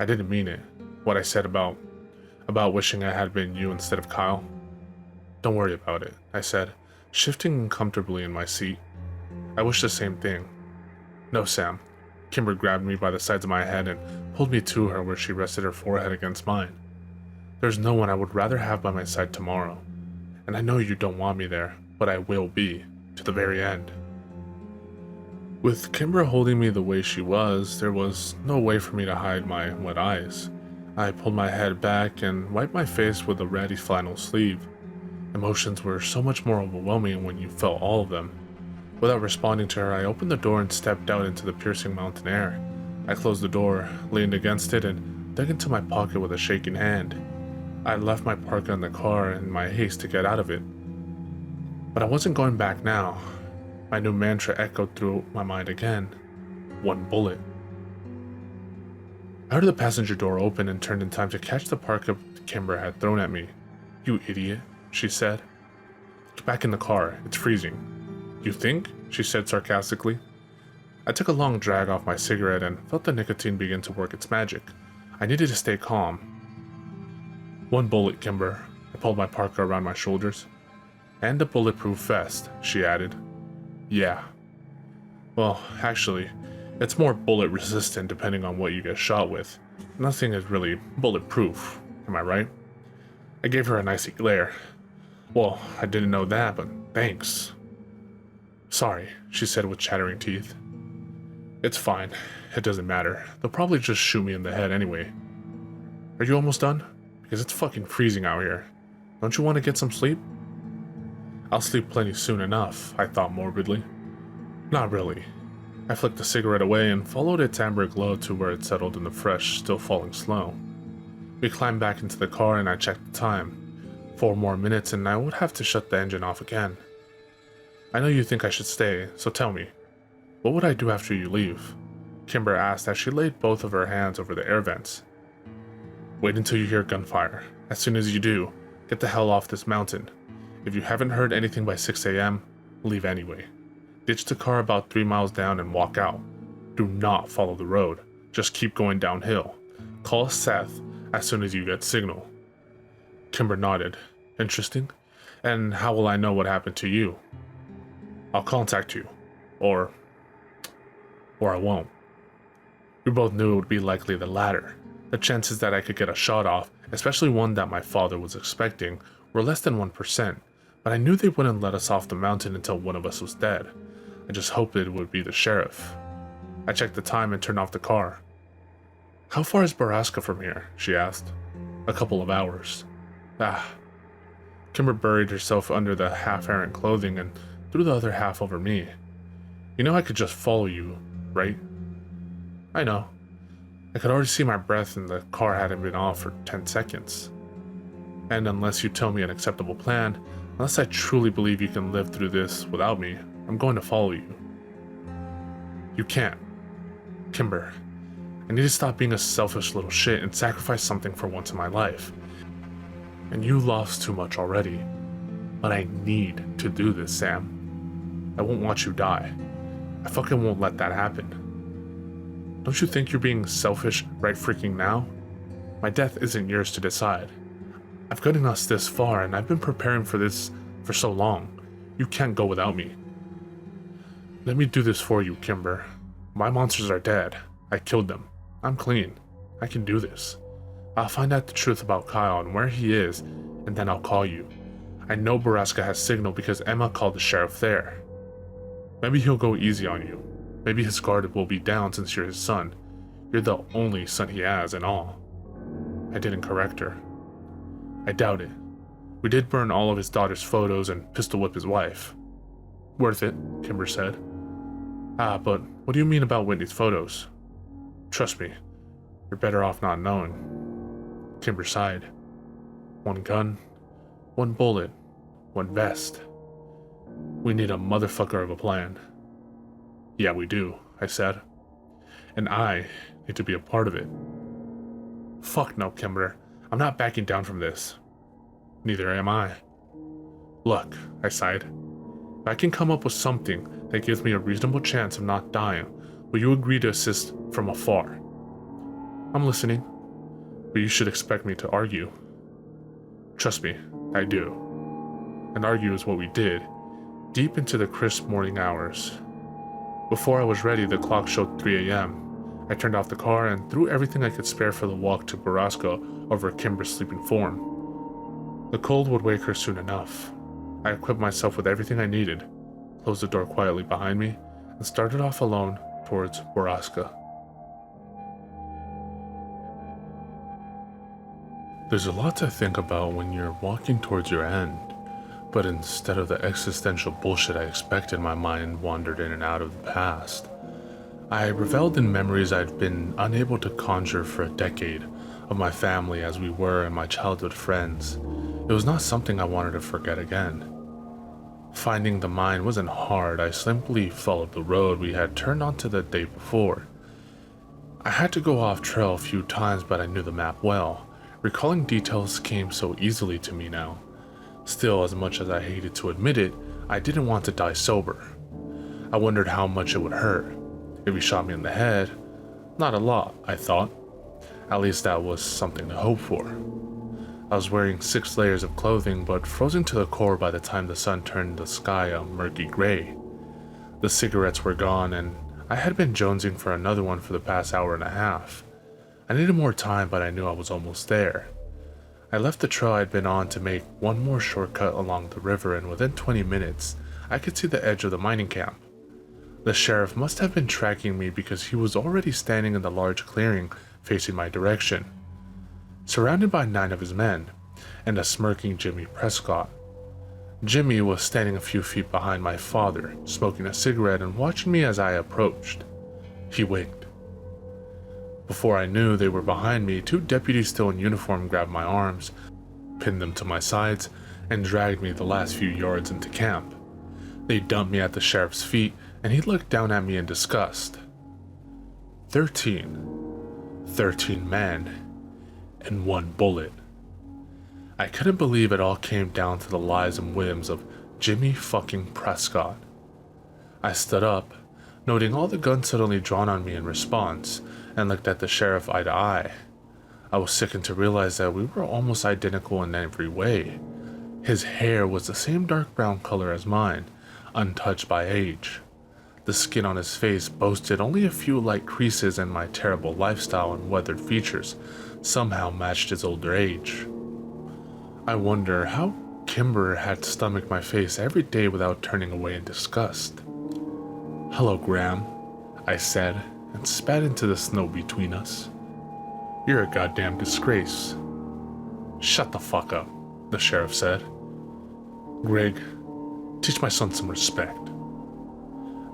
I didn't mean it. What I said about wishing I had been you instead of Kyle. Don't worry about it, I said, shifting comfortably in my seat. I wish the same thing. No, Sam. Kimber grabbed me by the sides of my head and pulled me to her where she rested her forehead against mine. There's no one I would rather have by my side tomorrow. And I know you don't want me there, but I will be, to the very end. With Kimber holding me the way she was, there was no way for me to hide my wet eyes. I pulled my head back and wiped my face with a ratty flannel sleeve. Emotions were so much more overwhelming when you felt all of them. Without responding to her, I opened the door and stepped out into the piercing mountain air. I closed the door, leaned against it, and dug into my pocket with a shaking hand. I left my parka in the car in my haste to get out of it. But I wasn't going back now. My new mantra echoed through my mind again. One bullet. I heard the passenger door open and turned in time to catch the parka Kimber had thrown at me. You idiot, she said. Get back in the car, it's freezing. You think? She said sarcastically. I took a long drag off my cigarette and felt the nicotine begin to work its magic. I needed to stay calm. One bullet, Kimber. I pulled my parka around my shoulders. And a bulletproof vest, she added. Yeah. Well, actually, it's more bullet resistant depending on what you get shot with. Nothing is really bulletproof, am I right? I gave her an icy glare. Well, I didn't know that, but thanks. Sorry, she said with chattering teeth. It's fine. It doesn't matter. They'll probably just shoot me in the head anyway. Are you almost done? Because it's fucking freezing out here. Don't you want to get some sleep? I'll sleep plenty soon enough, I thought morbidly. Not really. I flicked the cigarette away and followed its amber glow to where it settled in the fresh, still falling snow. We climbed back into the car and I checked the time. 4 more minutes and I would have to shut the engine off again. I know you think I should stay, so tell me, what would I do after you leave? Kimber asked as she laid both of her hands over the air vents. Wait until you hear gunfire. As soon as you do, get the hell off this mountain. If you haven't heard anything by 6 a.m., leave anyway. Ditch the car about 3 miles down and walk out. Do not follow the road. Just keep going downhill. Call Seth as soon as you get signal. Kimber nodded. Interesting. And how will I know what happened to you? I'll contact you. Or I won't. We both knew it would be likely the latter. The chances that I could get a shot off, especially one that my father was expecting, were less than 1%, but I knew they wouldn't let us off the mountain until one of us was dead. I just hoped it would be the sheriff. I checked the time and turned off the car. How far is Borrasca from here? She asked. A couple of hours. Kimber buried herself under the half-errant clothing and threw the other half over me. You know I could just follow you, right? I know. I could already see my breath and the car hadn't been off for 10 seconds. And unless you tell me an acceptable plan, unless I truly believe you can live through this without me, I'm going to follow you. You can't. Kimber, I need to stop being a selfish little shit and sacrifice something for once in my life. And you lost too much already. But I need to do this, Sam. I won't watch you die. I fucking won't let that happen. Don't you think you're being selfish right freaking now? My death isn't yours to decide. I've gotten us this far, and I've been preparing for this for so long. You can't go without me. Let me do this for you, Kimber. My monsters are dead. I killed them. I'm clean. I can do this. I'll find out the truth about Kyle and where he is, and then I'll call you. I know Borrasca has signal because Emma called the sheriff there. Maybe he'll go easy on you. Maybe his guard will be down since you're his son. You're the only son he has and all. I didn't correct her. I doubt it. We did burn all of his daughter's photos and pistol whip his wife. Worth it, Kimber said. But what do you mean about Whitney's photos? Trust me, you're better off not knowing. Kimber sighed. One gun, one bullet, one vest. We need a motherfucker of a plan. Yeah, we do, I said. And I need to be a part of it. Fuck no, Kimber. I'm not backing down from this. Neither am I. Look, I sighed. If I can come up with something that gives me a reasonable chance of not dying, will you agree to assist from afar? I'm listening, but you should expect me to argue. Trust me, I do. And argue is what we did, deep into the crisp morning hours. Before I was ready, the clock showed 3 a.m. I turned off the car and threw everything I could spare for the walk to Borrasca over Kimber's sleeping form. The cold would wake her soon enough. I equipped myself with everything I needed, closed the door quietly behind me, and started off alone towards Borrasca. There's a lot to think about when you're walking towards your end, but instead of the existential bullshit I expected, my mind wandered in and out of the past. I reveled in memories I'd been unable to conjure for a decade, of my family as we were and my childhood friends. It was not something I wanted to forget again. Finding the mine wasn't hard. I simply followed the road we had turned onto the day before. I had to go off trail a few times, but I knew the map well. Recalling details came so easily to me now. Still, as much as I hated to admit it, I didn't want to die sober. I wondered how much it would hurt. If he shot me in the head, not a lot, I thought. At least that was something to hope for. I was wearing 6 layers of clothing, but frozen to the core by the time the sun turned the sky a murky gray. The cigarettes were gone, and I had been jonesing for another one for the past hour and a half. I needed more time, but I knew I was almost there. I left the trail I'd been on to make one more shortcut along the river, and within 20 minutes, I could see the edge of the mining camp. The sheriff must have been tracking me because he was already standing in the large clearing facing my direction, surrounded by 9 of his men, and a smirking Jimmy Prescott. Jimmy was standing a few feet behind my father, smoking a cigarette and watching me as I approached. He winked. Before I knew they were behind me, 2 deputies still in uniform grabbed my arms, pinned them to my sides, and dragged me the last few yards into camp. They dumped me at the sheriff's feet, and he looked down at me in disgust. 13 men, and 1 bullet. I couldn't believe it all came down to the lies and whims of Jimmy fucking Prescott. I stood up, noting all the guns suddenly drawn on me in response, and looked at the sheriff eye to eye. I was sickened to realize that we were almost identical in every way. His hair was the same dark brown color as mine, untouched by age. The skin on his face boasted only a few light creases, and my terrible lifestyle and weathered features somehow matched his older age. I wonder how Kimber had stomached my face every day without turning away in disgust. "Hello, Graham," I said, and spat into the snow between us. "You're a goddamn disgrace." "Shut the fuck up," the sheriff said. "Greg, teach my son some respect."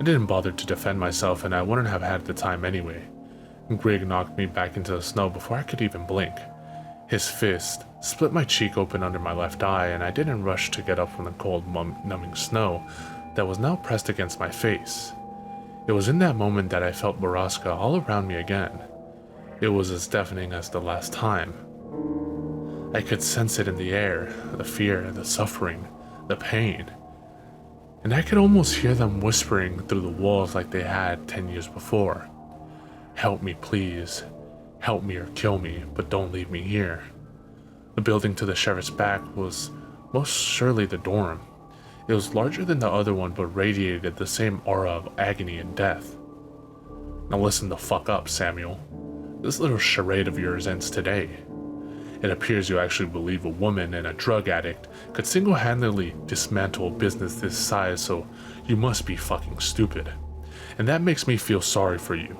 I didn't bother to defend myself, and I wouldn't have had the time anyway. Greg knocked me back into the snow before I could even blink. His fist split my cheek open under my left eye, and I didn't rush to get up from the cold, numbing snow that was now pressed against my face. It was in that moment that I felt Borrasca all around me again. It was as deafening as the last time. I could sense it in the air, the fear, the suffering, the pain. And I could almost hear them whispering through the walls like they had 10 years before. Help me, please. Help me or kill me, but don't leave me here. The building to the sheriff's back was most surely the dorm. It was larger than the other one, but radiated the same aura of agony and death. Now listen the fuck up, Samuel. This little charade of yours ends today. It appears you actually believe a woman and a drug addict could single-handedly dismantle a business this size, so you must be fucking stupid. And that makes me feel sorry for you.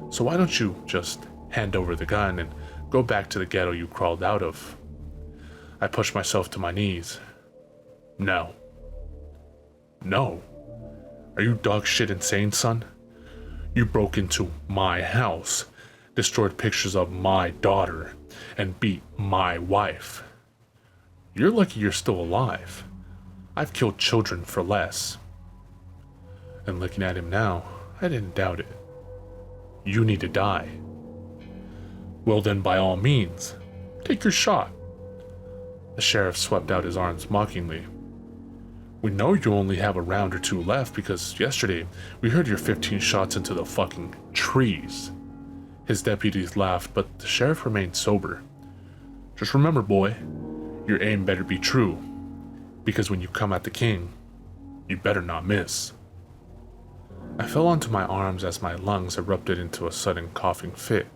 So why don't you just hand over the gun and go back to the ghetto you crawled out of? I pushed myself to my knees. No. No. Are you dog shit insane, son? You broke into my house, destroyed pictures of my daughter, and beat my wife. You're lucky you're still alive. I've killed children for less. And looking at him now, I didn't doubt it. You need to die. Well then, by all means, take your shot. The sheriff swept out his arms mockingly. We know you only have a round or two left because yesterday we heard your 15 shots into the fucking trees. His deputies laughed, but the sheriff remained sober. Just remember, boy, your aim better be true, because when you come at the king, you better not miss. I fell onto my arms as my lungs erupted into a sudden coughing fit.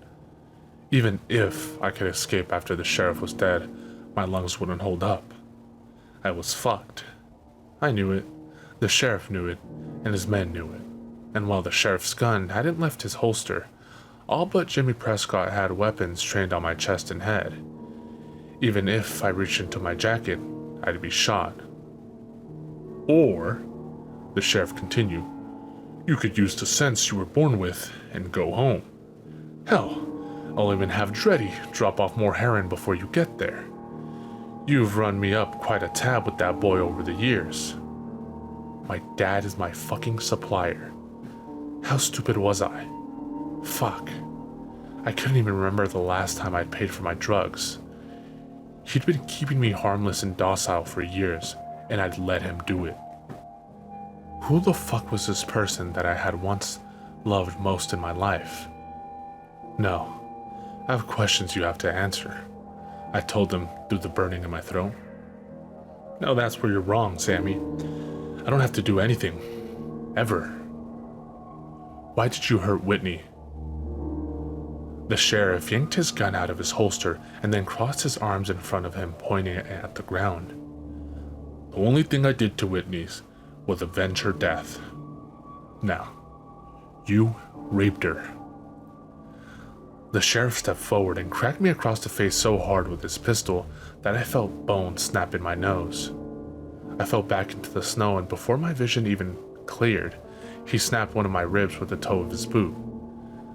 Even if I could escape after the sheriff was dead, my lungs wouldn't hold up. I was fucked. I knew it, the sheriff knew it, and his men knew it. And while the sheriff's gun hadn't left his holster, all but Jimmy Prescott had weapons trained on my chest and head. Even if I reached into my jacket, I'd be shot. Or, the sheriff continued, you could use the sense you were born with and go home. Hell, I'll even have Dreddy drop off more heroin before you get there. You've run me up quite a tab with that boy over the years. My dad is my fucking supplier. How stupid was I? Fuck. I couldn't even remember the last time I'd paid for my drugs. He'd been keeping me harmless and docile for years, and I'd let him do it. Who the fuck was this person that I had once loved most in my life? No, I have questions you have to answer, I told them through the burning in my throat. No, that's where you're wrong, Sammy. I don't have to do anything. Ever. Why did you hurt Whitney? The sheriff yanked his gun out of his holster and then crossed his arms in front of him, pointing it at the ground. The only thing I did to Whitney's was avenge her death. Now, you raped her. The sheriff stepped forward and cracked me across the face so hard with his pistol that I felt bones snap in my nose. I fell back into the snow, and before my vision even cleared, he snapped one of my ribs with the toe of his boot.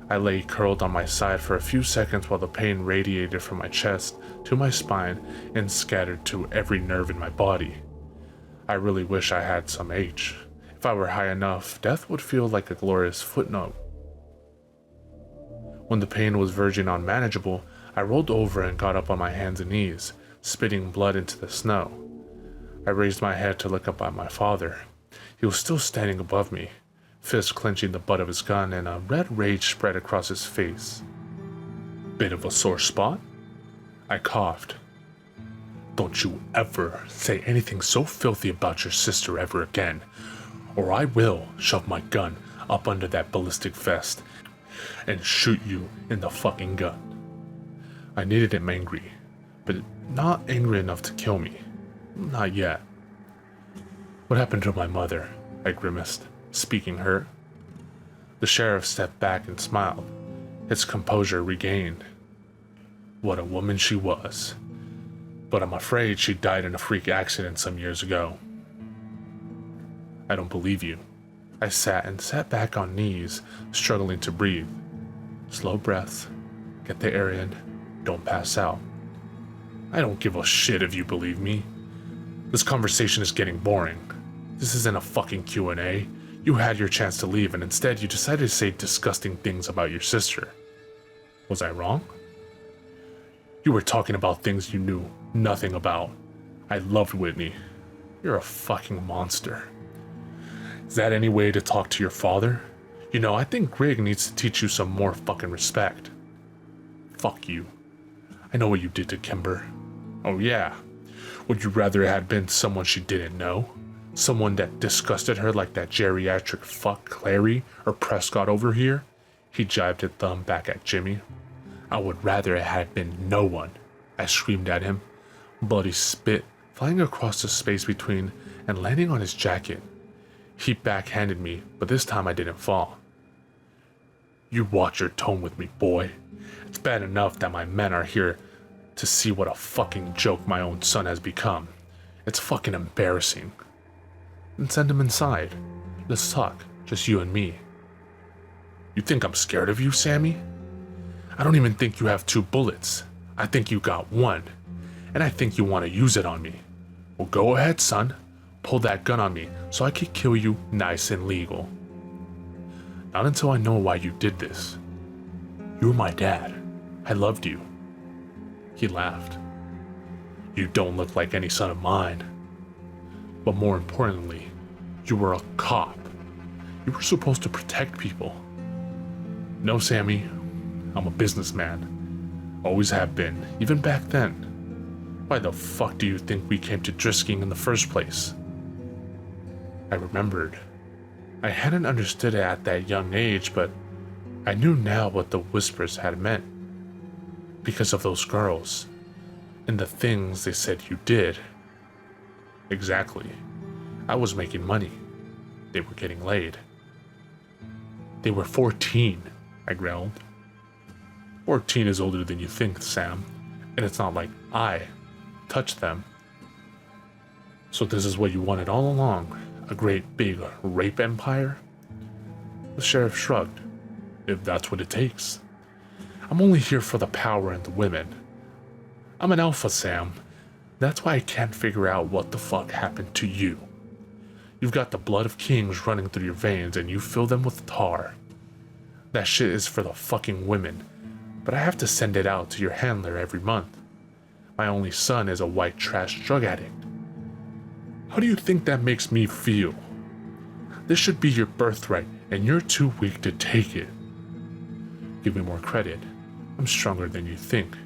I lay curled on my side for a few seconds while the pain radiated from my chest to my spine and scattered to every nerve in my body. I really wish I had some H. If I were high enough, death would feel like a glorious footnote. When the pain was verging on manageable, I rolled over and got up on my hands and knees, spitting blood into the snow. I raised my head to look up at my father. He was still standing above me, fist clenching the butt of his gun, and a red rage spread across his face. Bit of a sore spot? I coughed. Don't you ever say anything so filthy about your sister ever again, or I will shove my gun up under that ballistic vest and shoot you in the fucking gut. I needed him angry, but not angry enough to kill me. Not yet. What happened to my mother? I grimaced, speaking hurt. The sheriff stepped back and smiled, his composure regained. What a woman she was. But I'm afraid she died in a freak accident some years ago. I don't believe you. I sat back on knees, struggling to breathe. Slow breaths. Get the air in. Don't pass out. I don't give a shit if you believe me. This conversation is getting boring. This isn't a fucking Q&A. You had your chance to leave, and instead you decided to say disgusting things about your sister. Was I wrong? You were talking about things you knew nothing about. I loved Whitney. You're a fucking monster. Is that any way to talk to your father? You know, I think Greg needs to teach you some more fucking respect. Fuck you. I know what you did to Kimber. Oh yeah. Would you rather it had been someone she didn't know? Someone that disgusted her like that geriatric fuck Clary or Prescott over here? He jibed a thumb back at Jimmy. I would rather it had been no one, I screamed at him, bloody spit flying across the space between and landing on his jacket. He backhanded me, but this time I didn't fall. You watch your tone with me, boy. It's bad enough that my men are here to see what a fucking joke my own son has become. It's fucking embarrassing. Then send him inside. Let's talk, just you and me. You think I'm scared of you, Sammy? I don't even think you have 2 bullets. I think you got 1. And I think you want to use it on me. Well, go ahead, son. Pull that gun on me so I can kill you nice and legal. Not until I know why you did this. You were my dad. I loved you. He laughed. You don't look like any son of mine. But more importantly, you were a cop. You were supposed to protect people. No, Sammy, I'm a businessman. Always have been, even back then. Why the fuck do you think we came to Drisking in the first place? I remembered. I hadn't understood it at that young age, but I knew now what the whispers had meant. Because of those girls, and the things they said you did. Exactly. I was making money. They were getting laid. They were 14, I growled. 14 is older than you think, Sam, and it's not like I touched them. So this is what you wanted all along, a great big rape empire? The sheriff shrugged. If that's what it takes. I'm only here for the power and the women. I'm an alpha, Sam. That's why I can't figure out what the fuck happened to you. You've got the blood of kings running through your veins and you fill them with tar. That shit is for the fucking women, but I have to send it out to your handler every month. My only son is a white trash drug addict. How do you think that makes me feel? This should be your birthright and you're too weak to take it. Give me more credit. I'm stronger than you think.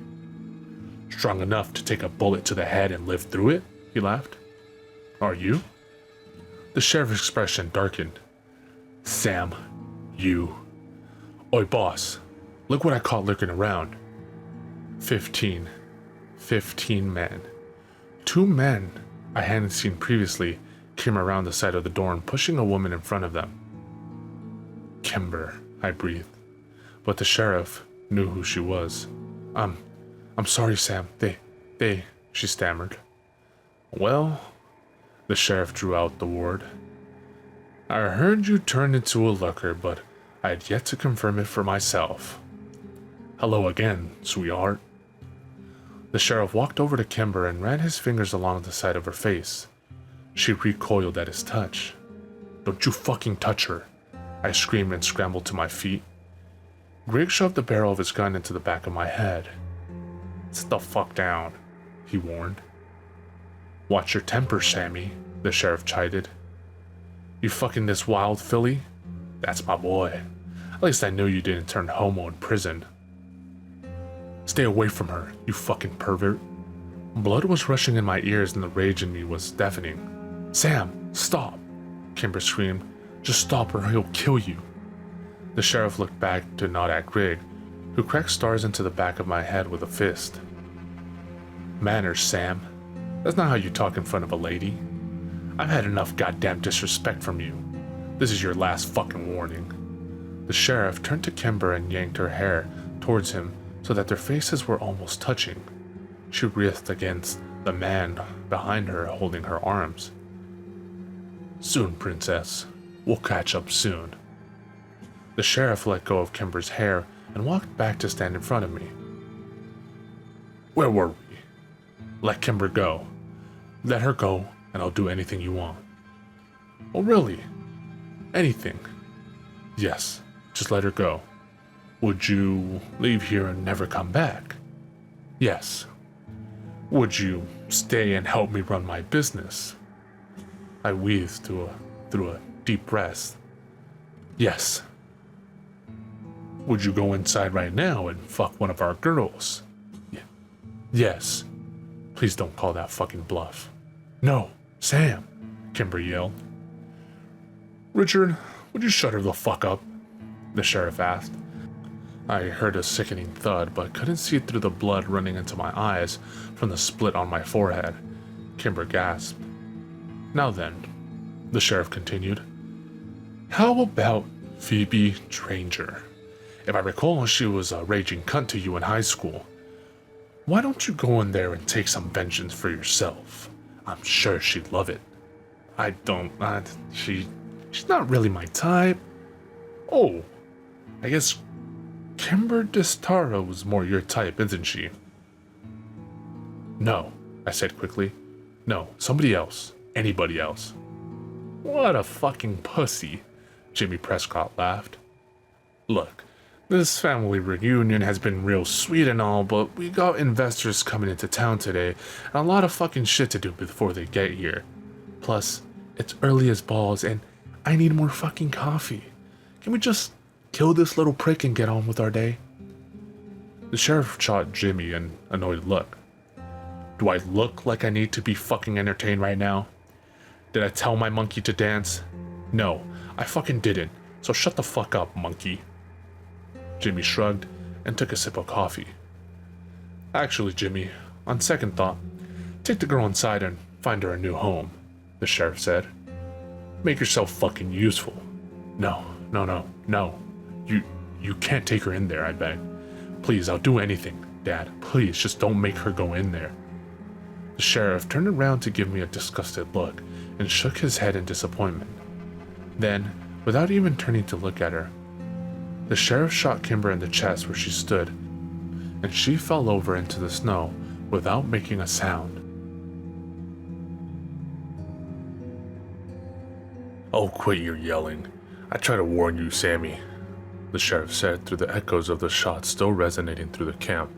Strong enough to take a bullet to the head and live through it? He laughed. Are you? The sheriff's expression darkened. Sam, you. Oi, boss. Look what I caught lurking around. 15. 15 men. 2 men I hadn't seen previously came around the side of the door and pushing a woman in front of them. Kimber, I breathed. But the sheriff knew who she was. I'm sorry, Sam. They, she stammered. Well, the sheriff drew out the word. I heard you turned into a looker, but I had yet to confirm it for myself. Hello again, sweetheart. The sheriff walked over to Kimber and ran his fingers along the side of her face. She recoiled at his touch. Don't you fucking touch her, I screamed and scrambled to my feet. Greg shoved the barrel of his gun into the back of my head. Sit the fuck down, he warned. Watch your temper, Sammy, the sheriff chided. You fucking this wild filly? That's my boy. At least I knew you didn't turn homo in prison. Stay away from her, you fucking pervert. Blood was rushing in my ears and the rage in me was deafening. Sam, stop, Kimber screamed. Just stop or he'll kill you. The sheriff looked back to nod at Greg, who cracked stars into the back of my head with a fist. Manners, Sam. That's not how you talk in front of a lady. I've had enough goddamn disrespect from you. This is your last fucking warning. The sheriff turned to Kimber and yanked her hair towards him so that their faces were almost touching. She writhed against the man behind her, holding her arms. Soon, princess. We'll catch up soon. The sheriff let go of Kimber's hair and walked back to stand in front of me. Where were we? Let Kimber go. Let her go, and I'll do anything you want. Oh, really? Anything? Yes, just let her go. Would you leave here and never come back? Yes. Would you stay and help me run my business? I wheezed through a deep breath. Yes. Would you go inside right now and fuck one of our girls? Yes. Please don't call that fucking bluff. No, Sam, Kimber yelled. Richard, would you shut her the fuck up? The sheriff asked. I heard a sickening thud, but couldn't see through the blood running into my eyes from the split on my forehead. Kimber gasped. Now then, the sheriff continued. How about Phoebe Tranger? If I recall, she was a raging cunt to you in high school. Why don't you go in there and take some vengeance for yourself? I'm sure she'd love it. She's not really my type. Oh, I guess Kimber Destaro was more your type, isn't she? No, I said quickly. No, somebody else. Anybody else. What a fucking pussy, Jimmy Prescott laughed. Look, this family reunion has been real sweet and all, but we got investors coming into town today and a lot of fucking shit to do before they get here. Plus, it's early as balls and I need more fucking coffee. Can we just kill this little prick and get on with our day? The sheriff shot Jimmy an annoyed look. Do I look like I need to be fucking entertained right now? Did I tell my monkey to dance? No, I fucking didn't, so shut the fuck up, monkey. Jimmy shrugged and took a sip of coffee. Actually, Jimmy, on second thought, take the girl inside and find her a new home, the sheriff said. Make yourself fucking useful. No. You can't take her in there, I beg. Please, I'll do anything, Dad. Please, just don't make her go in there. The sheriff turned around to give me a disgusted look and shook his head in disappointment. Then, without even turning to look at her, the sheriff shot Kimber in the chest where she stood, and she fell over into the snow without making a sound. Oh, quit your yelling. I try to warn you, Sammy, the sheriff said through the echoes of the shot still resonating through the camp.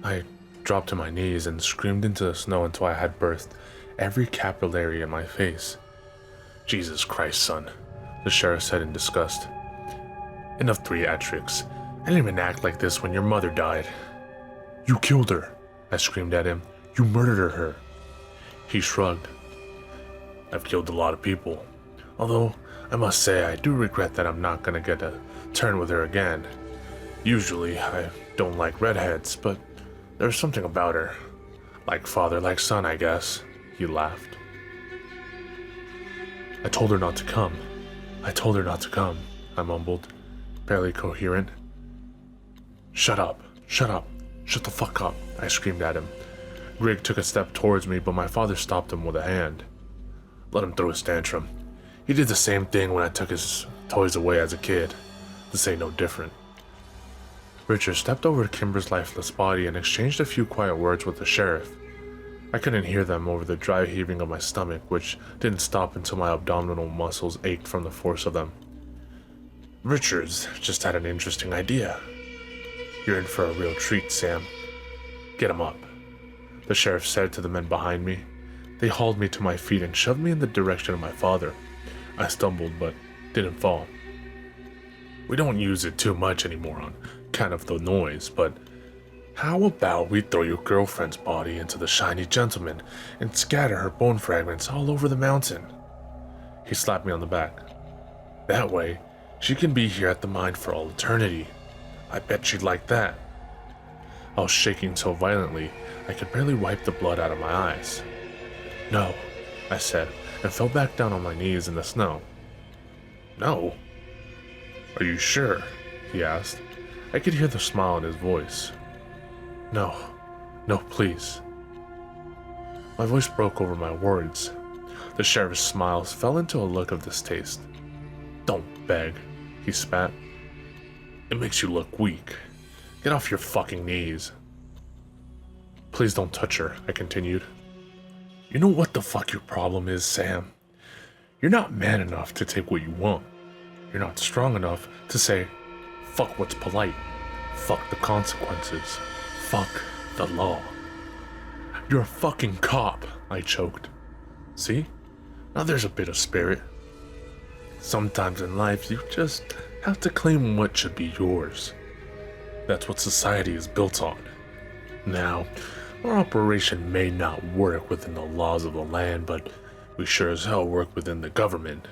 I dropped to my knees and screamed into the snow until I had burst every capillary in my face. Jesus Christ, son, the sheriff said in disgust. Enough theatrics. I didn't even act like this when your mother died. You killed her, I screamed at him. You murdered her. He shrugged. I've killed a lot of people. Although, I must say, I do regret that I'm not gonna get a turn with her again. Usually, I don't like redheads, but there's something about her. Like father, like son, I guess. He laughed. I told her not to come. I mumbled, barely coherent. Shut up, shut the fuck up, I screamed at him. Greg took a step towards me, but my father stopped him with a hand. Let him throw his tantrum. He did the same thing when I took his toys away as a kid. This ain't no different. Richard stepped over to Kimber's lifeless body and exchanged a few quiet words with the sheriff. I couldn't hear them over the dry heaving of my stomach, which didn't stop until my abdominal muscles ached from the force of them. Richard's just had an interesting idea. You're in for a real treat, Sam. Get him up, the sheriff said to the men behind me. They hauled me to my feet and shoved me in the direction of my father. I stumbled, but didn't fall. We don't use it too much anymore on account of the noise, but how about we throw your girlfriend's body into the shiny gentleman and scatter her bone fragments all over the mountain? He slapped me on the back. That way, she can be here at the mine for all eternity. I bet she'd like that. I was shaking so violently, I could barely wipe the blood out of my eyes. No, I said, and fell back down on my knees in the snow. No? Are you sure? He asked. I could hear the smile in his voice. No, please. My voice broke over my words. The sheriff's smile fell into a look of distaste. Don't beg, he spat. It makes you look weak. Get off your fucking knees. Please don't touch her, I continued. You know what the fuck your problem is, Sam? You're not man enough to take what you want. You're not strong enough to say, fuck what's polite. Fuck the consequences. Fuck the law. You're a fucking cop, I choked. See? Now there's a bit of spirit. Sometimes in life, you just have to claim what should be yours. That's what society is built on. Now, our operation may not work within the laws of the land, but we sure as hell work within the government.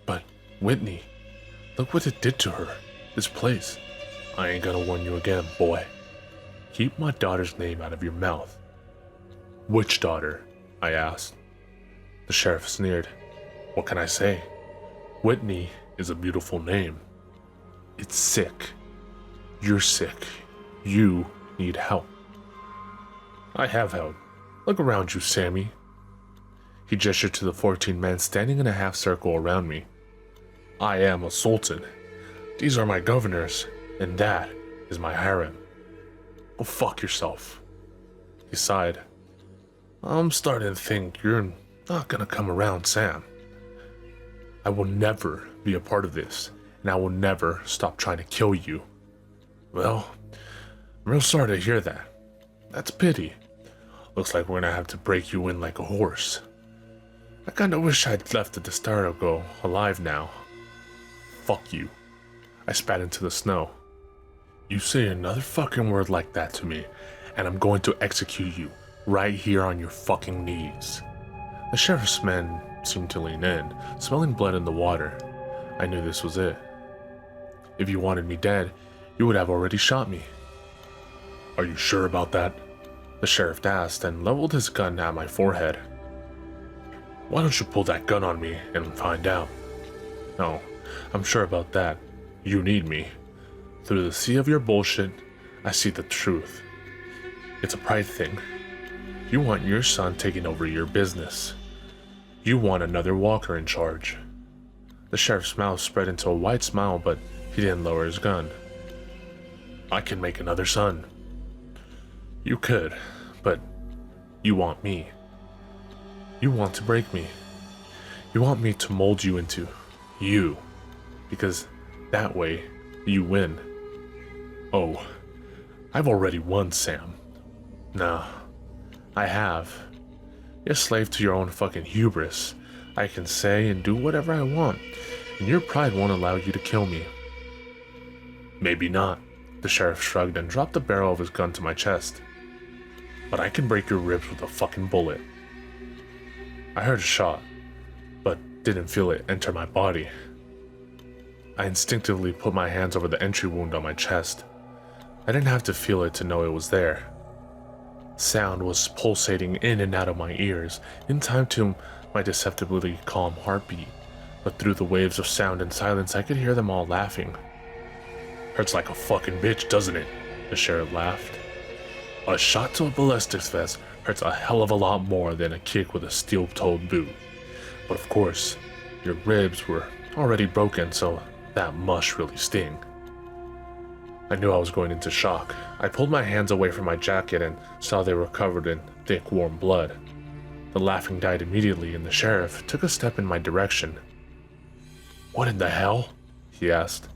But, Whitney, look what it did to her. This place. I ain't gonna warn you again, boy. Keep my daughter's name out of your mouth. Which daughter? I asked. The sheriff sneered. What can I say? Whitney is a beautiful name. It's sick. You're sick. You need help. I have help. Look around you, Sammy. He gestured to the 14 men standing in a half circle around me. I am a sultan. These are my governors, and that is my harem. Go fuck yourself. He sighed. I'm starting to think you're not gonna come around, Sam. I will never be a part of this, and I will never stop trying to kill you. Well, I'm real sorry to hear that. That's a pity. Looks like we're gonna have to break you in like a horse. I kinda wish I'd left at the start ago alive now. Fuck you. I spat into the snow. You say another fucking word like that to me, and I'm going to execute you right here on your fucking knees. The sheriff's men seemed to lean in, smelling blood in the water. I knew this was it. If you wanted me dead, you would have already shot me. Are you sure about that? The sheriff asked and leveled his gun at my forehead. Why don't you pull that gun on me and find out? No, I'm sure about that. You need me. Through the sea of your bullshit, I see the truth. It's a pride thing. You want your son taking over your business. You want another Walker in charge. The sheriff's mouth spread into a wide smile, but he didn't lower his gun. I can make another son. You could, but you want me. You want to break me. You want me to mold you into you, because that way you win. Oh, I've already won, Sam. Nah, I have. You're a slave to your own fucking hubris. I can say and do whatever I want, and your pride won't allow you to kill me. Maybe not. The sheriff shrugged and dropped the barrel of his gun to my chest. But I can break your ribs with a fucking bullet. I heard a shot, but didn't feel it enter my body. I instinctively put my hands over the entry wound on my chest. I didn't have to feel it to know it was there. Sound was pulsating in and out of my ears, in time to my deceptively calm heartbeat, but through the waves of sound and silence I could hear them all laughing. Hurts like a fucking bitch, doesn't it? The sheriff laughed. A shot to a ballistics vest hurts a hell of a lot more than a kick with a steel-toed boot. But of course, your ribs were already broken, so that must really sting. I knew I was going into shock. I pulled my hands away from my jacket and saw they were covered in thick, warm blood. The laughing died immediately, and the sheriff took a step in my direction. What in the hell? He asked.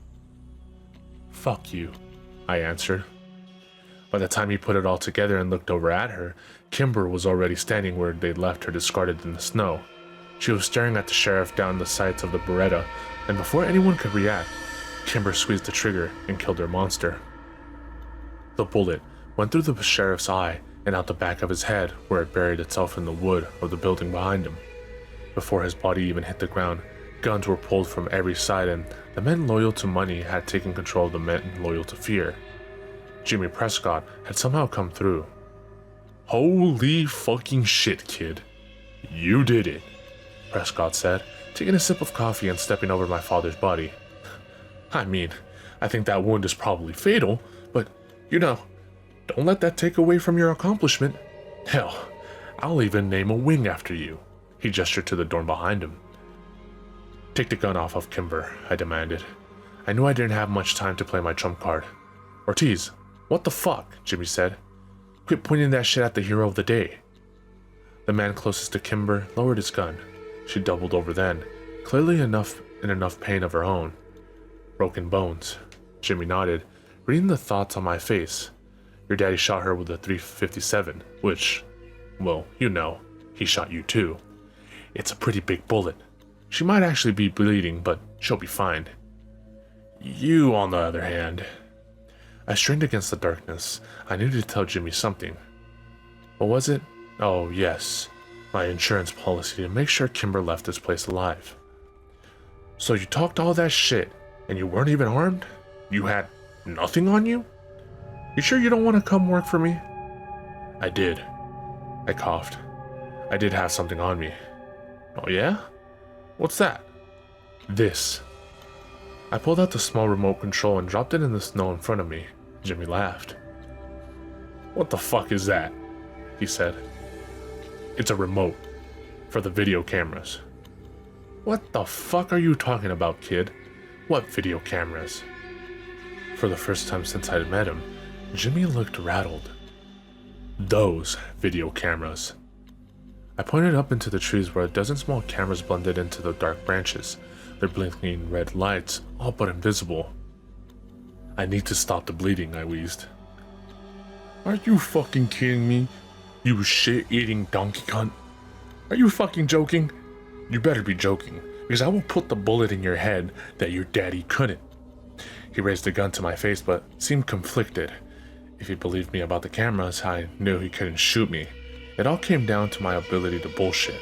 Fuck you, I answered. By the time he put it all together and looked over at her, Kimber was already standing where they'd left her discarded in the snow. She was staring at the sheriff down the sights of the Beretta, and before anyone could react, Kimber squeezed the trigger and killed her monster. The bullet went through the sheriff's eye and out the back of his head, where it buried itself in the wood of the building behind him. Before his body even hit the ground, guns were pulled from every side, and the men loyal to money had taken control of the men loyal to fear. Jimmy Prescott had somehow come through. Holy fucking shit, kid. You did it, Prescott said, taking a sip of coffee and stepping over my father's body. I mean, I think that wound is probably fatal, but, don't let that take away from your accomplishment. Hell, I'll even name a wing after you. He gestured to the door behind him. Take the gun off of Kimber, I demanded. I knew I didn't have much time to play my trump card. Ortiz, what the fuck? Jimmy said. Quit pointing that shit at the hero of the day. The man closest to Kimber lowered his gun. She doubled over then, clearly in enough pain of her own. Broken bones. Jimmy nodded, reading the thoughts on my face. Your daddy shot her with a .357, which, well, he shot you too. It's a pretty big bullet. She might actually be bleeding, but she'll be fine. You, on the other hand. I strained against the darkness. I needed to tell Jimmy something. What was it? Oh, yes. My insurance policy to make sure Kimber left this place alive. So you talked all that shit, and you weren't even armed? You had nothing on you? You sure you don't want to come work for me? I did. I coughed. I did have something on me. Oh yeah? What's that? This. I pulled out the small remote control and dropped it in the snow in front of me. Jimmy laughed. What the fuck is that? He said. It's a remote. For the video cameras. What the fuck are you talking about, kid? What video cameras? For the first time since I'd met him, Jimmy looked rattled. Those video cameras. I pointed up into the trees where a dozen small cameras blended into the dark branches, their blinking red lights all but invisible. I need to stop the bleeding, I wheezed. Are you fucking kidding me? You shit-eating donkey cunt. Are you fucking joking? You better be joking, because I will put the bullet in your head that your daddy couldn't. He raised the gun to my face but seemed conflicted. If he believed me about the cameras, I knew he couldn't shoot me. It all came down to my ability to bullshit.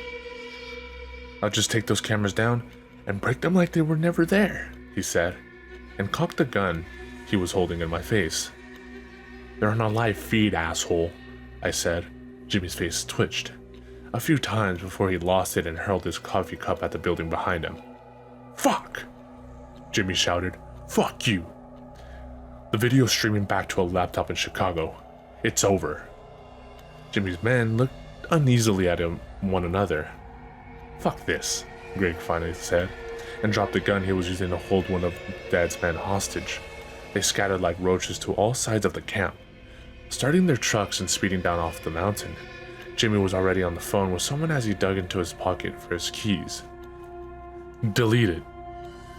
I'll just take those cameras down and break them like they were never there, he said, and cocked the gun he was holding in my face. They're on a live feed, asshole, I said. Jimmy's face twitched a few times before he lost it and hurled his coffee cup at the building behind him. Fuck! Jimmy shouted. Fuck you! The video streaming back to a laptop in Chicago. It's over. Jimmy's men looked uneasily at one another. Fuck this, Greg finally said, and dropped the gun he was using to hold one of Dad's men hostage. They scattered like roaches to all sides of the camp, starting their trucks and speeding down off the mountain. Jimmy was already on the phone with someone as he dug into his pocket for his keys. Delete it.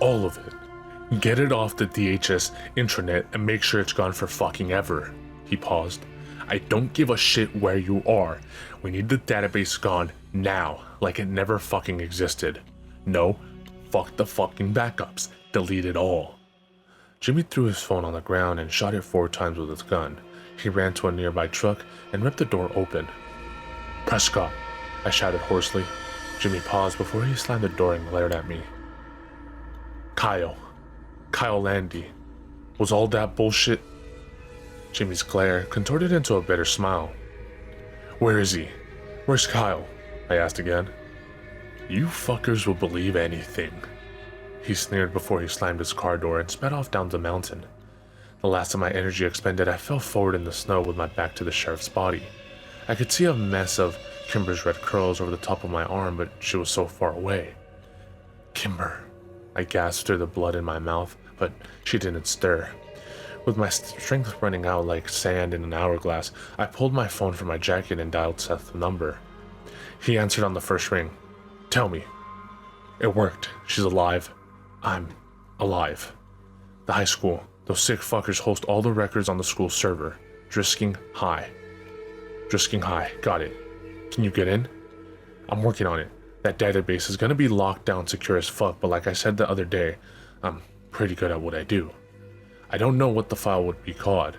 All of it. Get it off the DHS intranet and make sure it's gone for fucking ever. He paused. I don't give a shit where you are. We need the database gone now, like it never fucking existed. No, fuck the fucking backups. Delete it all. Jimmy threw his phone on the ground and shot it 4 times with his gun. He ran to a nearby truck and ripped the door open. Prescott, I shouted hoarsely. Jimmy paused before he slammed the door and glared at me. Kyle Landy. Was all that bullshit? Jimmy's glare contorted into a bitter smile. Where is he? Where's Kyle? I asked again. You fuckers will believe anything. He sneered before he slammed his car door and sped off down the mountain. The last of my energy expended, I fell forward in the snow with my back to the sheriff's body. I could see a mess of Kimber's red curls over the top of my arm, but she was so far away. Kimber. I gasped through the blood in my mouth, but she didn't stir. With my strength running out like sand in an hourglass, I pulled my phone from my jacket and dialed Seth's number. He answered on the first ring. Tell me. It worked. She's alive. I'm alive. The high school. Those sick fuckers host all the records on the school server. Drisking High. Drisking High. Got it. Can you get in? I'm working on it. That database is gonna be locked down secure as fuck, but like I said the other day, I'm pretty good at what I do. I don't know what the file would be called.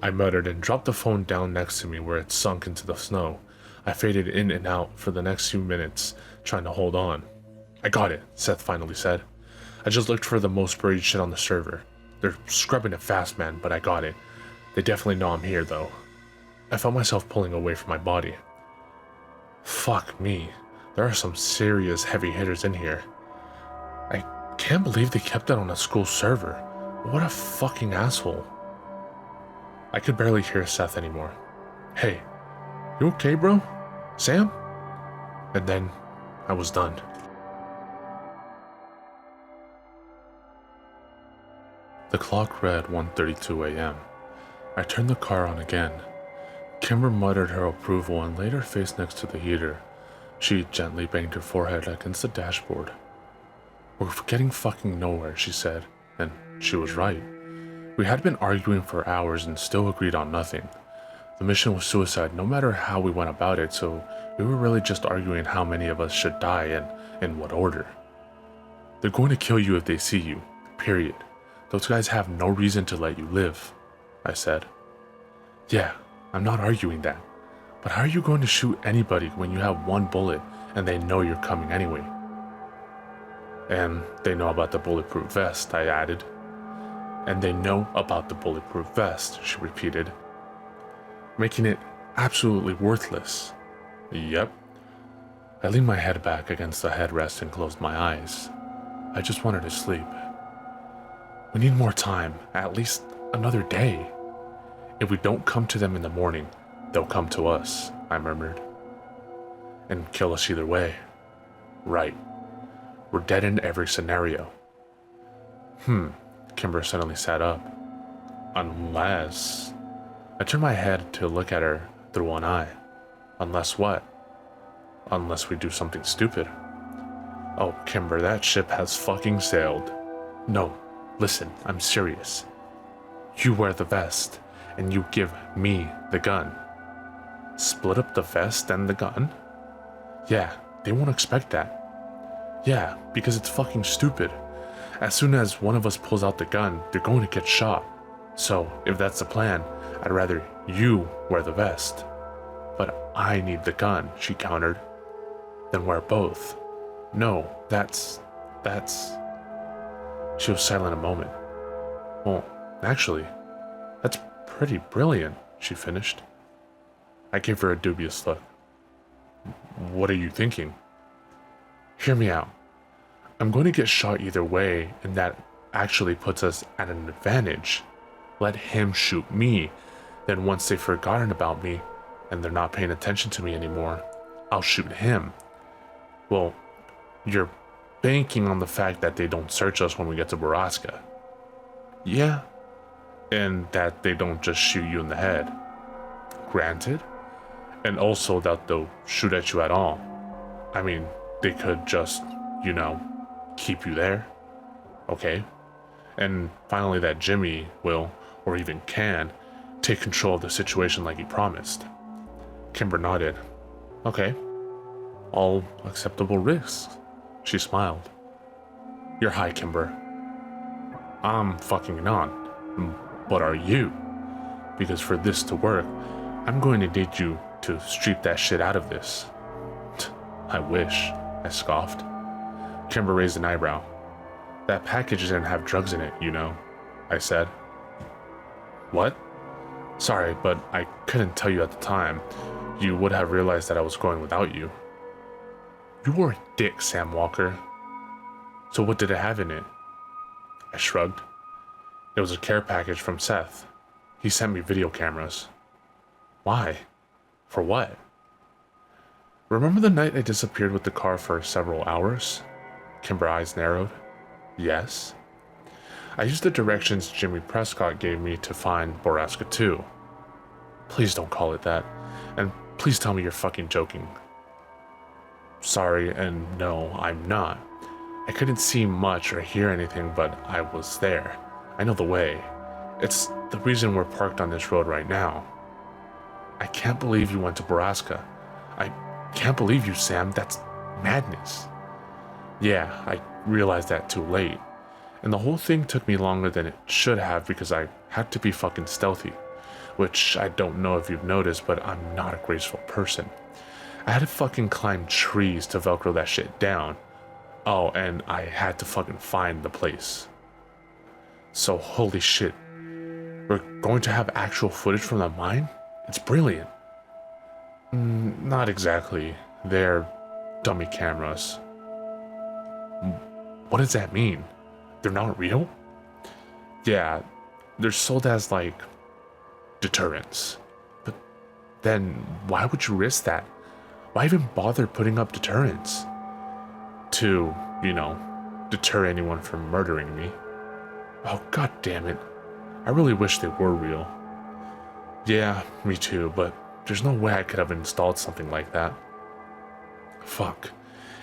I muttered and dropped the phone down next to me where it sunk into the snow. I faded in and out for the next few minutes, trying to hold on. I got it, Seth finally said. I just looked for the most buried shit on the server. They're scrubbing it fast, man, but I got it. They definitely know I'm here, though. I felt myself pulling away from my body. Fuck me. There are some serious heavy hitters in here. I can't believe they kept it on a school server. What a fucking asshole. I could barely hear Seth anymore. Hey, you okay, bro? Sam? And then I was done. The clock read 1:32 a.m. I turned the car on again. Kimber muttered her approval and laid her face next to the heater. She gently banged her forehead against the dashboard. We're getting fucking nowhere, she said, and she was right. We had been arguing for hours and still agreed on nothing. The mission was suicide no matter how we went about it, so we were really just arguing how many of us should die and in what order. They're going to kill you if they see you, period. Those guys have no reason to let you live, I said. Yeah, I'm not arguing that. But how are you going to shoot anybody when you have one bullet and they know you're coming anyway? And they know about the bulletproof vest, I added. And they know about the bulletproof vest, she repeated, making it absolutely worthless. Yep. I leaned my head back against the headrest and closed my eyes. I just wanted to sleep. We need more time, at least another day. If we don't come to them in the morning, they'll come to us, I murmured. And kill us either way. Right. We're dead in every scenario. Kimber suddenly sat up. Unless... I turned my head to look at her through one eye. Unless what? Unless we do something stupid. Oh, Kimber, that ship has fucking sailed. No, listen, I'm serious. You wear the vest, and you give me the gun. Split up the vest and the gun? Yeah, they won't expect that. Yeah, because it's fucking stupid. As soon as one of us pulls out the gun, they're going to get shot. So, if that's the plan, I'd rather you wear the vest. But I need the gun, she countered. Then wear both. No, that's... She was silent a moment. Well, actually, that's pretty brilliant, she finished. I gave her a dubious look. What are you thinking? Hear me out. I'm going to get shot either way, and that actually puts us at an advantage. Let him shoot me. Then once they've forgotten about me, and they're not paying attention to me anymore, I'll shoot him. Well, you're banking on the fact that they don't search us when we get to Borrasca. Yeah. And that they don't just shoot you in the head. Granted. And also that they'll shoot at you at all. I mean, they could just, keep you there. Okay. And finally that Jimmy will, or even can, take control of the situation like he promised. Kimber nodded. Okay. All acceptable risks. She smiled. You're high, Kimber. I'm fucking not. But are you? Because for this to work, I'm going to need you to streep that shit out of this. I wish, I scoffed. Kimber raised an eyebrow. That package didn't have drugs in it, I said. What? Sorry, but I couldn't tell you at the time. You would have realized that I was going without you. You were a dick, Sam Walker. So what did it have in it? I shrugged. It was a care package from Seth. He sent me video cameras. Why? For what? Remember the night I disappeared with the car for several hours? Kimber's eyes narrowed. Yes. I used the directions Jimmy Prescott gave me to find Borrasca II. Please don't call it that. And please tell me you're fucking joking. Sorry, and no, I'm not. I couldn't see much or hear anything, but I was there. I know the way. It's the reason we're parked on this road right now. I can't believe you went to Borrasca. I can't believe you, Sam. That's madness. Yeah, I realized that too late. And the whole thing took me longer than it should have because I had to be fucking stealthy. Which I don't know if you've noticed, but I'm not a graceful person. I had to fucking climb trees to velcro that shit down. Oh, and I had to fucking find the place. So holy shit. We're going to have actual footage from the mine? It's brilliant. Not exactly. They're dummy cameras. What does that mean? They're not real? Yeah, they're sold as like deterrents. But then why would you risk that? Why even bother putting up deterrents? To, deter anyone from murdering me. Oh, god damn it. I really wish they were real. Yeah, me too, but there's no way I could have installed something like that. Fuck.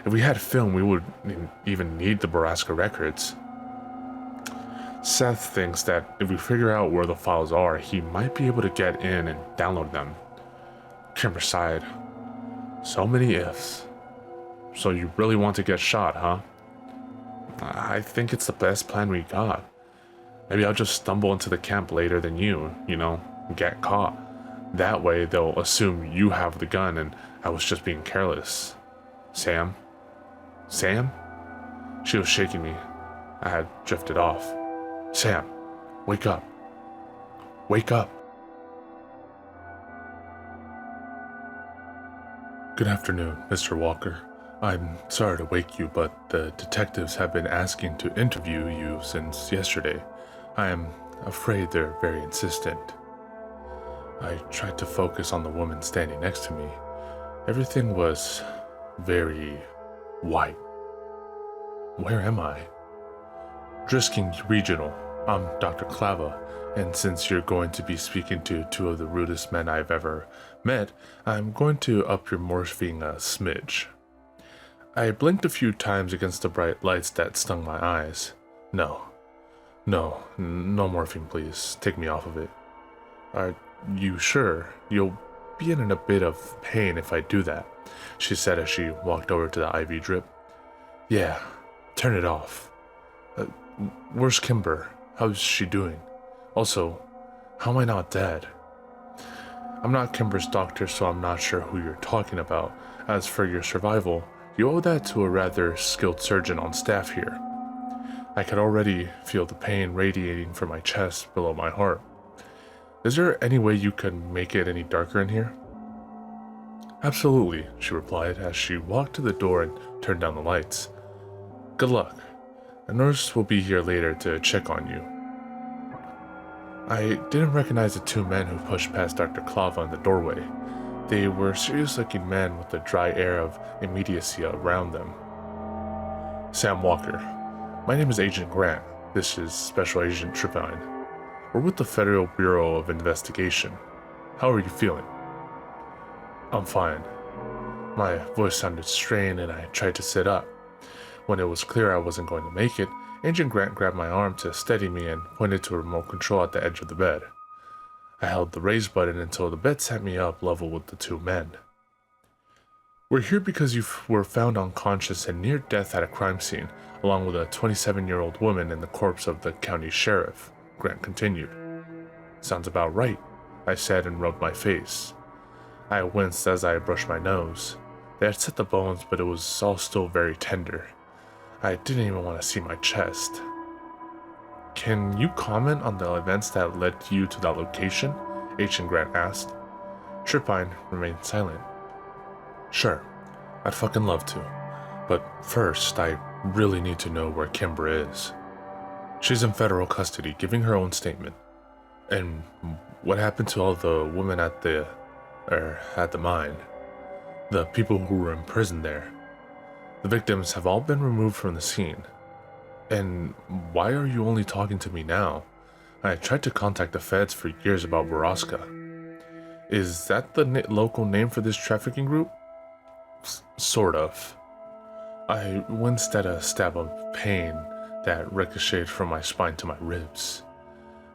If we had film, we wouldn't even need the Borrasca records. Seth thinks that if we figure out where the files are, he might be able to get in and download them. Kimber sighed. So many ifs. So you really want to get shot, huh? I think it's the best plan we got. Maybe I'll just stumble into the camp later than you, get caught. That way they'll assume you have the gun and I was just being careless. Sam? Sam? She was shaking me. I had drifted off. Sam, wake up. Wake up. Good afternoon, Mr. Walker. I'm sorry to wake you, but the detectives have been asking to interview you since yesterday. I am afraid they're very insistent. I tried to focus on the woman standing next to me. Everything was very white. Where am I? Drisking Regional. I'm Dr. Clava, and since you're going to be speaking to two of the rudest men I've ever met, I'm going to up your morphine a smidge. I blinked a few times against the bright lights that stung my eyes. No morphine, please. Take me off of it. Are you sure? You'll be in a bit of pain if I do that, she said as she walked over to the IV drip. Yeah, turn it off. Where's Kimber? How's she doing? Also, how am I not dead? I'm not Kimber's doctor, so I'm not sure who you're talking about. As for your survival, you owe that to a rather skilled surgeon on staff here. I could already feel the pain radiating from my chest below my heart. Is there any way you can make it any darker in here? Absolutely, she replied as she walked to the door and turned down the lights. Good luck. A nurse will be here later to check on you. I didn't recognize the two men who pushed past Dr. Clava in the doorway. They were serious-looking men with a dry air of immediacy around them. Sam Walker. My name is Agent Grant. This is Special Agent Tripine. We're with the Federal Bureau of Investigation. How are you feeling? I'm fine. My voice sounded strained and I tried to sit up. When it was clear I wasn't going to make it, Agent Grant grabbed my arm to steady me and pointed to a remote control at the edge of the bed. I held the raise button until the bed sat me up level with the two men. We're here because you were found unconscious and near death at a crime scene, along with a 27-year-old woman and the corpse of the county sheriff, Grant continued. Sounds about right, I said and rubbed my face. I winced as I brushed my nose. They had set the bones, but it was all still very tender. I didn't even want to see my chest. Can you comment on the events that led you to that location? Agent Grant asked. Tripine remained silent. Sure, I'd fucking love to. But first, I really need to know where Kimber is. She's in federal custody, giving her own statement. And what happened to all the women at the mine? The people who were in prison there. The victims have all been removed from the scene. And why are you only talking to me now? I tried to contact the feds for years about Borrasca. Is that the local name for this trafficking group? Sort of. I winced at a stab of pain that ricocheted from my spine to my ribs.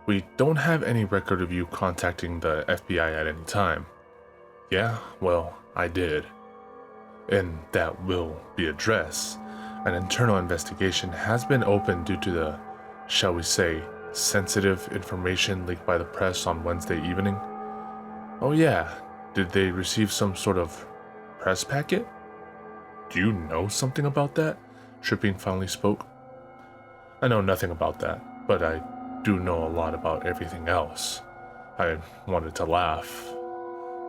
We don't have any record of you contacting the FBI at any time. Yeah, well, I did. And that will be addressed. An internal investigation has been opened due to the, shall we say, sensitive information leaked by the press on Wednesday evening. Oh yeah, did they receive some sort of press packet? Do you know something about that? Tripping finally spoke. I know nothing about that, but I do know a lot about everything else. I wanted to laugh.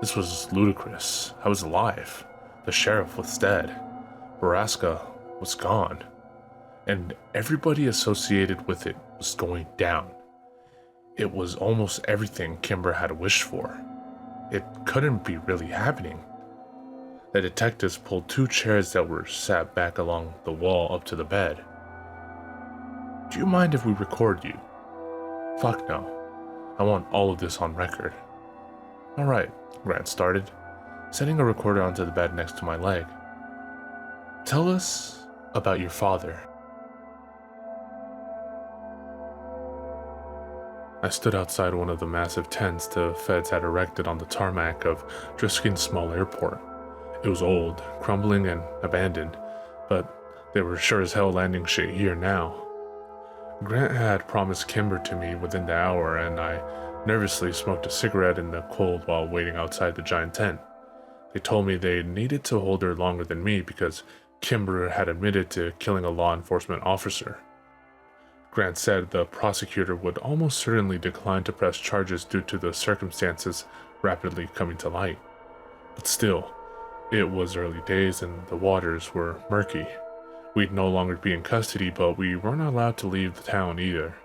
This was ludicrous. I was alive. The sheriff was dead. Borrasca was gone. And everybody associated with it was going down. It was almost everything Kimber had wished for. It couldn't be really happening. The detectives pulled two chairs that were sat back along the wall up to the bed. Do you mind if we record you? Fuck no. I want all of this on record. Alright, Grant started, setting a recorder onto the bed next to my leg. Tell us about your father. I stood outside one of the massive tents the feds had erected on the tarmac of Driskin's small airport. It was old, crumbling, and abandoned, but they were sure as hell landing shit here now. Grant had promised Kimber to me within the hour, and I nervously smoked a cigarette in the cold while waiting outside the giant tent. They told me they needed to hold her longer than me because Kimber had admitted to killing a law enforcement officer. Grant said the prosecutor would almost certainly decline to press charges due to the circumstances rapidly coming to light. But still, it was early days and the waters were murky. We'd no longer be in custody, but we weren't allowed to leave the town either.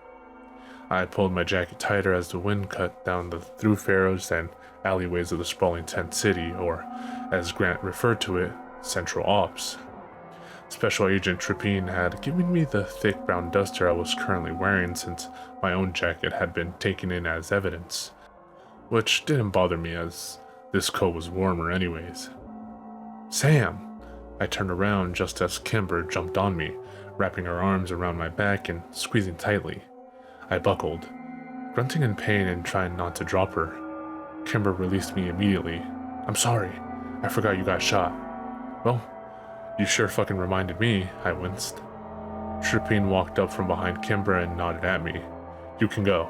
I pulled my jacket tighter as the wind cut down the thoroughfares and alleyways of the sprawling tent city, or, as Grant referred to it, Central Ops. Special Agent Trippine had given me the thick brown duster I was currently wearing since my own jacket had been taken in as evidence, which didn't bother me as this coat was warmer anyways. "Sam!" I turned around just as Kimber jumped on me, wrapping her arms around my back and squeezing tightly. I buckled, grunting in pain and trying not to drop her. Kimber released me immediately. "I'm sorry. I forgot you got shot." "Well, you sure fucking reminded me," I winced. Trippine walked up from behind Kimber and nodded at me. "You can go.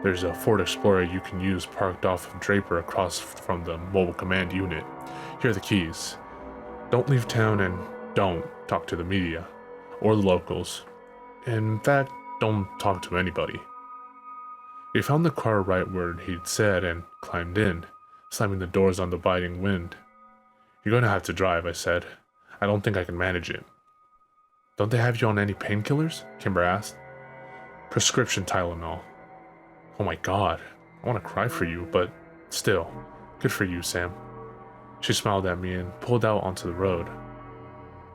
There's a Ford Explorer you can use parked off of Draper across from the mobile command unit. Here are the keys. Don't leave town and don't talk to the media or the locals. In fact, don't talk to anybody." He found the car right where he'd said and climbed in, slamming the doors on the biting wind. "You're gonna have to drive," I said. "I don't think I can manage it." "Don't they have you on any painkillers?" Kimber asked. "Prescription Tylenol." "Oh my god, I want to cry for you, but still, good for you, Sam." She smiled at me and pulled out onto the road.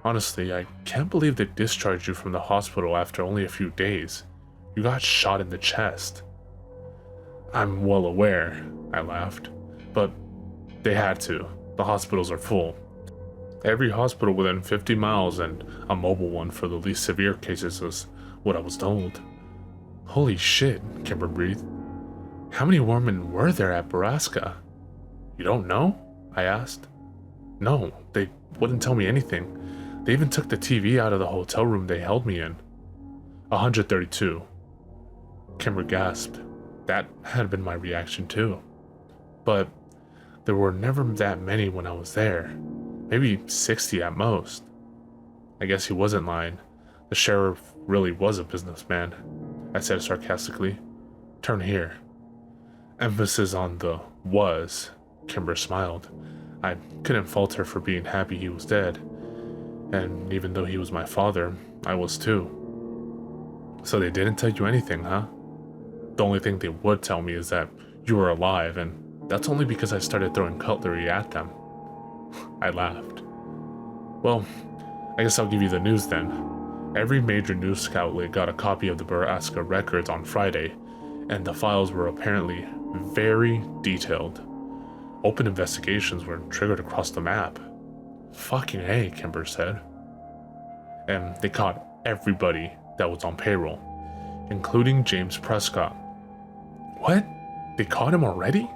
"Honestly, I can't believe they discharged you from the hospital after only a few days. You got shot in the chest." "I'm well aware," I laughed, "but they had to. The hospitals are full. Every hospital within 50 miles and a mobile one for the least severe cases is what I was told." "Holy shit," Kimber breathed. "How many women were there at Borrasca?" "You don't know?" I asked. "No, they wouldn't tell me anything. They even took the TV out of the hotel room they held me in." 132. Kimber gasped. That had been my reaction too. But there were never that many when I was there. Maybe 60 at most. I guess he wasn't lying. The sheriff really was a businessman, I said sarcastically. "Turn here." Emphasis on the "was." Kimber smiled. I couldn't fault her for being happy he was dead. And even though he was my father, I was too. "So they didn't tell you anything, huh?" "The only thing they would tell me is that you were alive, and that's only because I started throwing cutlery at them." I laughed. "Well, I guess I'll give you the news then. Every major news outlet got a copy of the Borrasca records on Friday, and the files were apparently very detailed. Open investigations were triggered across the map." "Fucking A," Kimber said. "And they caught everybody that was on payroll, including James Prescott." "What? They caught him already?"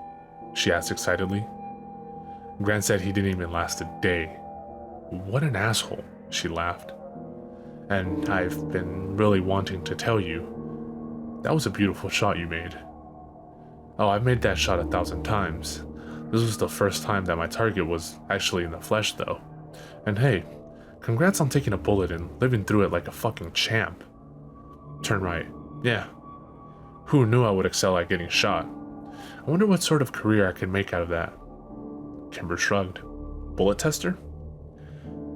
she asked excitedly. "Grant said he didn't even last a day." "What an asshole," she laughed. "And I've been really wanting to tell you. That was a beautiful shot you made." "Oh, I've made that shot 1,000 times. This was the first time that my target was actually in the flesh, though. And hey, congrats on taking a bullet and living through it like a fucking champ." "Turn right. Yeah. Who knew I would excel at getting shot? I wonder what sort of career I could make out of that." Kimber shrugged. "Bullet tester?"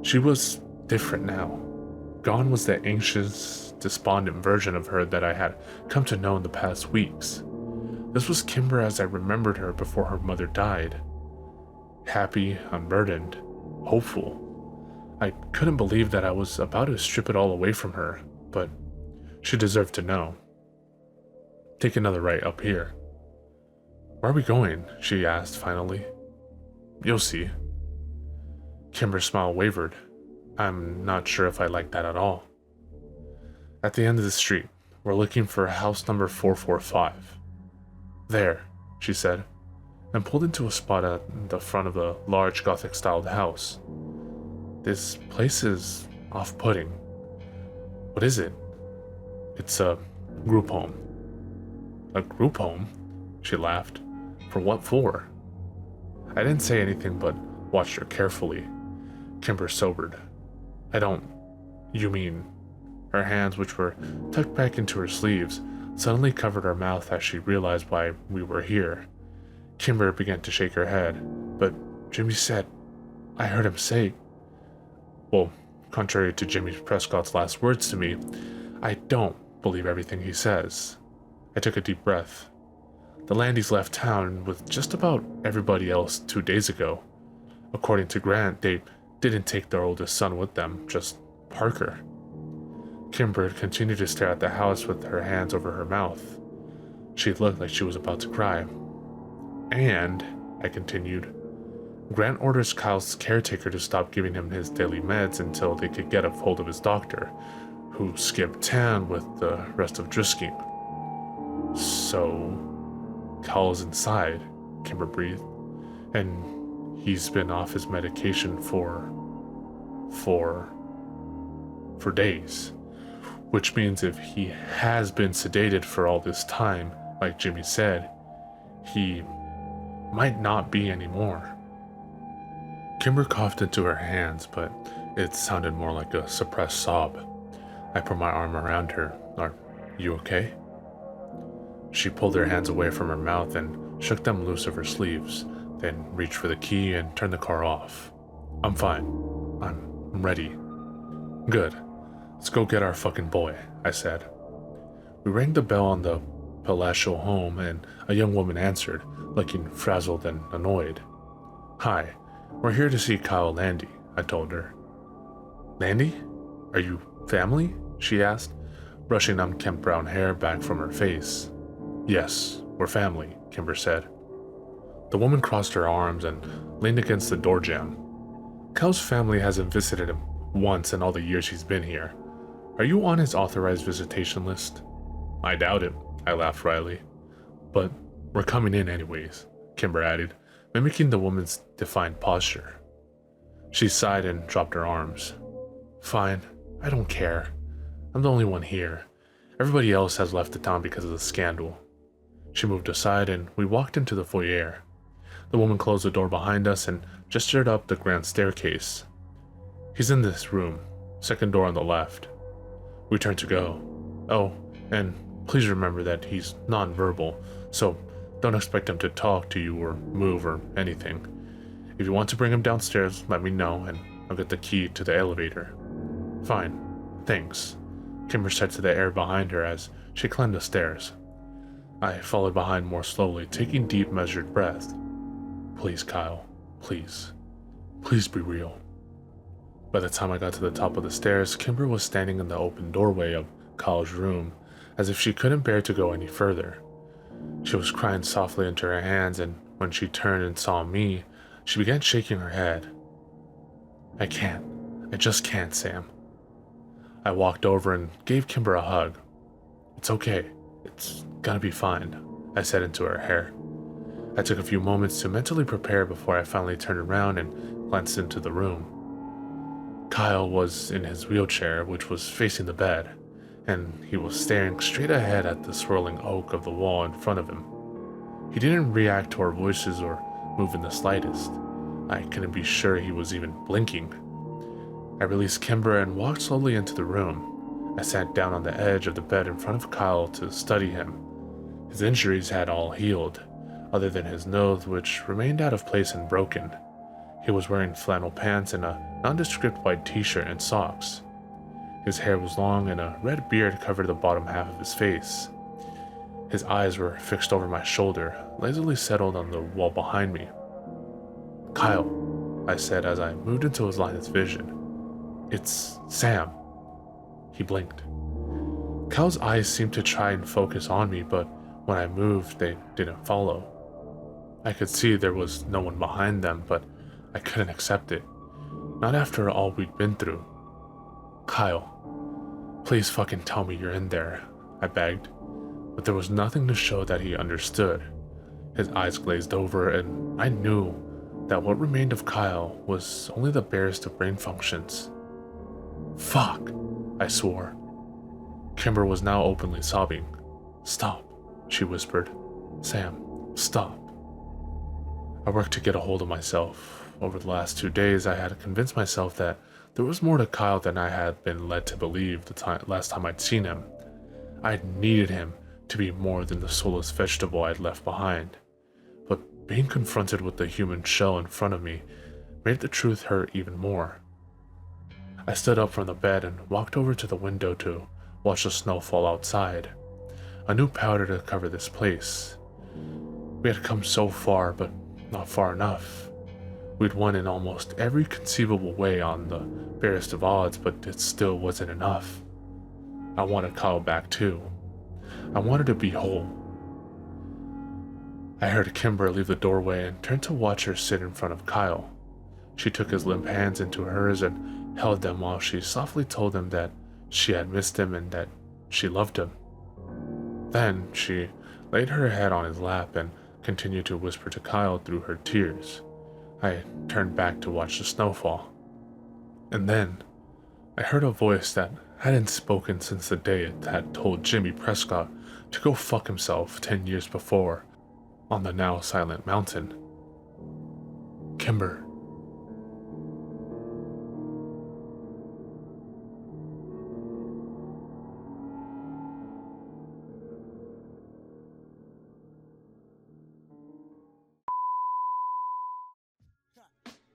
She was different now. Gone was the anxious, despondent version of her that I had come to know in the past weeks. This was Kimber as I remembered her before her mother died. Happy, unburdened, hopeful. I couldn't believe that I was about to strip it all away from her, but she deserved to know. "Take another right up here." "Where are we going?" she asked finally. "You'll see." Kimber's smile wavered. I'm not sure if I like that at all. "At the end of the street, we're looking for house number 445. There, she said, and pulled into a spot at the front of a large Gothic-styled house. This place is off-putting. What is it? It's a group home. A group home? She laughed. For what for? I didn't say anything but watched her carefully. Kimber sobered. I don't... You mean... Her hands, which were tucked back into her sleeves, suddenly covered her mouth as she realized why we were here. Kimber began to shake her head, but Jimmy said, I heard him say... Well, contrary to Jimmy Prescott's last words to me, I don't believe everything he says. I took a deep breath. The Landys left town with just about everybody else 2 days ago. According to Grant, they didn't take their oldest son with them, just Parker. Kimber continued to stare at the house with her hands over her mouth. She looked like she was about to cry. And, I continued, Grant orders Kyle's caretaker to stop giving him his daily meds until they could get a hold of his doctor, who skipped town with the rest of Drisking. So, Kyle's inside, Kimber breathed, and he's been off his medication for days. Which means if he has been sedated for all this time, like Jimmy said, he might not be anymore. Kimber coughed into her hands, but it sounded more like a suppressed sob. I put my arm around her. Are you okay? She pulled her hands away from her mouth and shook them loose of her sleeves, then reached for the key and turned the car off. I'm fine. I'm ready. Good. Let's go get our fucking boy, I said. We rang the bell on the palatial home and a young woman answered, looking frazzled and annoyed. Hi, we're here to see Kyle Landy, I told her. Landy? Are you family? She asked, brushing unkempt brown hair back from her face. Yes, we're family, Kimber said. The woman crossed her arms and leaned against the door jamb. Kyle's family hasn't visited him once in all the years he's been here. Are you on his authorized visitation list? I doubt it, I laughed wryly. But we're coming in anyways, Kimber added, mimicking the woman's defiant posture. She sighed and dropped her arms. Fine, I don't care. I'm the only one here. Everybody else has left the town because of the scandal. She moved aside and we walked into the foyer. The woman closed the door behind us and gestured up the grand staircase. He's in this room, second door on the left. We turned to go. Oh, and please remember that he's non-verbal, so don't expect him to talk to you or move or anything. If you want to bring him downstairs, let me know and I'll get the key to the elevator. Fine, thanks, Kimber said to the air behind her as she climbed the stairs. I followed behind more slowly, taking deep, measured breaths. Please, Kyle, please. Please be real. By the time I got to the top of the stairs, Kimber was standing in the open doorway of Kyle's room, as if she couldn't bear to go any further. She was crying softly into her hands, and when she turned and saw me, she began shaking her head. I can't. I just can't, Sam. I walked over and gave Kimber a hug. It's okay. It's gonna be fine, I said into her hair. I took a few moments to mentally prepare before I finally turned around and glanced into the room. Kyle was in his wheelchair, which was facing the bed, and he was staring straight ahead at the swirling oak of the wall in front of him. He didn't react to our voices or move in the slightest. I couldn't be sure he was even blinking. I released Kimber and walked slowly into the room. I sat down on the edge of the bed in front of Kyle to study him. His injuries had all healed, other than his nose, which remained out of place and broken. He was wearing flannel pants and a nondescript white t-shirt and socks. His hair was long and a red beard covered the bottom half of his face. His eyes were fixed over my shoulder, lazily settled on the wall behind me. Kyle, I said as I moved into his line of vision. It's Sam. He blinked. Kyle's eyes seemed to try and focus on me, but when I moved, they didn't follow. I could see there was no one behind them, but I couldn't accept it. Not after all we'd been through. Kyle, please fucking tell me you're in there, I begged, but there was nothing to show that he understood. His eyes glazed over, and I knew that what remained of Kyle was only the barest of brain functions. Fuck, I swore. Kimber was now openly sobbing. Stop, she whispered. Sam, stop. I worked to get a hold of myself. Over the last 2 days, I had convinced myself that there was more to Kyle than I had been led to believe last time I'd seen him. I needed him to be more than the soulless vegetable I'd left behind. But being confronted with the human shell in front of me made the truth hurt even more. I stood up from the bed and walked over to the window to watch the snow fall outside. A new powder to cover this place. We had come so far, but not far enough. We'd won in almost every conceivable way on the barest of odds, but it still wasn't enough. I wanted Kyle back too. I wanted to be whole. I heard Kimber leave the doorway and turned to watch her sit in front of Kyle. She took his limp hands into hers and held them while she softly told him that she had missed him and that she loved him. Then she laid her head on his lap and continued to whisper to Kyle through her tears. I turned back to watch the snowfall. And then I heard a voice that hadn't spoken since the day it had told Jimmy Prescott to go fuck himself 10 years before on the now silent mountain. Kimber.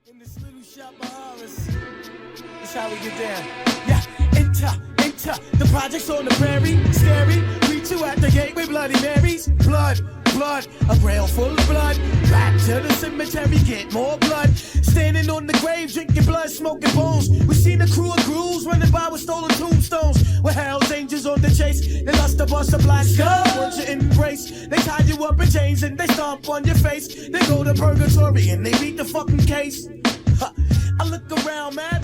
In this little shop of horrors, that's how we get down. Yeah, enter, the project's on the prairie, scary. Greet you at the gate with Bloody Marys. Blood, a rail full of blood. Back to the cemetery, get more blood. Standing on the grave, drinking blood, smoking bones. We seen a crew of ghouls running by with stolen tombstones. With Hell's Angels on the chase, they lust to bust a black skull. Want you embrace, they tie you up in chains and they stomp on your face. They go to purgatory and they beat the fucking case. I look around, man.